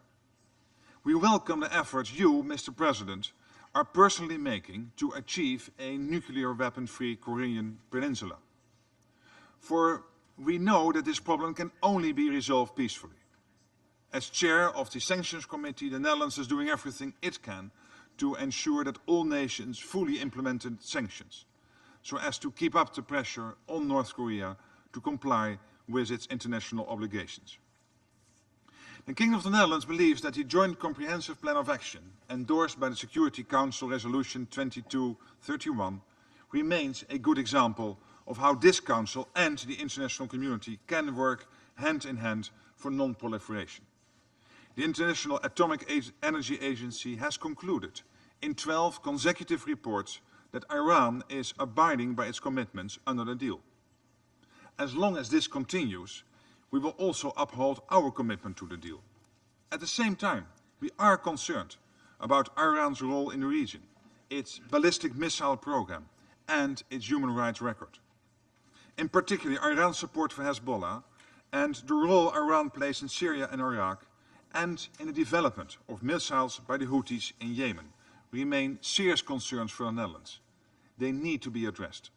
[SPEAKER 11] We welcome the efforts you, Mr. President, are personally making to achieve a nuclear weapon-free Korean peninsula. For we know that this problem can only be resolved peacefully. As chair of the Sanctions Committee, the Netherlands is doing everything it can to ensure that all nations fully implemented sanctions, so as to keep up the pressure on North Korea to comply with its international obligations. The Kingdom of the Netherlands believes that the Joint Comprehensive Plan of Action, endorsed by the Security Council Resolution 2231, remains a good example of how this Council and the international community can work hand in hand for non-proliferation. The International Atomic Energy Agency has concluded in 12 consecutive reports that Iran is abiding by its commitments under the deal. As long as this continues, we will also uphold our commitment to the deal. At the same time, we are concerned about Iran's role in the region, its ballistic missile program, and its human rights record. In particular, Iran's support for Hezbollah and the role Iran plays in Syria and Iraq, and in the development of missiles by the Houthis in Yemen, remain serious concerns for the Netherlands. They need to be addressed.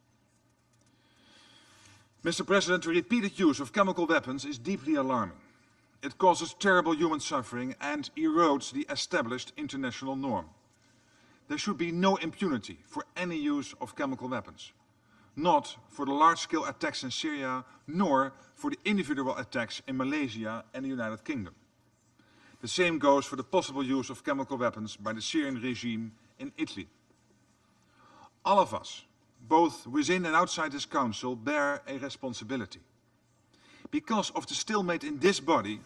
[SPEAKER 11] Mr. President, the repeated use of chemical weapons is deeply alarming. It causes terrible human suffering and erodes the established international norm. There should be no impunity for any use of chemical weapons, not for the large-scale attacks in Syria, nor for the individual attacks in Malaysia and the United Kingdom. The same goes for the possible use of chemical weapons by the Syrian regime in Italy. All of us, both within and outside this Council, bear a responsibility. Because of the stalemate in this body,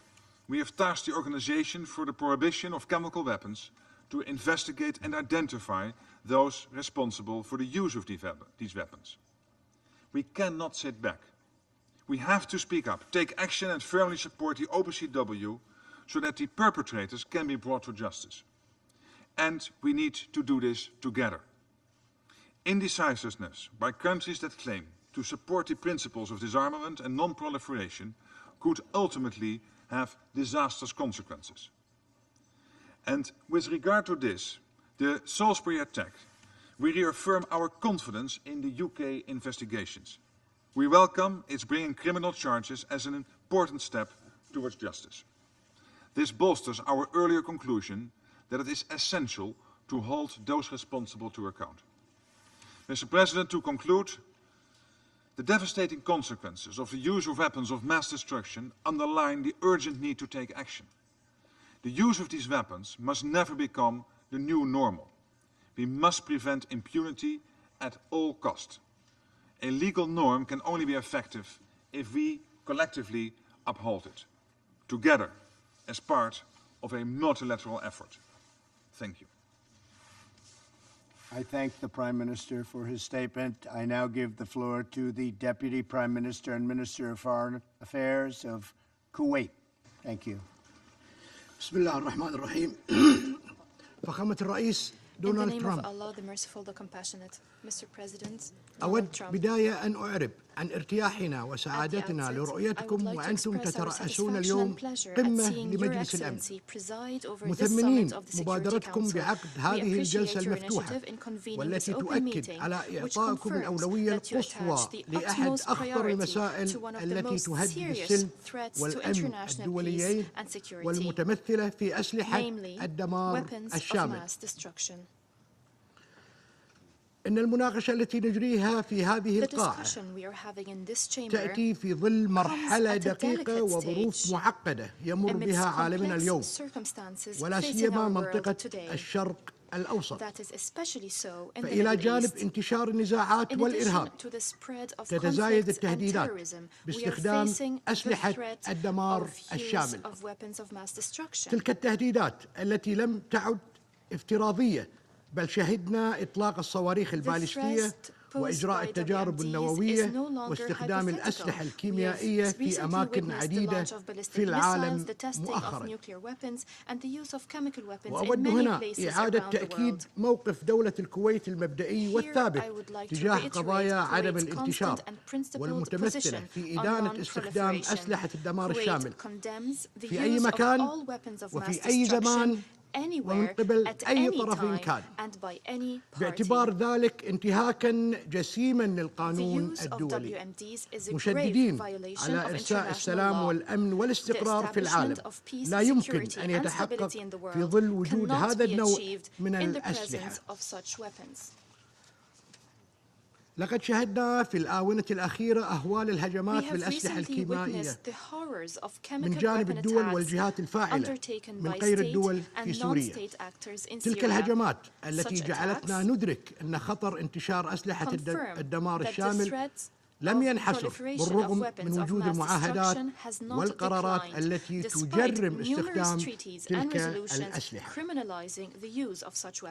[SPEAKER 11] we have tasked the Organization for the Prohibition of Chemical Weapons to investigate and identify those responsible for the use of these weapons. We cannot sit back. We have to speak up, take action and firmly support the OPCW so that the perpetrators can be brought to justice. And we need to do this together. Indecisiveness by countries that claim to support the principles of disarmament and non-proliferation could ultimately have disastrous consequences. And with regard to this, the Salisbury attack, we reaffirm our confidence in the UK investigations. We welcome its bringing criminal charges as an important step towards justice. This bolsters our earlier conclusion that it is essential to hold those responsible to account. Mr. President, to conclude, the devastating consequences of the use of weapons of mass destruction underline the urgent need to take action. The use of these weapons must never become the new normal. We must prevent impunity at all costs. A legal norm can only be effective if we collectively uphold it, together, as part of a multilateral effort. Thank you.
[SPEAKER 1] I thank the Prime Minister for his statement. I now give the floor to the Deputy Prime Minister and Minister of Foreign Affairs of Kuwait. Thank you.
[SPEAKER 12] بسم الله الرحمن الرحيم. فخامة الرئيس دونالد ترامب.
[SPEAKER 13] Allah, the merciful, the compassionate. Mr. President,
[SPEAKER 12] أود بداية أن أعرب عن ارتياحنا وسعادتنا لرؤيتكم وأنتم تترأسون اليوم قمة لمجلس الأمن، مثمنين مبادرتكم بعقد هذه الجلسة المفتوحة والتي تؤكد على إعطائكم الأولوية القصوى لأحد أخطر المسائل التي تهدد السلم والأمن الدوليين والمتمثلة في أسلحة الدمار الشامل. إن المناقشة التي نجريها في هذه القاعة تأتي في ظل مرحلة دقيقة وظروف معقدة يمر بها عالمنا اليوم، ولا سيما منطقة الشرق الأوسط. فإلى جانب انتشار النزاعات والإرهاب تتزايد التهديدات باستخدام أسلحة الدمار الشامل. تلك التهديدات التي لم تعد افتراضية، بل شهدنا إطلاق الصواريخ البالستية وإجراء التجارب النووية واستخدام الأسلحة الكيميائية في أماكن عديدة في العالم مؤخرا. وأود هنا إعادة تأكيد موقف دولة الكويت المبدئي والثابت تجاه قضايا عدم الانتشار، والمتمثلة في إدانة استخدام أسلحة الدمار الشامل في أي مكان وفي أي زمان ومن قبل أي طرف كان، باعتبار ذلك انتهاكاً جسيماً للقانون الدولي، مشددين على إرساء السلام والأمن والاستقرار في العالم لا يمكن أن يتحقق في ظل وجود هذا النوع من الأسلحة. لقد شهدنا في الآونة الأخيرة أهوال الهجمات بالأسلحة الكيميائية من جانب الدول والجهات الفاعلة من غير الدول في سوريا. تلك الهجمات التي جعلتنا ندرك أن خطر انتشار أسلحة الدمار الشامل لم ينحصر بالرغم من وجود المعاهدات والقرارات التي تجرم استخدام تلك الأسلحة.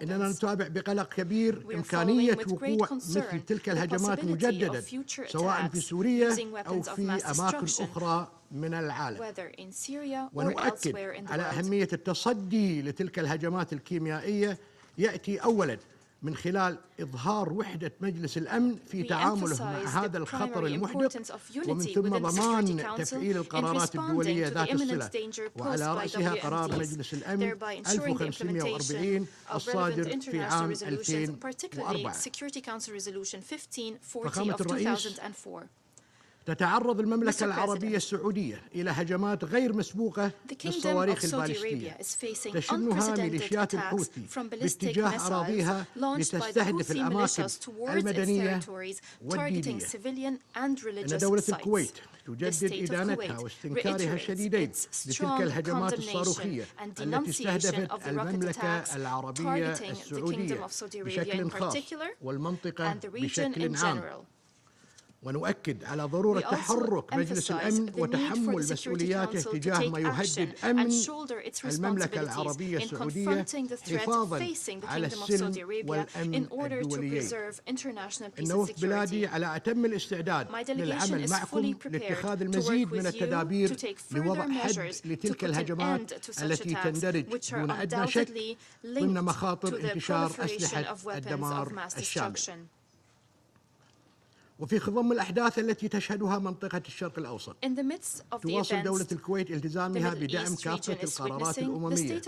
[SPEAKER 12] إننا نتابع بقلق كبير إمكانية وقوع مثل تلك الهجمات مجددا، سواء في سوريا أو في أماكن أخرى من العالم. ونؤكد على أهمية التصدي لتلك الهجمات الكيميائية يأتي أولاً من خلال إظهار وحدة مجلس الأمن في تعامله مع هذا الخطر المحدق، ومن ثم ضمان تفعيل القرارات الدولية ذات الصلة، وعلى رأسها قرار مجلس الأمن 1540 الصادر في عام 2004. فخامة الرئيس، تتعرض المملكة العربية السعودية إلى هجمات غير مسبوقة بالصواريخ البالستية تشنها ميليشيات الحوثي باتجاه أراضيها لتستهدف الأماكن المدنية والدينية. إن دولة الكويت تجدد إدانتها واستنكارها الشديدين لتلك الهجمات الصاروخية التي استهدفت المملكة العربية السعودية بشكل خاص والمنطقة بشكل عام. ونؤكد على ضرورة تحرك مجلس الأمن وتحمل مسؤولياته تجاه ما يهدد أمن المملكة العربية السعودية حفاظاً على السلم والأمن الدوليين. إن وفد بلادي على أتم الاستعداد للعمل معكم لاتخاذ المزيد من التدابير لوضع حد لتلك الهجمات التي تندرج دون أدنى شك ضمن مخاطر انتشار أسلحة الدمار الشامل. وفي خضم الأحداث التي تشهدها منطقة الشرق الأوسط، تواصل دولة الكويت التزامها بدعم كافة القرارات الأممية،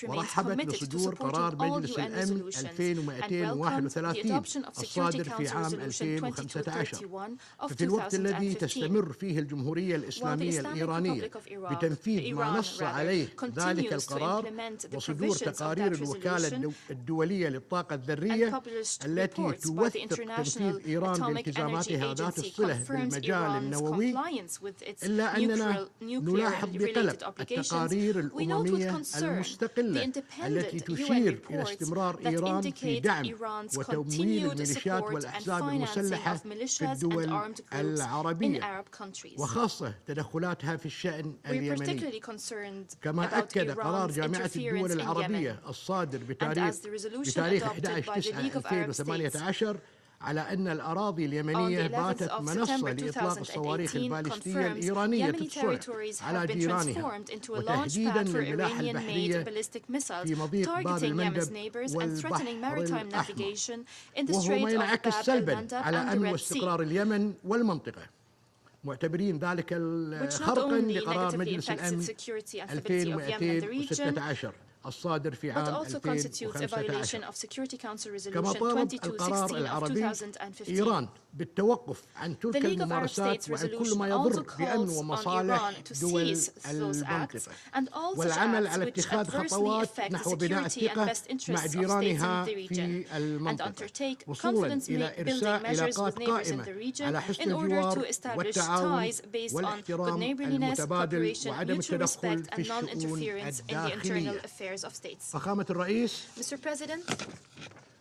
[SPEAKER 12] ورحبت بصدور قرار مجلس الأمن 2231 الصادر في عام 2015. ففي الوقت الذي تستمر فيه الجمهورية الإسلامية الإيرانية بتنفيذ ما نص عليه ذلك القرار وصدور تقارير الوكالة الدولية للطاقة الذرية التي توثق تنفيذ إيران بالتزامات ذات الصلة بالمجال النووي، إلا أننا نلاحظ بقلق التقارير الأممية المستقلة التي تشير إلى استمرار إيران في دعم وتمويل الميليشيات والأحزاب المسلحة في الدول العربية، وخاصة تدخلاتها في الشأن اليمني. كما أكد قرار جامعة الدول العربية الصادر بتاريخ 11/9/2018 على أن الأراضي اليمنية باتت منصة لإطلاق الصواريخ البالستية الإيرانية الصنع على جيرانها، وتهديداً للملاحة البحرية في مضيق باب المندب والبحر الأحمر، وهو ما ينعكس سلباً على أمن واستقرار اليمن والمنطقة، معتبرين ذلك خرقاً لقرار مجلس الأمن 2216 الصادر في
[SPEAKER 13] but
[SPEAKER 12] عام
[SPEAKER 13] also constitutes a violation
[SPEAKER 12] 2015.
[SPEAKER 13] of Security Council
[SPEAKER 12] كما
[SPEAKER 13] Resolution
[SPEAKER 12] طالب
[SPEAKER 13] 2216
[SPEAKER 12] القرار
[SPEAKER 13] of
[SPEAKER 12] العربي
[SPEAKER 13] 2015.
[SPEAKER 12] إيران بالتوقف عن
[SPEAKER 13] The
[SPEAKER 12] تلك
[SPEAKER 13] League of Arab
[SPEAKER 12] الممارسات
[SPEAKER 13] States
[SPEAKER 12] وعن كل
[SPEAKER 13] resolution
[SPEAKER 12] ما
[SPEAKER 13] also
[SPEAKER 12] يضر بأمن
[SPEAKER 13] calls on
[SPEAKER 12] ومصالح
[SPEAKER 13] Iran to
[SPEAKER 12] دول
[SPEAKER 13] cease those acts
[SPEAKER 12] المنطقة
[SPEAKER 13] and all such
[SPEAKER 12] والعمل
[SPEAKER 13] acts
[SPEAKER 12] على
[SPEAKER 13] which
[SPEAKER 12] اتخاذ
[SPEAKER 13] adversely
[SPEAKER 12] خطوات
[SPEAKER 13] affect the
[SPEAKER 12] نحو بناء
[SPEAKER 13] security and
[SPEAKER 12] الثقة
[SPEAKER 13] best
[SPEAKER 12] مع
[SPEAKER 13] interests of states in
[SPEAKER 12] جيرانها
[SPEAKER 13] the region
[SPEAKER 12] في
[SPEAKER 13] and
[SPEAKER 12] المنطقة
[SPEAKER 13] undertake
[SPEAKER 12] وصولا إلى
[SPEAKER 13] confidence-building
[SPEAKER 12] إرساء
[SPEAKER 13] measures with
[SPEAKER 12] علاقات
[SPEAKER 13] neighbors in
[SPEAKER 12] قائمة
[SPEAKER 13] the region
[SPEAKER 12] على حسن
[SPEAKER 13] in order to
[SPEAKER 12] الجوار
[SPEAKER 13] establish
[SPEAKER 12] والتعاون
[SPEAKER 13] ties based on good
[SPEAKER 12] والاحترام
[SPEAKER 13] neighborliness,
[SPEAKER 12] المتبادل
[SPEAKER 13] cooperation,
[SPEAKER 12] وعدم
[SPEAKER 13] mutual
[SPEAKER 12] التدخل
[SPEAKER 13] respect
[SPEAKER 12] في
[SPEAKER 13] and
[SPEAKER 12] الشؤون
[SPEAKER 13] non-interference in the internal
[SPEAKER 12] الداخلية.
[SPEAKER 13] affairs of states.
[SPEAKER 12] فخامة الرئيس،
[SPEAKER 13] Mr. President,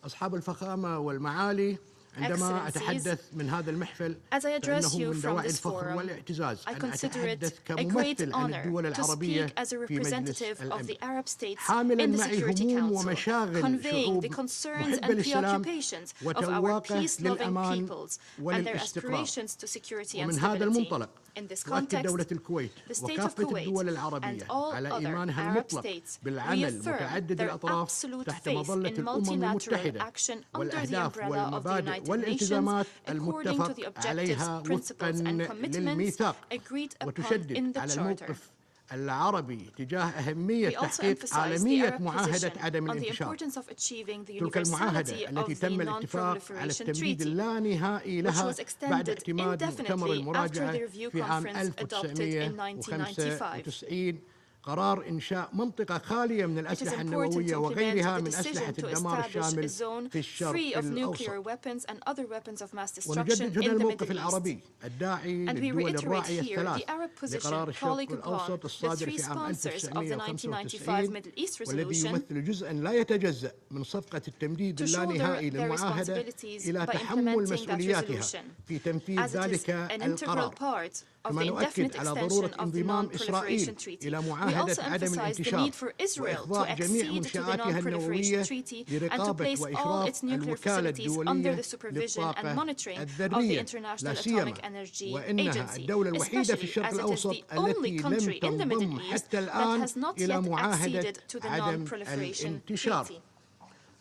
[SPEAKER 12] أصحاب الفخامة والمعالي، عندما أتحدث من هذا المحفل
[SPEAKER 13] as I address
[SPEAKER 12] فإنه
[SPEAKER 13] you
[SPEAKER 12] من
[SPEAKER 13] from
[SPEAKER 12] دواعي
[SPEAKER 13] this
[SPEAKER 12] الفخر
[SPEAKER 13] forum,
[SPEAKER 12] والاعتزاز
[SPEAKER 13] I
[SPEAKER 12] أن
[SPEAKER 13] consider it
[SPEAKER 12] أتحدث
[SPEAKER 13] a great
[SPEAKER 12] كممثل عن
[SPEAKER 13] honor
[SPEAKER 12] الدول
[SPEAKER 13] to
[SPEAKER 12] العربية
[SPEAKER 13] speak as a
[SPEAKER 12] في مجلس
[SPEAKER 13] representative of
[SPEAKER 12] الأمن
[SPEAKER 13] the Arab states
[SPEAKER 12] حاملا
[SPEAKER 13] in the
[SPEAKER 12] معي
[SPEAKER 13] Security
[SPEAKER 12] هموم
[SPEAKER 13] Council,
[SPEAKER 12] ومشاغل
[SPEAKER 13] conveying the
[SPEAKER 12] شعوب
[SPEAKER 13] concerns
[SPEAKER 12] محبة
[SPEAKER 13] and
[SPEAKER 12] للسلام
[SPEAKER 13] preoccupations of our
[SPEAKER 12] وتواقة
[SPEAKER 13] peace-loving
[SPEAKER 12] للأمان
[SPEAKER 13] peoples and their
[SPEAKER 12] والاستقرار.
[SPEAKER 13] aspirations to security and
[SPEAKER 12] ومن هذا
[SPEAKER 13] stability.
[SPEAKER 12] المنطلق
[SPEAKER 13] In this
[SPEAKER 12] تؤكد دولة
[SPEAKER 13] context,
[SPEAKER 12] الكويت
[SPEAKER 13] the state of
[SPEAKER 12] وكافة
[SPEAKER 13] Kuwait
[SPEAKER 12] الدول
[SPEAKER 13] and
[SPEAKER 12] العربية
[SPEAKER 13] all
[SPEAKER 12] على
[SPEAKER 13] other
[SPEAKER 12] إيمانها
[SPEAKER 13] Arab
[SPEAKER 12] المطلق
[SPEAKER 13] states
[SPEAKER 12] بالعمل
[SPEAKER 13] reaffirm
[SPEAKER 12] متعدد
[SPEAKER 13] their
[SPEAKER 12] الأطراف
[SPEAKER 13] absolute
[SPEAKER 12] تحت
[SPEAKER 13] faith
[SPEAKER 12] مظلة
[SPEAKER 13] in
[SPEAKER 12] الأمم
[SPEAKER 13] multilateral
[SPEAKER 12] المتحدة
[SPEAKER 13] action under the
[SPEAKER 12] والأهداف
[SPEAKER 13] umbrella of the
[SPEAKER 12] والمبادئ
[SPEAKER 13] United Nations
[SPEAKER 12] والالتزامات
[SPEAKER 13] according to
[SPEAKER 12] المتفق
[SPEAKER 13] the objectives,
[SPEAKER 12] عليها وفقا
[SPEAKER 13] principles and commitments
[SPEAKER 12] للميثاق
[SPEAKER 13] agreed upon in
[SPEAKER 12] وتشدد
[SPEAKER 13] the
[SPEAKER 12] على
[SPEAKER 13] Charter.
[SPEAKER 12] الموقف العربي تجاه أهمية
[SPEAKER 13] We also
[SPEAKER 12] تحقيق
[SPEAKER 13] emphasize the
[SPEAKER 12] عالمية
[SPEAKER 13] Arab
[SPEAKER 12] معاهدة
[SPEAKER 13] position
[SPEAKER 12] عدم
[SPEAKER 13] on the
[SPEAKER 12] الانتشار
[SPEAKER 13] importance of achieving the
[SPEAKER 12] تلك المعاهدة
[SPEAKER 13] universality of
[SPEAKER 12] التي
[SPEAKER 13] the
[SPEAKER 12] تم الاتفاق على
[SPEAKER 13] Non-Proliferation
[SPEAKER 12] التمديد
[SPEAKER 13] Treaty,
[SPEAKER 12] اللانهائي
[SPEAKER 13] which
[SPEAKER 12] لها
[SPEAKER 13] was
[SPEAKER 12] بعد
[SPEAKER 13] extended
[SPEAKER 12] اعتماد مؤتمر
[SPEAKER 13] indefinitely after
[SPEAKER 12] المراجعة
[SPEAKER 13] the review
[SPEAKER 12] في عام
[SPEAKER 13] conference adopted in 1995.
[SPEAKER 12] 1995 قرار إنشاء منطقة خالية من
[SPEAKER 13] It is
[SPEAKER 12] الأسلحة
[SPEAKER 13] important
[SPEAKER 12] النووية
[SPEAKER 13] to
[SPEAKER 12] وغيرها
[SPEAKER 13] implement the
[SPEAKER 12] من أسلحة
[SPEAKER 13] decision to
[SPEAKER 12] الدمار
[SPEAKER 13] establish a
[SPEAKER 12] الشامل
[SPEAKER 13] zone
[SPEAKER 12] في الشرق
[SPEAKER 13] free of nuclear
[SPEAKER 12] الأوسط.
[SPEAKER 13] weapons and other weapons of mass destruction
[SPEAKER 12] ونجدد هنا
[SPEAKER 13] in the
[SPEAKER 12] الموقف
[SPEAKER 13] Middle East.
[SPEAKER 12] العربي الداعي
[SPEAKER 13] And we
[SPEAKER 12] للدول
[SPEAKER 13] reiterate
[SPEAKER 12] الراعية
[SPEAKER 13] here
[SPEAKER 12] الثلاث
[SPEAKER 13] the Arab position
[SPEAKER 12] لقرار الشرق
[SPEAKER 13] calling upon
[SPEAKER 12] الأوسط
[SPEAKER 13] the
[SPEAKER 12] الصادر
[SPEAKER 13] three
[SPEAKER 12] في عام
[SPEAKER 13] sponsors of the 1995
[SPEAKER 12] 1995
[SPEAKER 13] Middle East
[SPEAKER 12] والذي
[SPEAKER 13] resolution
[SPEAKER 12] يمثل جزءا لا يتجزأ من صفقة التمديد
[SPEAKER 13] to shoulder
[SPEAKER 12] اللانهائي
[SPEAKER 13] their
[SPEAKER 12] للمعاهدة
[SPEAKER 13] responsibilities
[SPEAKER 12] إلى
[SPEAKER 13] by
[SPEAKER 12] تحمل
[SPEAKER 13] implementing that
[SPEAKER 12] مسؤولياتها
[SPEAKER 13] resolution,
[SPEAKER 12] في تنفيذ
[SPEAKER 13] as it is
[SPEAKER 12] ذلك
[SPEAKER 13] an integral
[SPEAKER 12] القرار.
[SPEAKER 13] part of
[SPEAKER 12] كما
[SPEAKER 13] the
[SPEAKER 12] نؤكد
[SPEAKER 13] indefinite
[SPEAKER 12] على
[SPEAKER 13] extension
[SPEAKER 12] ضرورة
[SPEAKER 13] of the
[SPEAKER 12] انضمام إسرائيل
[SPEAKER 13] Non-Proliferation Treaty.
[SPEAKER 12] إلى
[SPEAKER 13] We
[SPEAKER 12] معاهدة
[SPEAKER 13] also
[SPEAKER 12] عدم
[SPEAKER 13] emphasize the
[SPEAKER 12] الانتشار
[SPEAKER 13] need for Israel to
[SPEAKER 12] وإخضاع جميع
[SPEAKER 13] accede to the
[SPEAKER 12] منشآتها
[SPEAKER 13] Non-Proliferation
[SPEAKER 12] النووية
[SPEAKER 13] Treaty and to
[SPEAKER 12] لرقابة
[SPEAKER 13] place all
[SPEAKER 12] وإشراف
[SPEAKER 13] its nuclear
[SPEAKER 12] الوكالة
[SPEAKER 13] facilities under
[SPEAKER 12] الدولية
[SPEAKER 13] the supervision and
[SPEAKER 12] للطاقة
[SPEAKER 13] monitoring of the
[SPEAKER 12] الذرية
[SPEAKER 13] International
[SPEAKER 12] لا
[SPEAKER 13] Atomic
[SPEAKER 12] سيما
[SPEAKER 13] Energy
[SPEAKER 12] وإنها
[SPEAKER 13] Agency,
[SPEAKER 12] الدولة الوحيدة في
[SPEAKER 13] especially
[SPEAKER 12] الشرق
[SPEAKER 13] as it is
[SPEAKER 12] الأوسط
[SPEAKER 13] the only
[SPEAKER 12] التي
[SPEAKER 13] country
[SPEAKER 12] لم
[SPEAKER 13] in the Middle
[SPEAKER 12] تنضم
[SPEAKER 13] East
[SPEAKER 12] حتى
[SPEAKER 13] that
[SPEAKER 12] الآن
[SPEAKER 13] has not
[SPEAKER 12] إلى
[SPEAKER 13] yet
[SPEAKER 12] معاهدة
[SPEAKER 13] acceded to the
[SPEAKER 12] عدم
[SPEAKER 13] Non-Proliferation
[SPEAKER 12] الانتشار.
[SPEAKER 13] Treaty.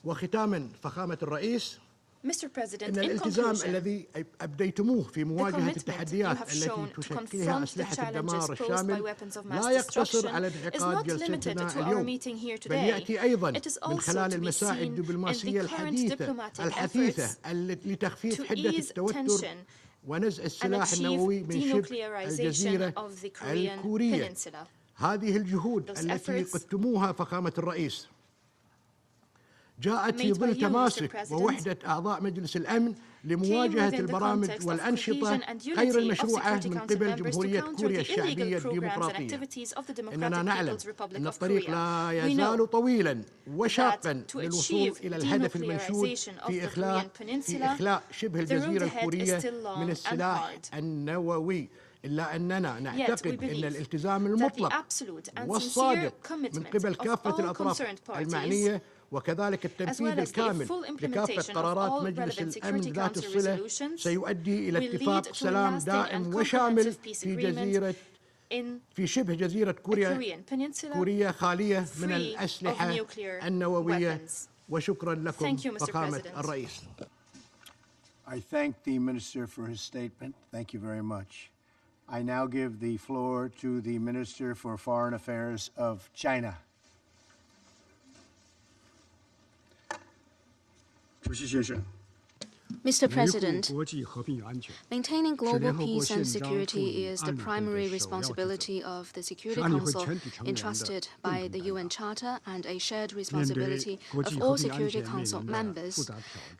[SPEAKER 12] وختاما فخامة الرئيس،
[SPEAKER 13] Mr. President,
[SPEAKER 12] إن
[SPEAKER 13] in
[SPEAKER 12] الالتزام
[SPEAKER 13] conclusion,
[SPEAKER 12] الذي أبديتوه في مواجهة
[SPEAKER 13] commitment
[SPEAKER 12] التحديات
[SPEAKER 13] you have
[SPEAKER 12] التي
[SPEAKER 13] shown to
[SPEAKER 12] تشكلها
[SPEAKER 13] confront the
[SPEAKER 12] أسلحة
[SPEAKER 13] challenges
[SPEAKER 12] الدمار
[SPEAKER 13] posed by
[SPEAKER 12] الشامل
[SPEAKER 13] weapons of mass
[SPEAKER 12] لا يقتصر
[SPEAKER 13] destruction
[SPEAKER 12] على
[SPEAKER 13] is
[SPEAKER 12] انعقاد
[SPEAKER 13] not limited
[SPEAKER 12] جلستنا
[SPEAKER 13] to our
[SPEAKER 12] اليوم،
[SPEAKER 13] meeting here
[SPEAKER 12] بل
[SPEAKER 13] today.
[SPEAKER 12] يأتي أيضا
[SPEAKER 13] It is
[SPEAKER 12] من
[SPEAKER 13] also
[SPEAKER 12] خلال
[SPEAKER 13] to be
[SPEAKER 12] المساعي
[SPEAKER 13] seen in
[SPEAKER 12] الدبلوماسية
[SPEAKER 13] the current diplomatic
[SPEAKER 12] الحثيثة
[SPEAKER 13] efforts
[SPEAKER 12] لتخفيف
[SPEAKER 13] to
[SPEAKER 12] حدة
[SPEAKER 13] ease
[SPEAKER 12] التوتر
[SPEAKER 13] tension
[SPEAKER 12] ونزع
[SPEAKER 13] and
[SPEAKER 12] السلاح
[SPEAKER 13] achieve
[SPEAKER 12] النووي من شبه
[SPEAKER 13] denuclearization
[SPEAKER 12] الجزيرة
[SPEAKER 13] of the Korean
[SPEAKER 12] الكورية.
[SPEAKER 13] peninsula.
[SPEAKER 12] هذه الجهود
[SPEAKER 13] Those
[SPEAKER 12] التي
[SPEAKER 13] efforts
[SPEAKER 12] قدتموها فخامة الرئيس جاءت في
[SPEAKER 13] made by
[SPEAKER 12] ظل
[SPEAKER 13] you, Mr.
[SPEAKER 12] تماسك
[SPEAKER 13] President,
[SPEAKER 12] ووحدة أعضاء مجلس الأمن
[SPEAKER 13] came
[SPEAKER 12] لمواجهة
[SPEAKER 13] within the
[SPEAKER 12] البرامج
[SPEAKER 13] context of
[SPEAKER 12] والأنشطة
[SPEAKER 13] cohesion and
[SPEAKER 12] غير
[SPEAKER 13] unity of
[SPEAKER 12] المشروعة
[SPEAKER 13] Security
[SPEAKER 12] من
[SPEAKER 13] Council
[SPEAKER 12] قبل
[SPEAKER 13] members to
[SPEAKER 12] جمهورية
[SPEAKER 13] counter
[SPEAKER 12] كوريا
[SPEAKER 13] the illegal
[SPEAKER 12] الشعبية
[SPEAKER 13] programs and
[SPEAKER 12] الديمقراطية.
[SPEAKER 13] activities of the
[SPEAKER 12] إننا
[SPEAKER 13] Democratic
[SPEAKER 12] نعلم
[SPEAKER 13] People's Republic
[SPEAKER 12] أن
[SPEAKER 13] of
[SPEAKER 12] الطريق
[SPEAKER 13] Korea.
[SPEAKER 12] لا
[SPEAKER 13] We
[SPEAKER 12] يزال
[SPEAKER 13] know
[SPEAKER 12] طويلا وشاقا
[SPEAKER 13] that to
[SPEAKER 12] للوصول
[SPEAKER 13] achieve
[SPEAKER 12] إلى الهدف المنشود
[SPEAKER 13] denuclearization of
[SPEAKER 12] في
[SPEAKER 13] the
[SPEAKER 12] إخلاء
[SPEAKER 13] Korean peninsula,
[SPEAKER 12] شبه
[SPEAKER 13] the road
[SPEAKER 12] الجزيرة
[SPEAKER 13] ahead is
[SPEAKER 12] الكورية
[SPEAKER 13] still long
[SPEAKER 12] من
[SPEAKER 13] and
[SPEAKER 12] السلاح
[SPEAKER 13] hard.
[SPEAKER 12] النووي. إلا أننا
[SPEAKER 13] Yet we
[SPEAKER 12] نعتقد أن
[SPEAKER 13] believe
[SPEAKER 12] الالتزام
[SPEAKER 13] that the
[SPEAKER 12] المطلق
[SPEAKER 13] absolute and sincere
[SPEAKER 12] والصادق من
[SPEAKER 13] commitment
[SPEAKER 12] قبل
[SPEAKER 13] of
[SPEAKER 12] كافة
[SPEAKER 13] all
[SPEAKER 12] الأطراف
[SPEAKER 13] concerned parties,
[SPEAKER 12] المعنية وكذلك
[SPEAKER 13] as
[SPEAKER 12] التنفيذ
[SPEAKER 13] well as the
[SPEAKER 12] الكامل
[SPEAKER 13] full
[SPEAKER 12] لكافة
[SPEAKER 13] implementation of
[SPEAKER 12] قرارات
[SPEAKER 13] all
[SPEAKER 12] مجلس
[SPEAKER 13] relevant
[SPEAKER 12] الأمن
[SPEAKER 13] Security
[SPEAKER 12] ذات
[SPEAKER 13] Council
[SPEAKER 12] الصلة
[SPEAKER 13] resolutions,
[SPEAKER 12] سيؤدي إلى
[SPEAKER 13] will
[SPEAKER 12] اتفاق
[SPEAKER 13] lead to a
[SPEAKER 12] سلام
[SPEAKER 13] lasting
[SPEAKER 12] دائم
[SPEAKER 13] and
[SPEAKER 12] وشامل
[SPEAKER 13] comprehensive peace
[SPEAKER 12] في
[SPEAKER 13] agreement
[SPEAKER 12] جزيرة
[SPEAKER 13] in
[SPEAKER 12] في شبه جزيرة
[SPEAKER 13] the
[SPEAKER 12] كوريا
[SPEAKER 13] Korean peninsula,
[SPEAKER 12] خالية من
[SPEAKER 13] free
[SPEAKER 12] الأسلحة
[SPEAKER 13] of nuclear
[SPEAKER 12] النووية.
[SPEAKER 13] weapons.
[SPEAKER 12] وشكرا لكم
[SPEAKER 13] Thank you, Mr.
[SPEAKER 12] فخامة
[SPEAKER 13] President.
[SPEAKER 12] الرئيس.
[SPEAKER 1] I thank the Minister for his statement. Thank you very much. I now give the floor to the Minister for Foreign Affairs of China.
[SPEAKER 14] Mr. President, maintaining global peace and security is the primary responsibility of the Security Council entrusted by the UN Charter and a shared responsibility of all Security Council members.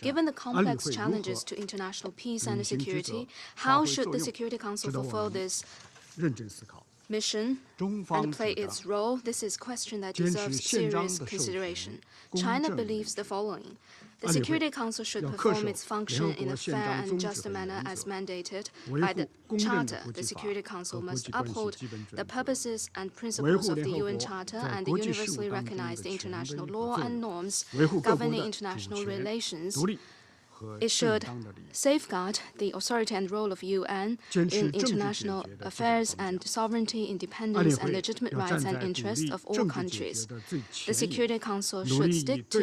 [SPEAKER 14] Given the complex challenges to international peace and security, how should the Security Council fulfill this mission and play its role? This is a question that deserves serious consideration. China believes the following. The Security Council should perform its function in a fair and just manner as mandated by the Charter. The Security Council must uphold the purposes and principles of the UN Charter and the universally recognized international law and norms governing international relations. It should safeguard the authority and role of UN in international affairs and sovereignty, independence, and legitimate rights and interests of all countries. The Security Council should stick to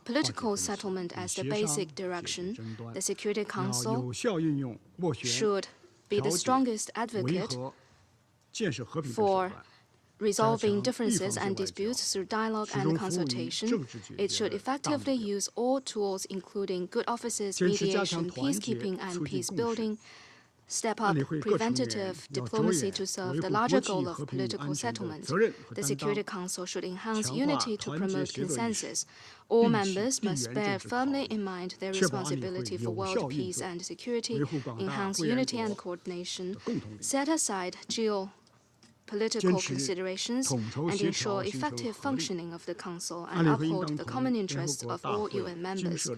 [SPEAKER 14] political settlement as the basic direction. The Security Council should be the strongest advocate for resolving differences and disputes through dialogue and consultation. It should effectively use all tools, including good offices, mediation, peacekeeping, and peace building. Step up preventative diplomacy to serve the larger goal of political settlement. The Security Council should enhance unity to promote consensus. All members must bear firmly in mind their responsibility for world peace and security, enhance unity and coordination, set aside geopolitical considerations, and ensure effective functioning of the Council and uphold the common interests of all UN members.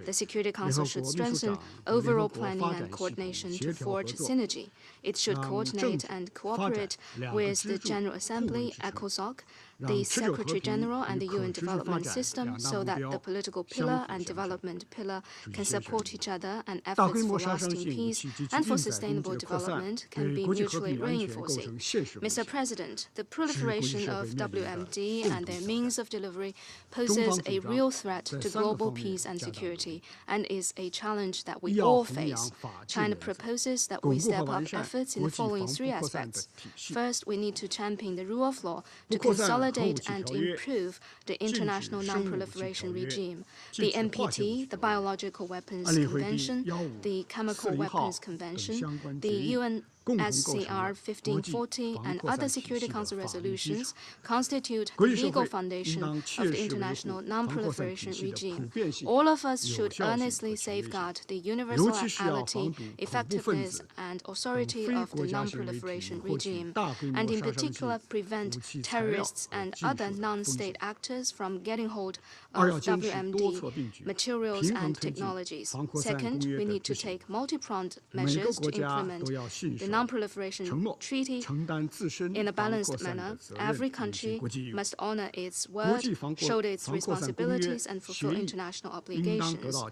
[SPEAKER 14] The Security Council should strengthen overall planning and coordination to forge synergy. It should coordinate and cooperate with the General Assembly, ECOSOC, the Secretary General, and the UN Development System so that the political pillar and development pillar can support each other and efforts for lasting peace and for sustainable development can be mutually reinforcing. Mr. President, the proliferation of WMD and their means of delivery poses a real threat to global peace and security and is a challenge that we all face. China proposes that we step up efforts in the following three aspects. First, we need to champion the rule of law to consolidate and improve the international non-proliferation regime. The NPT, the Biological Weapons Convention, the Chemical Weapons Convention, the UNSCR 1540, and other Security Council resolutions constitute the legal foundation of the international non-proliferation regime. All of us should earnestly safeguard the universality, effectiveness, and authority of the non-proliferation regime, and in particular prevent terrorists and other non-state actors from getting hold of WMD materials and technologies. Second, we need to take multi-pronged measures to implement the non-proliferation treaty in a balanced manner. Every country must honor its word, shoulder its responsibilities, and fulfill international obligations.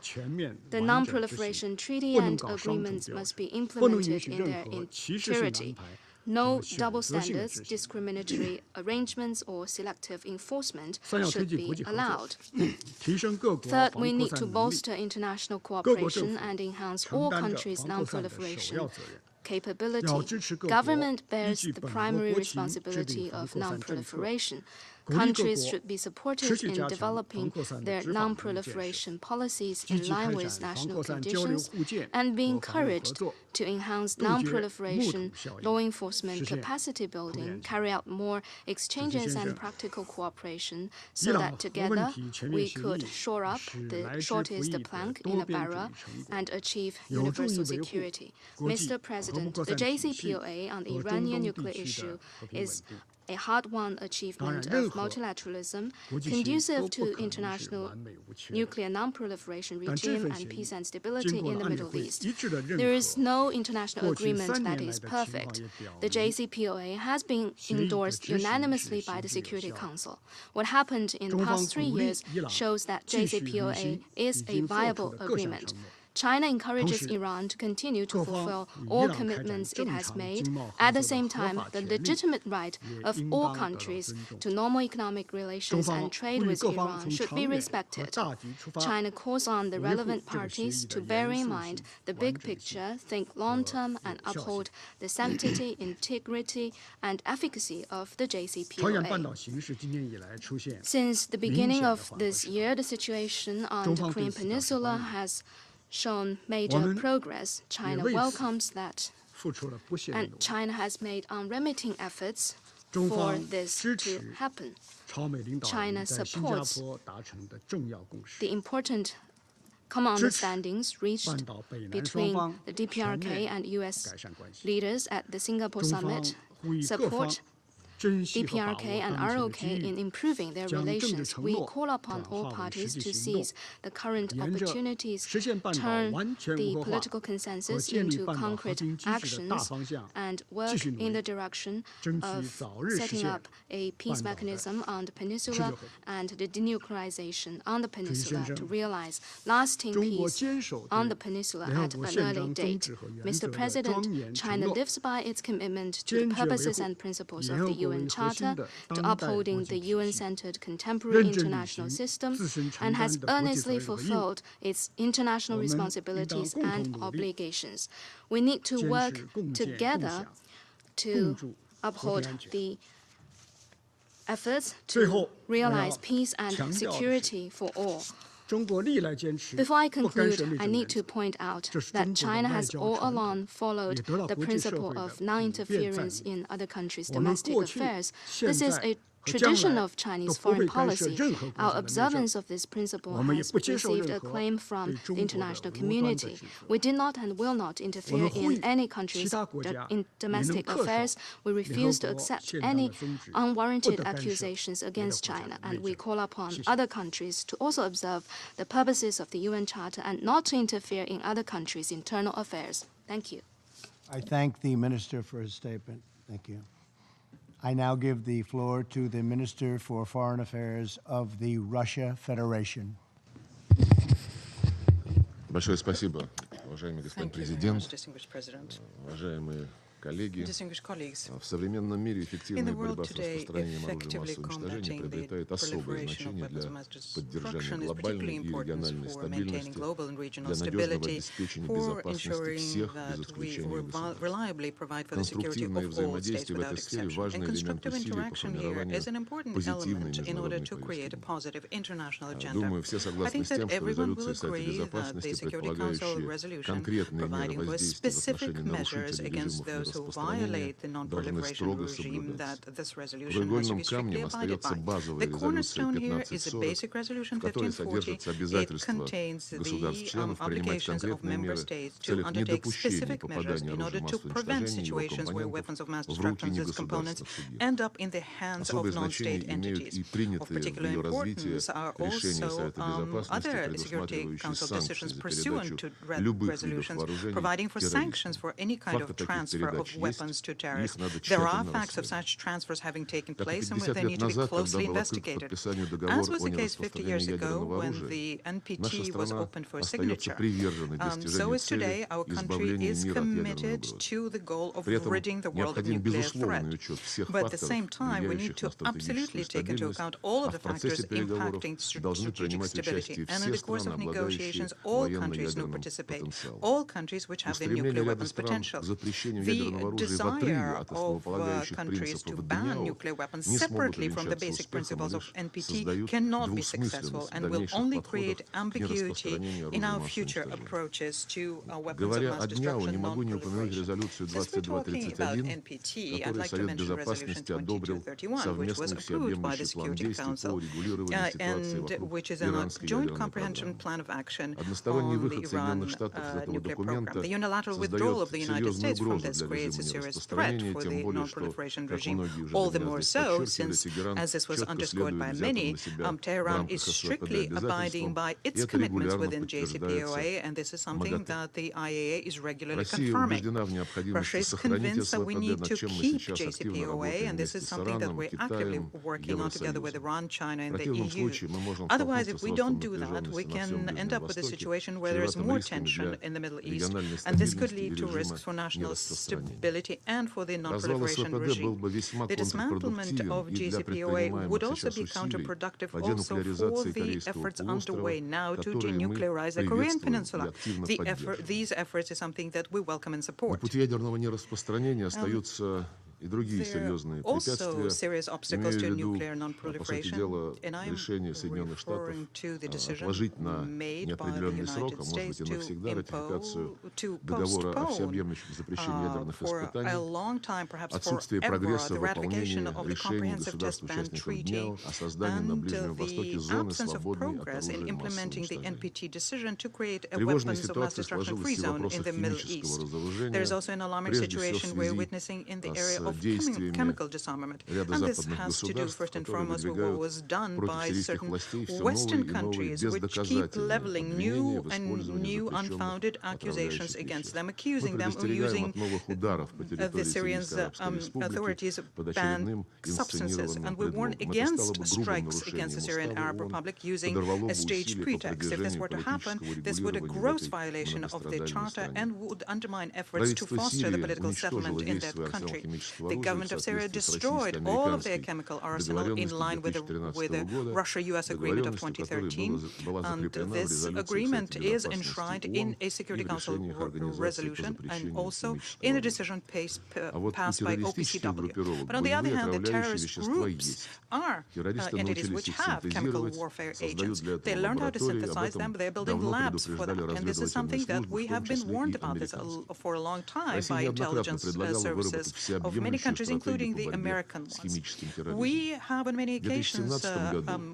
[SPEAKER 14] The non-proliferation treaty and agreements must be implemented in their entirety. No double standards, discriminatory arrangements, or selective enforcement should be allowed. Third, we need to bolster international cooperation and enhance all countries' non-proliferation capability. Government bears the primary responsibility of non-proliferation. Countries should be supported in developing their non-proliferation policies in line with national conditions and be encouraged to enhance non-proliferation law enforcement capacity building, carry out more exchanges and practical cooperation so that together we could shore up the shortest plank in a barrel and achieve universal security. Mr. President, the JCPOA on the Iranian nuclear issue is a hard-won achievement of multilateralism, conducive to international nuclear non-proliferation regime and peace and stability in the Middle East. There is no international agreement that is perfect. The JCPOA has been endorsed unanimously by the Security Council. What happened in the past 3 years shows that JCPOA is a viable agreement. China encourages Iran to continue to fulfill all commitments it has made. At the same time, the legitimate right of all countries to normal economic relations and trade with Iran should be respected. China calls on the relevant parties to bear in mind the big picture, think long-term, and uphold the sanctity, integrity, and efficacy of the JCPOA. Since the beginning of this year, the situation on the Korean Peninsula has shown major progress. China welcomes that, and China has made unremitting efforts for this to happen. China supports the important common understandings reached between the DPRK and U.S. leaders at the Singapore summit, support DPRK and ROK in improving their relations. We call upon all parties to seize the current opportunities, turn the political consensus into concrete actions, and work in the direction of setting up a peace mechanism on the peninsula and the denuclearization on the peninsula to realize lasting peace on the peninsula at an early date. Mr. President, China lives by its commitment to the purposes and principles of the UN Charter, to upholding the UN-centered contemporary international system, and has earnestly fulfilled its international responsibilities and obligations. We need to work together to uphold the efforts to realize peace and security for all. Before I conclude, I need to point out that China has all along followed the principle of non-interference in other countries' domestic affairs. This is a tradition of Chinese foreign policy. Our observance of this principle has received acclaim from the international community. We did not and will not interfere in any country's domestic affairs. We refuse to accept any unwarranted accusations against China, and we call upon other countries to also observe the purposes of the UN Charter and not to interfere in other countries' internal affairs. Thank you.
[SPEAKER 1] I thank the Minister for his statement. Thank you. I now give the floor to the Minister for Foreign Affairs of the Russia Federation.
[SPEAKER 8] Большое спасибо, уважаемый господин президент, уважаемые коллеги. В современном мире эффективная борьба с распространением оружия массового уничтожения приобретает особое значение для поддержания глобальной и региональной стабильности, для надежного обеспечения безопасности всех, без исключения государств. Конструктивное взаимодействие в этой сфере – важный элемент усилий по формированию позитивной международной повестки. Думаю, все согласны с тем, что резолюция Совета Безопасности, предполагающие конкретные меры воздействия в отношении нарушителей режимов
[SPEAKER 3] who violate the non-proliferation regime that this resolution has to be strictly abided by. The cornerstone here is the basic resolution 1540. It contains the obligations of member states to undertake specific measures in order to prevent situations where weapons of mass destruction and its components end up in the hands of non-state entities. Of particular importance are also other Security Council decisions pursuant to resolutions, providing for sanctions for any kind of transfer of weapons to terrorists. There are facts of such transfers having taken place, and they need to be closely investigated. As was the case 50 years ago when the NPT was opened for signature, so is today our country is committed to the goal of ridding the world of nuclear threat. But at the same time, we need to absolutely take into account all of the factors impacting strategic stability. And in the course of negotiations, all countries will participate, all countries which have the nuclear weapons potential. The desire of countries to ban nuclear weapons separately from the basic principles of NPT cannot be successful and will only create ambiguity in our future approaches to weapons of mass destruction non-proliferation. Since we're talking about NPT, I'd like to mention Resolution 2231, which was approved by the Security Council and which is a joint comprehensive plan of action on the Iran nuclear program. The unilateral withdrawal of the United States from this creates a serious threat for the non-proliferation regime, all the more so since, as this was underscored by many, Tehran is strictly abiding by its commitments within JCPOA, and this is something that the IAEA is regularly confirming. Russia is convinced that we need to keep JCPOA, and this is something that we're actively working on together with Iran, China, and the EU. Otherwise, if we don't do that, we can end up with a situation where there is more tension in the Middle East, and this could lead to risks for national stability and for the non-proliferation regime. The dismantlement of JCPOA would also be counterproductive also for the efforts underway now to denuclearize the Korean Peninsula. These efforts is something that we welcome and support. There are also serious obstacles to nuclear non-proliferation, and I am referring to the decision made by the United States to postpone for a long time, perhaps forever, the ratification of the Comprehensive Test Ban Treaty and the absence of progress in implementing the NPT decision to create a weapons of mass destruction free zone in the Middle East. There is also an alarming situation we're witnessing in the area of chemical disarmament, and this has to do first and foremost with what was done by certain Western countries, which keep leveling new unfounded accusations against them, accusing them of using the Syrian authorities banned substances, and we warn against strikes against the Syrian Arab Republic using a staged pretext. If this were to happen, this would be a gross violation of the Charter and would undermine efforts to foster the political settlement in that country. the government of Syria destroyed all of their chemical arsenal in line with the Russia-US agreement of 2013, and this agreement is enshrined in a Security Council resolution and also in a decision passed by OPCW. But on the other hand, the terrorist groups are entities which have chemical warfare agents. They learned how to synthesize them, but they're building labs for that. And this is something that we have been warned about this for a long time by intelligence services of many countries, including the American ones. We have on many occasions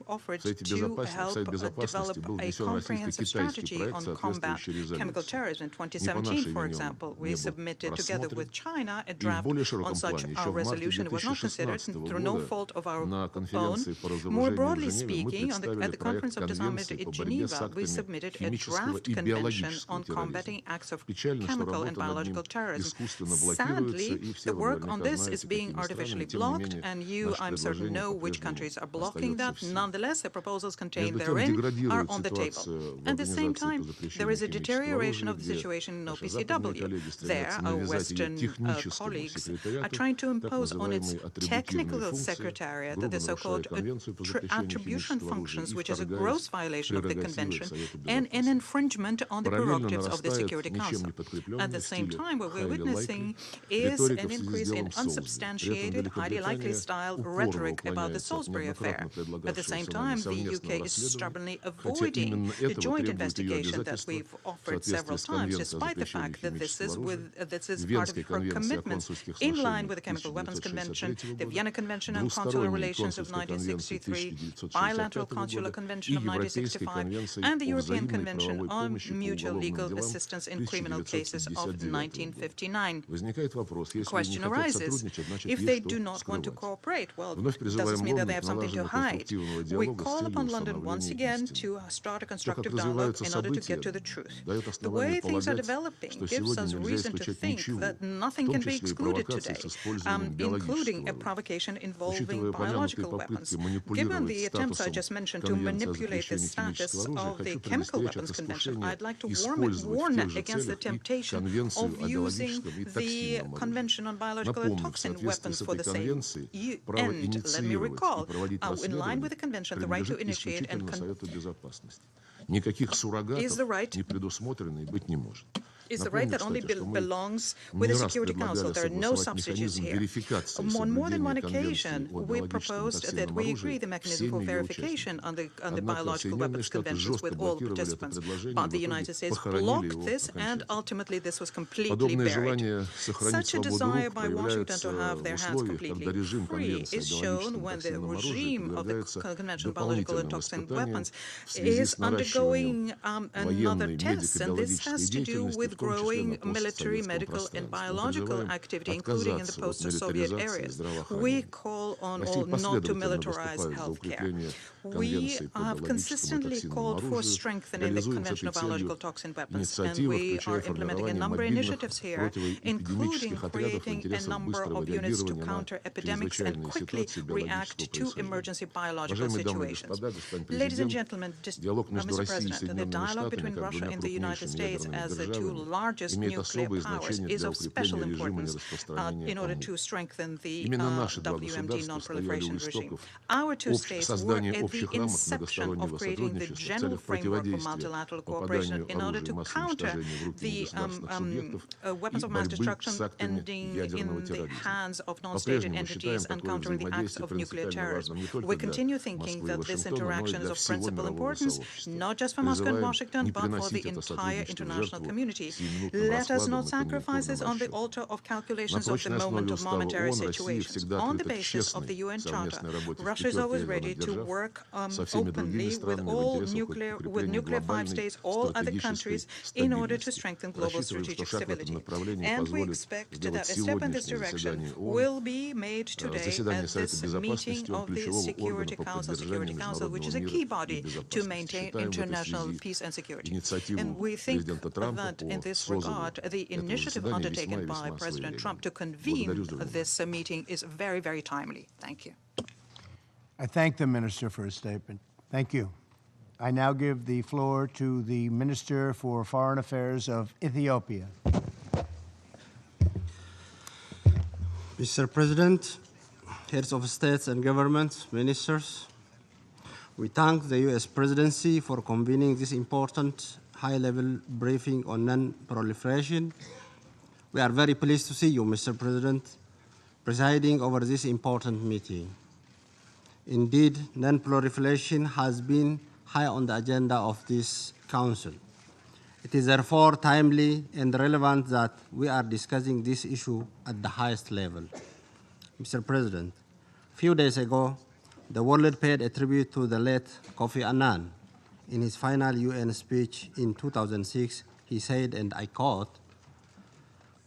[SPEAKER 3] offered to help develop a comprehensive strategy on combat chemical terrorism. In 2017, for example, we submitted together with China a draft on such a resolution. It was not considered through no fault of our own. More broadly speaking, at the Conference of Disarmament in Geneva, we submitted a draft convention on combating acts of chemical and biological terrorism. Sadly, the work on this is being artificially blocked, and you, I'm certain, know which countries are blocking that. Nonetheless, the proposals contained therein are on the table. At the same time, there is a deterioration of the situation in OPCW. There, our Western colleagues are trying to impose on its technical secretariat the so-called attribution functions, which is a gross violation of the convention and an infringement on the prerogatives of the Security Council. At the same time, what we're witnessing is an increase in unsubstantiated, highly likely style rhetoric about the Salisbury affair. At the same time, the UK is stubbornly avoiding the joint investigation that we've offered several times, despite the fact that this is part of her commitments in line with the Chemical Weapons Convention, the Vienna Convention on Consular Relations of 1963, Bilateral Consular Convention of 1965, and the European Convention on Mutual Legal Assistance in Criminal Cases of 1959. The question arises, if they do not want to cooperate, well, does this mean that they have something to hide? We call upon London once again to start a constructive dialogue in order to get to the truth. The way things are developing gives us reason to think that nothing can be excluded today, including a provocation involving biological weapons. Given the attempts I just mentioned to manipulate the status of the Chemical Weapons Convention, I'd like to warn against the temptation of using the Convention on Biological and Toxin Weapons for the same end. Let me recall, in line with the Convention, the right to initiate and is the right that only belongs with the Security Council. There are no substitutes here. On more than one occasion, we proposed that we agree the mechanism for verification on the Biological Weapons Conventions with all participants. But the United States blocked this, and ultimately this was completely buried. Such a desire by Washington to have their hands completely free is shown when the regime of the Convention on Biological and Toxin Weapons is undergoing another test, and this has to do with growing military, medical, and biological activity, including in the post-Soviet areas. We call on all not to militarize healthcare. We have consistently called for strengthening the Convention of Biological Toxin Weapons, and we are implementing a number of initiatives here, including creating a number of units to counter epidemics and quickly react to emergency biological situations. Ladies and gentlemen, Mr. President, the dialogue between Russia and the United States as the two largest nuclear powers is of special importance in order to strengthen the WMD non-proliferation regime. Our two states were at the inception of creating the general framework for multilateral cooperation in order to counter the weapons of mass destruction ending in the hands of non-stated entities and countering the acts of nuclear terrorism. We continue thinking that this interaction is of principal importance, not just for Moscow and Washington, but for the entire international community. Let us not sacrifice this on the altar of calculations of the moment of momentary situations. On the basis of the UN Charter, Russia is always ready to work openly with all nuclear five states, all other countries, in order to strengthen global strategic stability. And we expect that a step in this direction will be made today at this meeting of the Security Council, which is a key body to maintain international peace and security. And we think that in this regard, the initiative undertaken by President Trump to convene this meeting is very, very timely. Thank you.
[SPEAKER 1] I thank the Minister for his statement. Thank you. I now give the floor to the Minister for Foreign Affairs of Ethiopia.
[SPEAKER 15] Mr. President, heads of states and governments, ministers, we thank the U.S. Presidency for convening this important high-level briefing on non-proliferation. We are very pleased to see you, Mr. President, presiding over this important meeting. Indeed, non-proliferation has been high on the agenda of this Council. It is therefore timely and relevant that we are discussing this issue at the highest level. Mr. President, a few days ago, the world paid a tribute to the late Kofi Annan. In his final UN speech in 2006, he said, and I quote,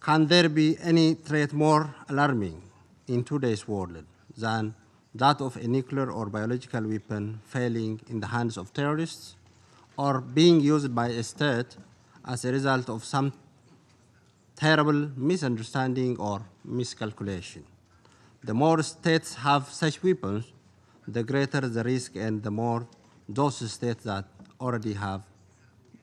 [SPEAKER 15] "Can there be any threat more alarming in today's world than that of a nuclear or biological weapon failing in the hands of terrorists or being used by a state as a result of some terrible misunderstanding or miscalculation? The more states have such weapons, the greater the risk, and the more those states that already have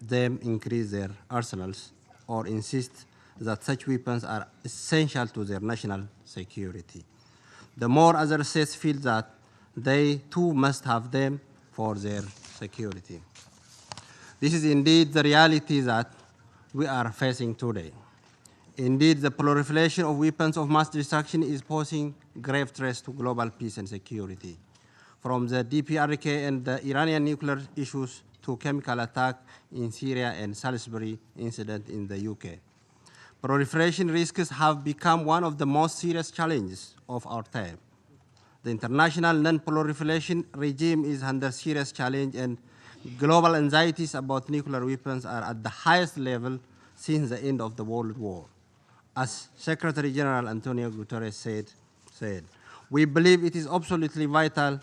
[SPEAKER 15] them increase their arsenals or insist that such weapons are essential to their national security. The more other states feel that they too must have them for their security." This is indeed the reality that we are facing today. Indeed, the proliferation of weapons of mass destruction is posing grave threats to global peace and security. From the DPRK and the Iranian nuclear issues to chemical attack in Syria and Salisbury incident in the UK. Proliferation risks have become one of the most serious challenges of our time. The international non-proliferation regime is under serious challenge, and global anxieties about nuclear weapons are at the highest level since the end of the World War. As Secretary General Antonio Guterres said, "We believe it is absolutely vital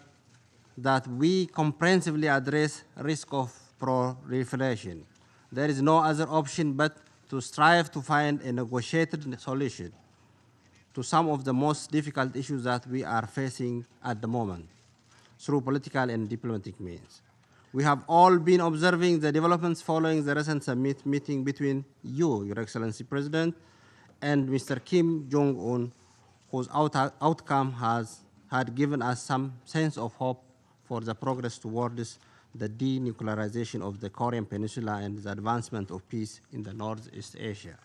[SPEAKER 15] that we comprehensively address risk of proliferation. There is no other option but to strive to find a negotiated solution to some of the most difficult issues that we are facing at the moment through political and diplomatic means." We have all been observing the developments following the recent summit meeting between you, Your Excellency President, and Mr. Kim Jong-un, whose outcome had given us some sense of hope for the progress towards the denuclearization of the Korean Peninsula and the advancement of peace in the Northeast Asia.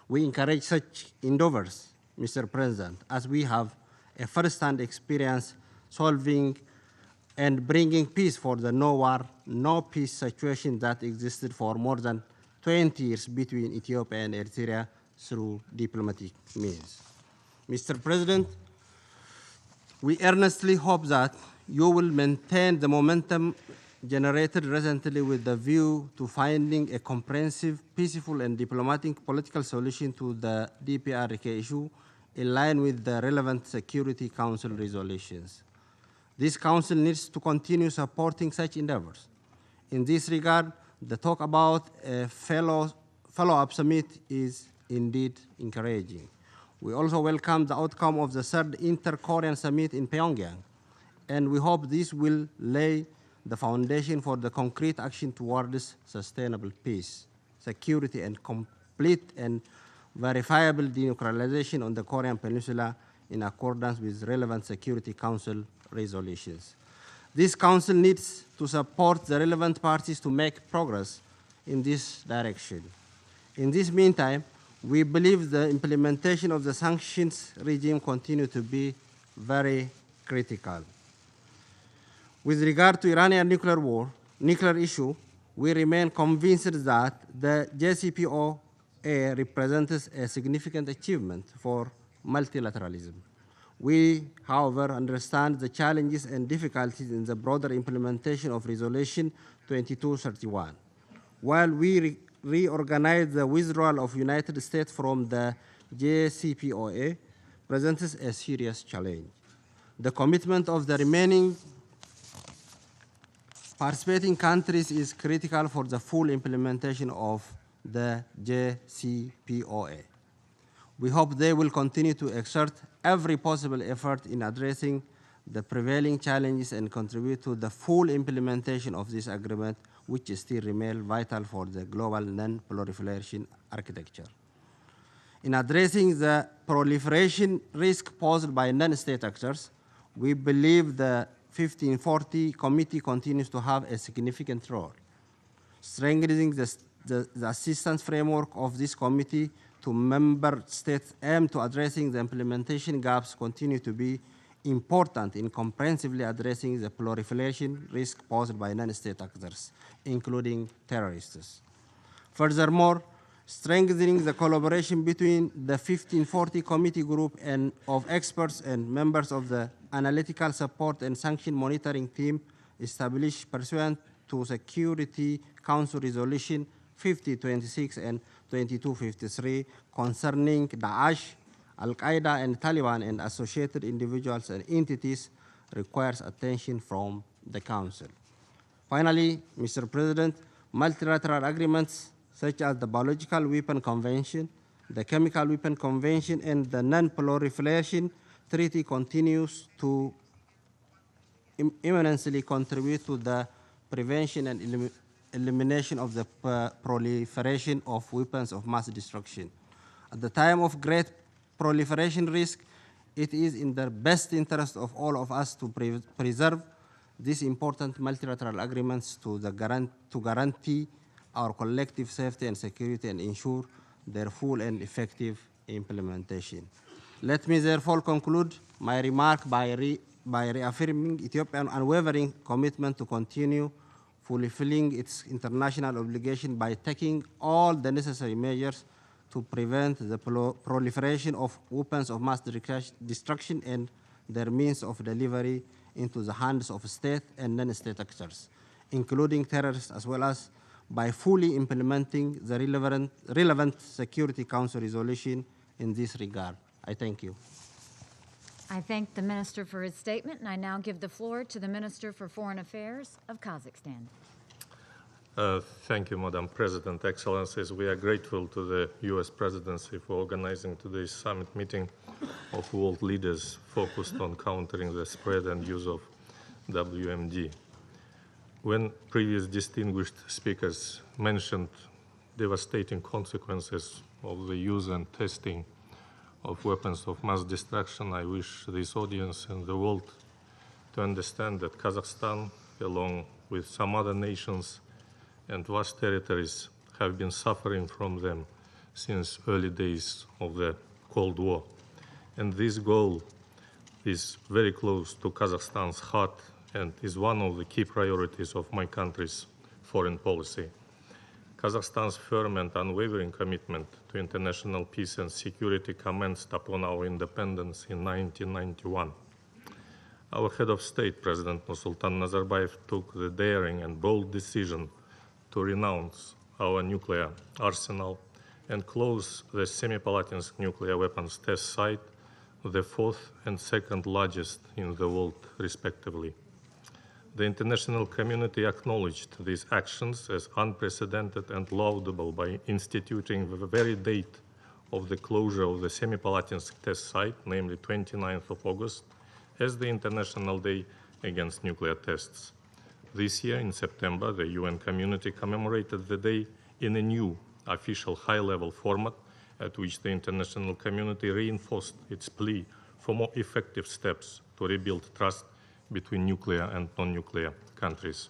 [SPEAKER 15] We encourage such endeavors, Mr. President, as we have a first-hand experience solving and bringing peace for the no-war, no-peace situation that existed for more than 20 years between Ethiopia and Eritrea through diplomatic means. Mr. President, we earnestly hope that you will maintain the momentum generated recently with the view to finding a comprehensive, peaceful, and diplomatic political solution to the DPRK issue in line with the relevant Security Council resolutions. This Council needs to continue supporting such endeavors. In this regard, the talk about a follow-up summit is indeed encouraging. We also welcome the outcome of the third Inter-Korean Summit in Pyongyang, and we hope this will lay the foundation for the concrete action towards sustainable peace, security, and complete and verifiable denuclearization on the Korean Peninsula in accordance with relevant Security Council resolutions. This Council needs to support the relevant parties to make progress in this direction. In this meantime, we believe the implementation of the sanctions regime continues to be very critical. With regard to Iranian nuclear issue, we remain convinced that the JCPOA represents a significant achievement for multilateralism. We, however, understand the challenges and difficulties in the broader implementation of Resolution 2231. While we reorganize the withdrawal of United States from the JCPOA presents a serious challenge. The commitment of the remaining participating countries is critical for the full implementation of the JCPOA. We hope they will continue to exert every possible effort in addressing the prevailing challenges and contribute to the full implementation of this agreement, which still remains vital for the global non-proliferation architecture. In addressing the proliferation risk posed by non-state actors, we believe the 1540 Committee continues to have a significant role. Strengthening the assistance framework of this committee to member states aimed to addressing the implementation gaps continue to be important in comprehensively addressing the proliferation risk posed by non-state actors, including terrorists. Furthermore, strengthening the collaboration between the 1540 Committee group of experts and members of the Analytical Support and Sanction Monitoring Team established pursuant to Security Council Resolution 5026 and 2253 concerning Daesh, Al-Qaeda, and Taliban and associated individuals and entities requires attention from the Council. Finally, Mr. President, multilateral agreements such as the Biological Weapon Convention, the Chemical Weapon Convention, and the Non-Proliferation Treaty continues to immensely contribute to the prevention and elimination of the proliferation of weapons of mass destruction. At the time of great proliferation risk, it is in the best interest of all of us to preserve these important multilateral agreements to guarantee our collective safety and security and ensure their full and effective implementation. Let me therefore conclude my remark by reaffirming Ethiopia's unwavering commitment to continue fulfilling its international obligation by taking all the necessary measures to prevent the proliferation of weapons of mass destruction and their means of delivery into the hands of state and non-state actors, including terrorists, as well as by fully implementing the relevant Security Council resolution in this regard. I thank you.
[SPEAKER 16] I thank the Minister for his statement, and I now give the floor to the Minister for Foreign Affairs of Kazakhstan.
[SPEAKER 17] Thank you, Madam President. Excellencies, we are grateful to the U.S. Presidency for organizing today's summit meeting of world leaders focused on countering the spread and use of WMD. When previous distinguished speakers mentioned devastating consequences of the use and testing of weapons of mass destruction, I wish this audience and the world to understand that Kazakhstan, along with some other nations and vast territories, have been suffering from them since early days of the Cold War. And this goal is very close to Kazakhstan's heart and is one of the key priorities of my country's foreign policy. Kazakhstan's firm and unwavering commitment to international peace and security commenced upon our independence in 1991. Our head of state, President Nursultan Nazarbayev, took the daring and bold decision to renounce our nuclear arsenal and close the Semipalatinsk nuclear weapons test site, the fourth and second largest in the world, respectively. The international community acknowledged these actions as unprecedented and laudable by instituting the very date of the closure of the Semipalatinsk test site, namely 29th of August, as the International Day Against Nuclear Tests. This year, in September, the UN community commemorated the day in a new official high-level format at which the international community reinforced its plea for more effective steps to rebuild trust between nuclear and non-nuclear countries.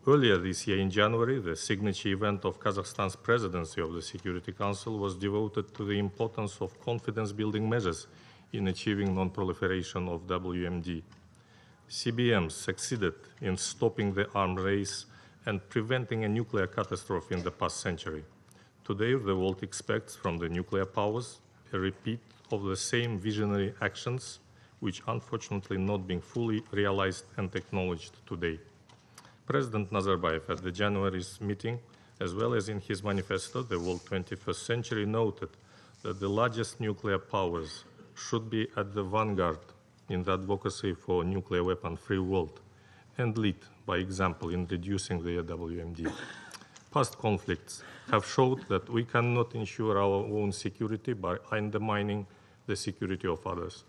[SPEAKER 17] Earlier this year in January, the signature event of Kazakhstan's presidency of the Security Council was devoted to the importance of confidence-building measures in achieving non-proliferation of WMD. CBMs succeeded in stopping the arms race and preventing a nuclear catastrophe in the past century. Today, the world expects from the nuclear powers a repeat of the same visionary actions, which unfortunately not being fully realized and acknowledged today. President Nazarbayev at the January's meeting, as well as in his manifesto, The World 21st Century, noted that the largest nuclear powers should be at the vanguard in the advocacy for a nuclear weapon-free world and lead by example in reducing the WMD. Past conflicts have showed that we cannot ensure our own security by undermining the security of others.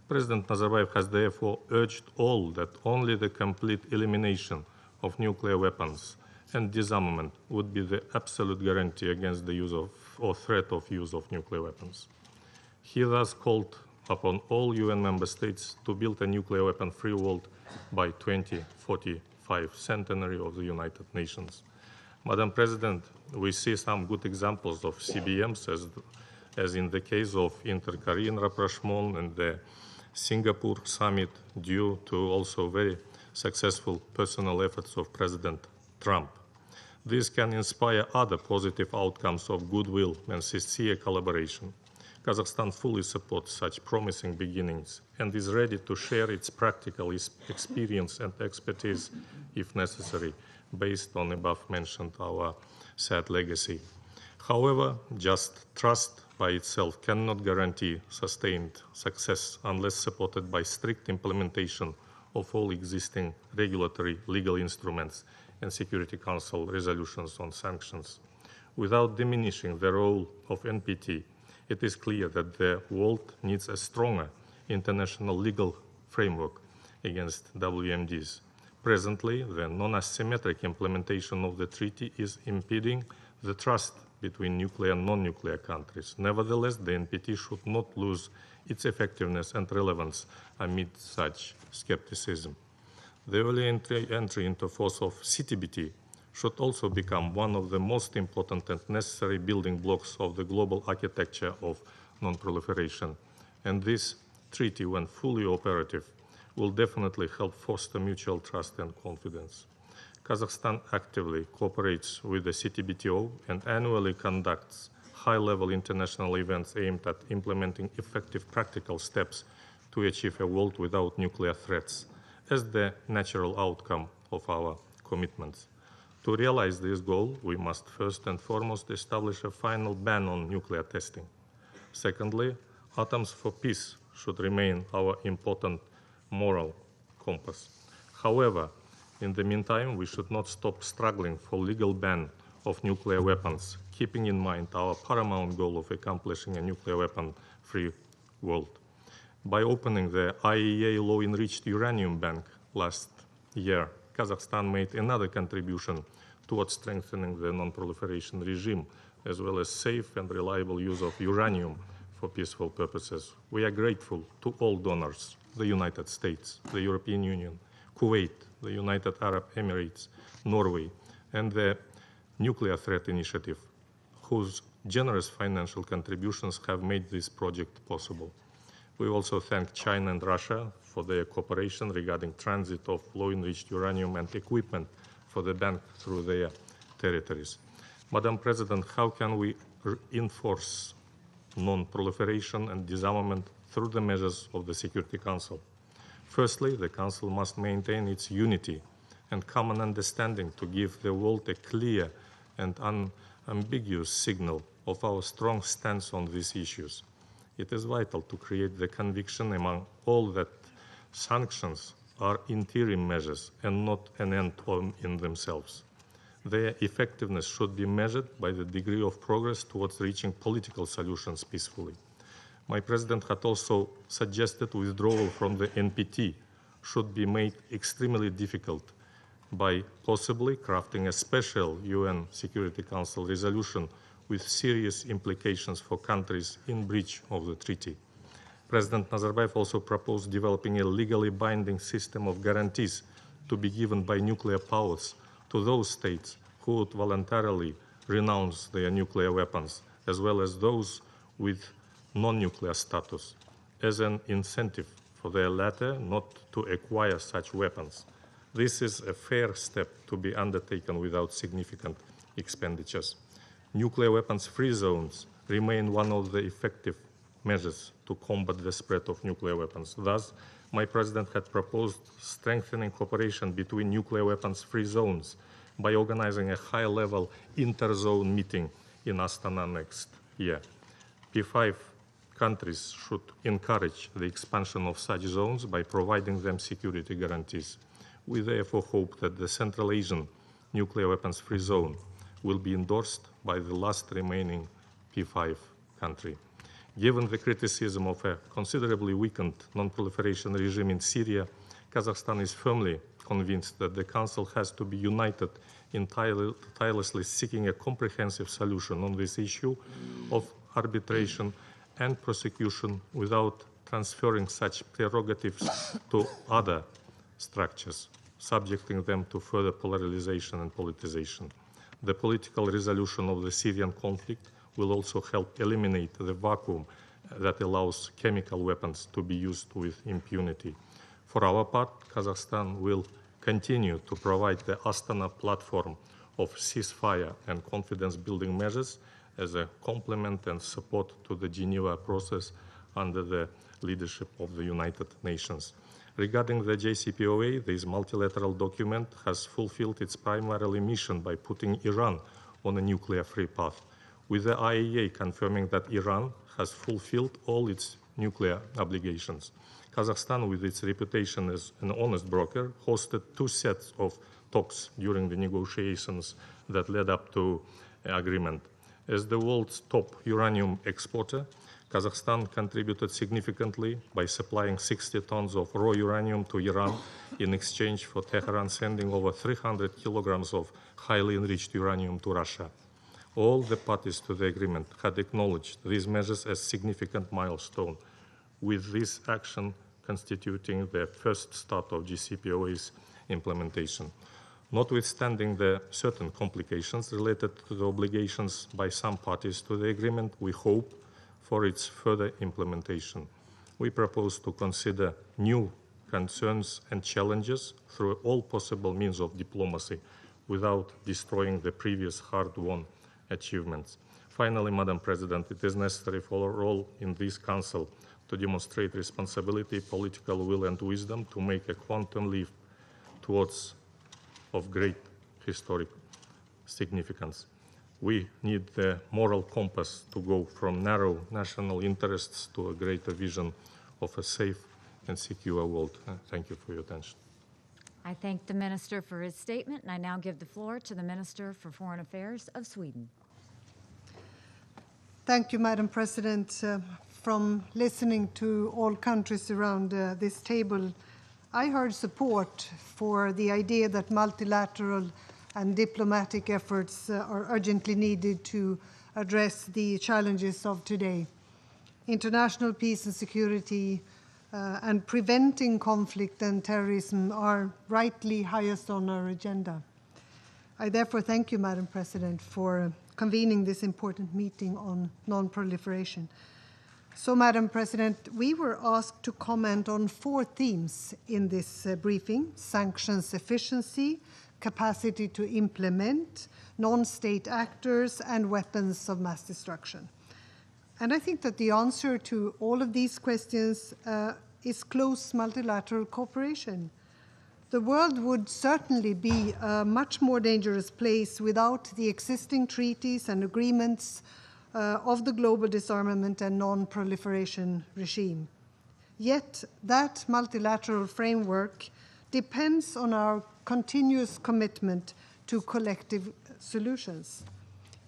[SPEAKER 17] President Nazarbayev has therefore urged all that only the complete elimination of nuclear weapons and disarmament would be the absolute guarantee against the use of or threat of use of nuclear weapons. He thus called upon all UN member states to build a nuclear weapon-free world by 2045 centenary of the United Nations. Madam President, we see some good examples of CBMs as in the case of inter-Korean rapprochement and the Singapore summit, due to also very successful personal efforts of President Trump. This can inspire other positive outcomes of goodwill and sincere collaboration. Kazakhstan fully supports such promising beginnings and is ready to share its practical experience and expertise, if necessary, based on above-mentioned our sad legacy. However, just trust by itself cannot guarantee sustained success unless supported by strict implementation of all existing regulatory legal instruments and Security Council resolutions on sanctions. Without diminishing the role of NPT, it is clear that the world needs a stronger international legal framework against WMDs. Presently, the non-asymmetric implementation of the treaty is impeding the trust between nuclear and non-nuclear countries. Nevertheless, the NPT should not lose its effectiveness and relevance amid such skepticism. The early entry into force of CTBT should also become one of the most important and necessary building blocks of the global architecture of non-proliferation. And this treaty, when fully operative, will definitely help foster mutual trust and confidence. Kazakhstan actively cooperates with the CTBTO and annually conducts high-level international events aimed at implementing effective practical steps to achieve a world without nuclear threats as the natural outcome of our commitments. To realize this goal, we must first and foremost establish a final ban on nuclear testing. Secondly, atoms for peace should remain our important moral compass. However, in the meantime, we should not stop struggling for legal ban of nuclear weapons, keeping in mind our paramount goal of accomplishing a nuclear weapon-free world. By opening the IAEA low-enriched uranium bank last year, Kazakhstan made another contribution towards strengthening the non-proliferation regime, as well as safe and reliable use of uranium for peaceful purposes. We are grateful to all donors, the United States, the European Union, Kuwait, the United Arab Emirates, Norway, and the Nuclear Threat Initiative, whose generous financial contributions have made this project possible. We also thank China and Russia for their cooperation regarding transit of low-enriched uranium and equipment for the bank through their territories. Madam President, how can we enforce non-proliferation and disarmament through the measures of the Security Council? Firstly, the Council must maintain its unity and common understanding to give the world a clear and unambiguous signal of our strong stance on these issues. It is vital to create the conviction among all that sanctions are interim measures and not an end in themselves. Their effectiveness should be measured by the degree of progress towards reaching political solutions peacefully. My President had also suggested withdrawal from the NPT should be made extremely difficult by possibly crafting a special UN Security Council resolution with serious implications for countries in breach of the treaty. President Nazarbayev also proposed developing a legally binding system of guarantees to be given by nuclear powers to those states who would voluntarily renounce their nuclear weapons, as well as those with non-nuclear status, as an incentive for their latter not to acquire such weapons. This is a fair step to be undertaken without significant expenditures. Nuclear weapons-free zones remain one of the effective measures to combat the spread of nuclear weapons. Thus, my President had proposed strengthening cooperation between nuclear weapons-free zones by organizing a high-level inter-zone meeting in Astana next year. P5 countries should encourage the expansion of such zones by providing them security guarantees. We therefore hope that the Central Asian nuclear weapons-free zone will be endorsed by the last remaining P5 country. Given the criticism of a considerably weakened non-proliferation regime in Syria, Kazakhstan is firmly convinced that the Council has to be united in tirelessly seeking a comprehensive solution on this issue of arbitration and prosecution without transferring such prerogatives to other structures, subjecting them to further polarization and politicization. The political resolution of the Syrian conflict will also help eliminate the vacuum that allows chemical weapons to be used with impunity. For our part, Kazakhstan will continue to provide the Astana platform of ceasefire and confidence-building measures as a complement and support to the Geneva process under the leadership of the United Nations. Regarding the JCPOA, this multilateral document has fulfilled its primary mission by putting Iran on a nuclear-free path, with the IAEA confirming that Iran has fulfilled all its nuclear obligations. Kazakhstan, with its reputation as an honest broker, hosted 2 sets of talks during the negotiations that led up to agreement. As the world's top uranium exporter, Kazakhstan contributed significantly by supplying 60 tons of raw uranium to Iran in exchange for Tehran sending over 300 kilograms of highly enriched uranium to Russia. All the parties to the agreement had acknowledged these measures as significant milestone, with this action constituting the first start of JCPOA's implementation. Notwithstanding the certain complications related to the obligations by some parties to the agreement, we hope for its further implementation. We propose to consider new concerns and challenges through all possible means of diplomacy without destroying the previous hard-won achievements. Finally, Madam President, it is necessary for all in this Council to demonstrate responsibility, political will and wisdom to make a quantum leap towards of great historic significance. We need the moral compass to go from narrow national interests to a greater vision of a safe and secure world. Thank you for your attention.
[SPEAKER 16] I thank the Minister for his statement, and I now give the floor to the Minister for Foreign Affairs of Sweden.
[SPEAKER 18] Thank you, Madam President. From listening to all countries around this table, I heard support for the idea that multilateral and diplomatic efforts are urgently needed to address the challenges of today. International peace and security and preventing conflict and terrorism are rightly highest on our agenda. I therefore thank you, Madam President, for convening this important meeting on non-proliferation. So, Madam President, we were asked to comment on 4 themes in this briefing: sanctions efficiency, capacity to implement, non-state actors, and weapons of mass destruction. And I think that the answer to all of these questions is close multilateral cooperation. The world would certainly be a much more dangerous place without the existing treaties and agreements of the global disarmament and non-proliferation regime. Yet that multilateral framework depends on our continuous commitment to collective solutions.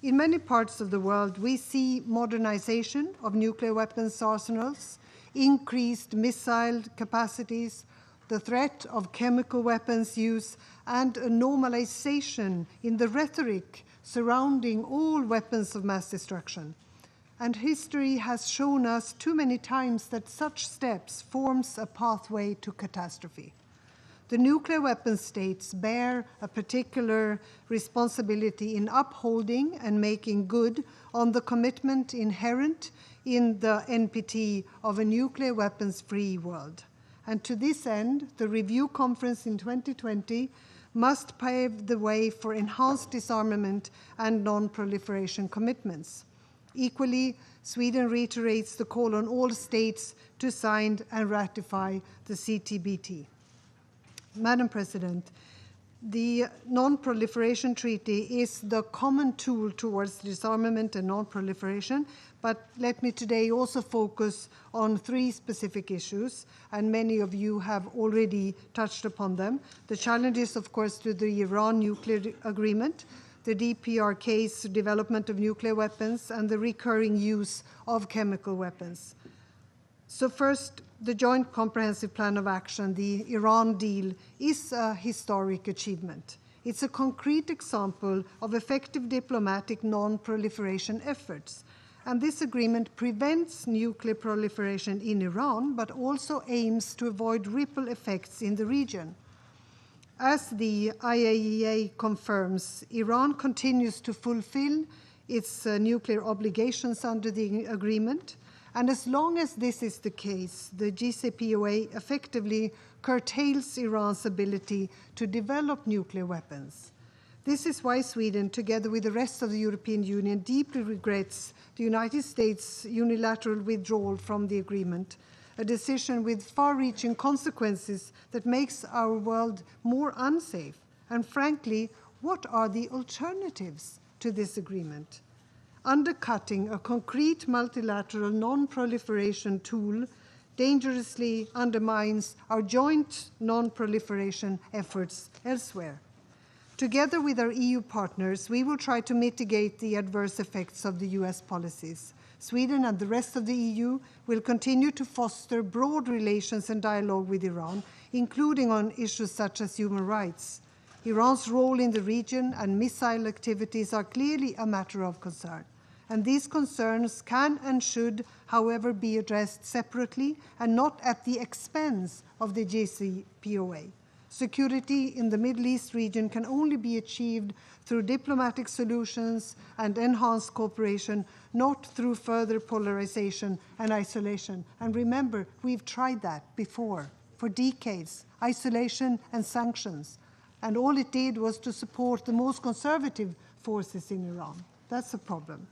[SPEAKER 18] In many parts of the world, we see modernization of nuclear weapons arsenals, increased missile capacities, the threat of chemical weapons use, and a normalization in the rhetoric surrounding all weapons of mass destruction. And history has shown us too many times that such steps forms a pathway to catastrophe. The nuclear weapon states bear a particular responsibility in upholding and making good on the commitment inherent in the NPT of a nuclear weapons-free world. And to this end, the review conference in 2020 must pave the way for enhanced disarmament and non-proliferation commitments. Equally, Sweden reiterates the call on all states to sign and ratify the CTBT. Madam President, the Non-Proliferation Treaty is the common tool towards disarmament and non-proliferation, but let me today also focus on 3 specific issues, and many of you have already touched upon them. The challenges, of course, to the Iran nuclear agreement, the DPRK's development of nuclear weapons, and the recurring use of chemical weapons. So first, the Joint Comprehensive Plan of Action, the Iran deal, is a historic achievement. It's a concrete example of effective diplomatic non-proliferation efforts. And this agreement prevents nuclear proliferation in Iran, but also aims to avoid ripple effects in the region. As the IAEA confirms, Iran continues to fulfill its nuclear obligations under the agreement. And as long as this is the case, the JCPOA effectively curtails Iran's ability to develop nuclear weapons. This is why Sweden, together with the rest of the European Union, deeply regrets the United States' unilateral withdrawal from the agreement, a decision with far-reaching consequences that makes our world more unsafe. And frankly, what are the alternatives to this agreement? Undercutting a concrete multilateral non-proliferation tool dangerously undermines our joint non-proliferation efforts elsewhere. Together with our EU partners, we will try to mitigate the adverse effects of the US policies. Sweden and the rest of the EU will continue to foster broad relations and dialogue with Iran, including on issues such as human rights. Iran's role in the region and missile activities are clearly a matter of concern. And these concerns can and should, however, be addressed separately and not at the expense of the JCPOA. Security in the Middle East region can only be achieved through diplomatic solutions and enhanced cooperation, not through further polarization and isolation. And remember, we've tried that before, for decades, isolation and sanctions. And all it did was to support the most conservative forces in Iran. That's a problem.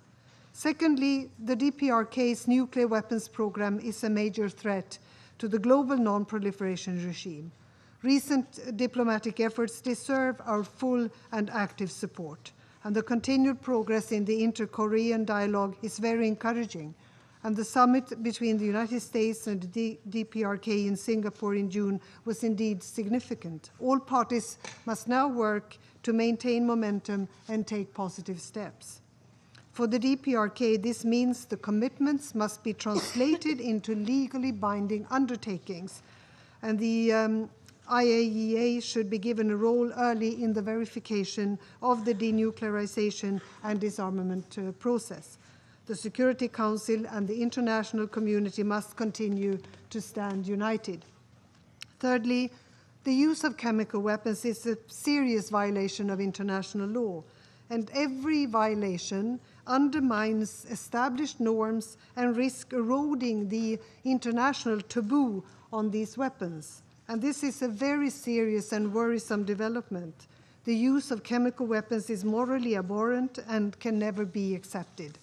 [SPEAKER 18] Secondly, the DPRK's nuclear weapons program is a major threat to the global non-proliferation regime. Recent diplomatic efforts deserve our full and active support, and the continued progress in the inter-Korean dialogue is very encouraging. And the summit between the United States and the DPRK in Singapore in June was indeed significant. All parties must now work to maintain momentum and take positive steps. For the DPRK, this means the commitments must be translated into legally binding undertakings, and the IAEA should be given a role early in the verification of the denuclearization and disarmament process. The Security Council and the international community must continue to stand united. Thirdly, the use of chemical weapons is a serious violation of international law, and every violation undermines established norms and risks eroding the international taboo on these weapons. And this is a very serious and worrisome development. The use of chemical weapons is morally abhorrent and can never be accepted.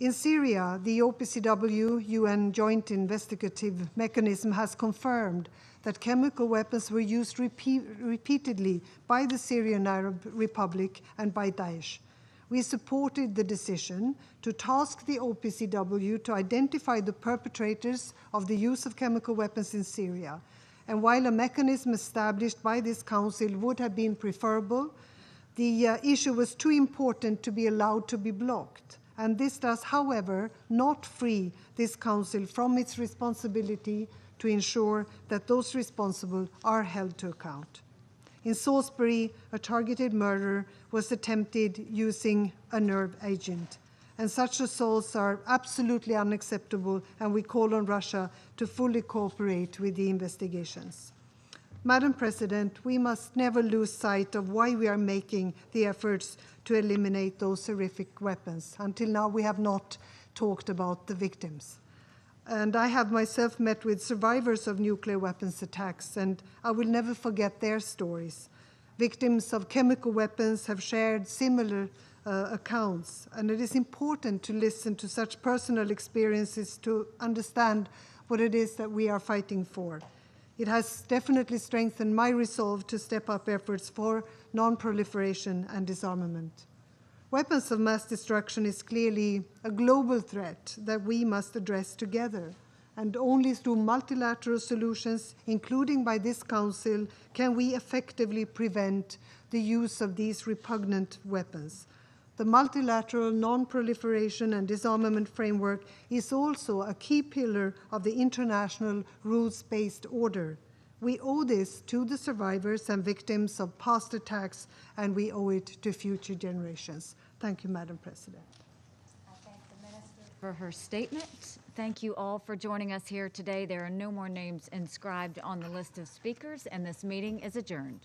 [SPEAKER 18] In Syria, the OPCW, UN Joint Investigative Mechanism, has confirmed that chemical weapons were used repeatedly by the Syrian Arab Republic and by Daesh. We supported the decision to task the OPCW to identify the perpetrators of the use of chemical weapons in Syria. And while a mechanism established by this council would have been preferable, the issue was too important to be allowed to be blocked. And this does, however, not free this council from its responsibility to ensure that those responsible are held to account. In Salisbury, a targeted murder was attempted using a nerve agent. And such assaults are absolutely unacceptable, and we call on Russia to fully cooperate with the investigations. Madam President, we must never lose sight of why we are making the efforts to eliminate those horrific weapons. Until now, we have not talked about the victims. And I have myself met with survivors of nuclear weapons attacks, and I will never forget their stories. Victims of chemical weapons have shared similar accounts, and it is important to listen to such personal experiences to understand what it is that we are fighting for. It has definitely strengthened my resolve to step up efforts for non-proliferation and disarmament. Weapons of mass destruction is clearly a global threat that we must address together, and only through multilateral solutions, including by this Council, can we effectively prevent the use of these repugnant weapons. The multilateral non-proliferation and disarmament framework is also a key pillar of the international rules-based order. We owe this to the survivors and victims of past attacks, and we owe it to future generations. Thank you, Madam President.
[SPEAKER 16] I thank the Minister for her statement. Thank you all for joining us here today. There are no more names inscribed on the list of speakers, and this meeting is adjourned.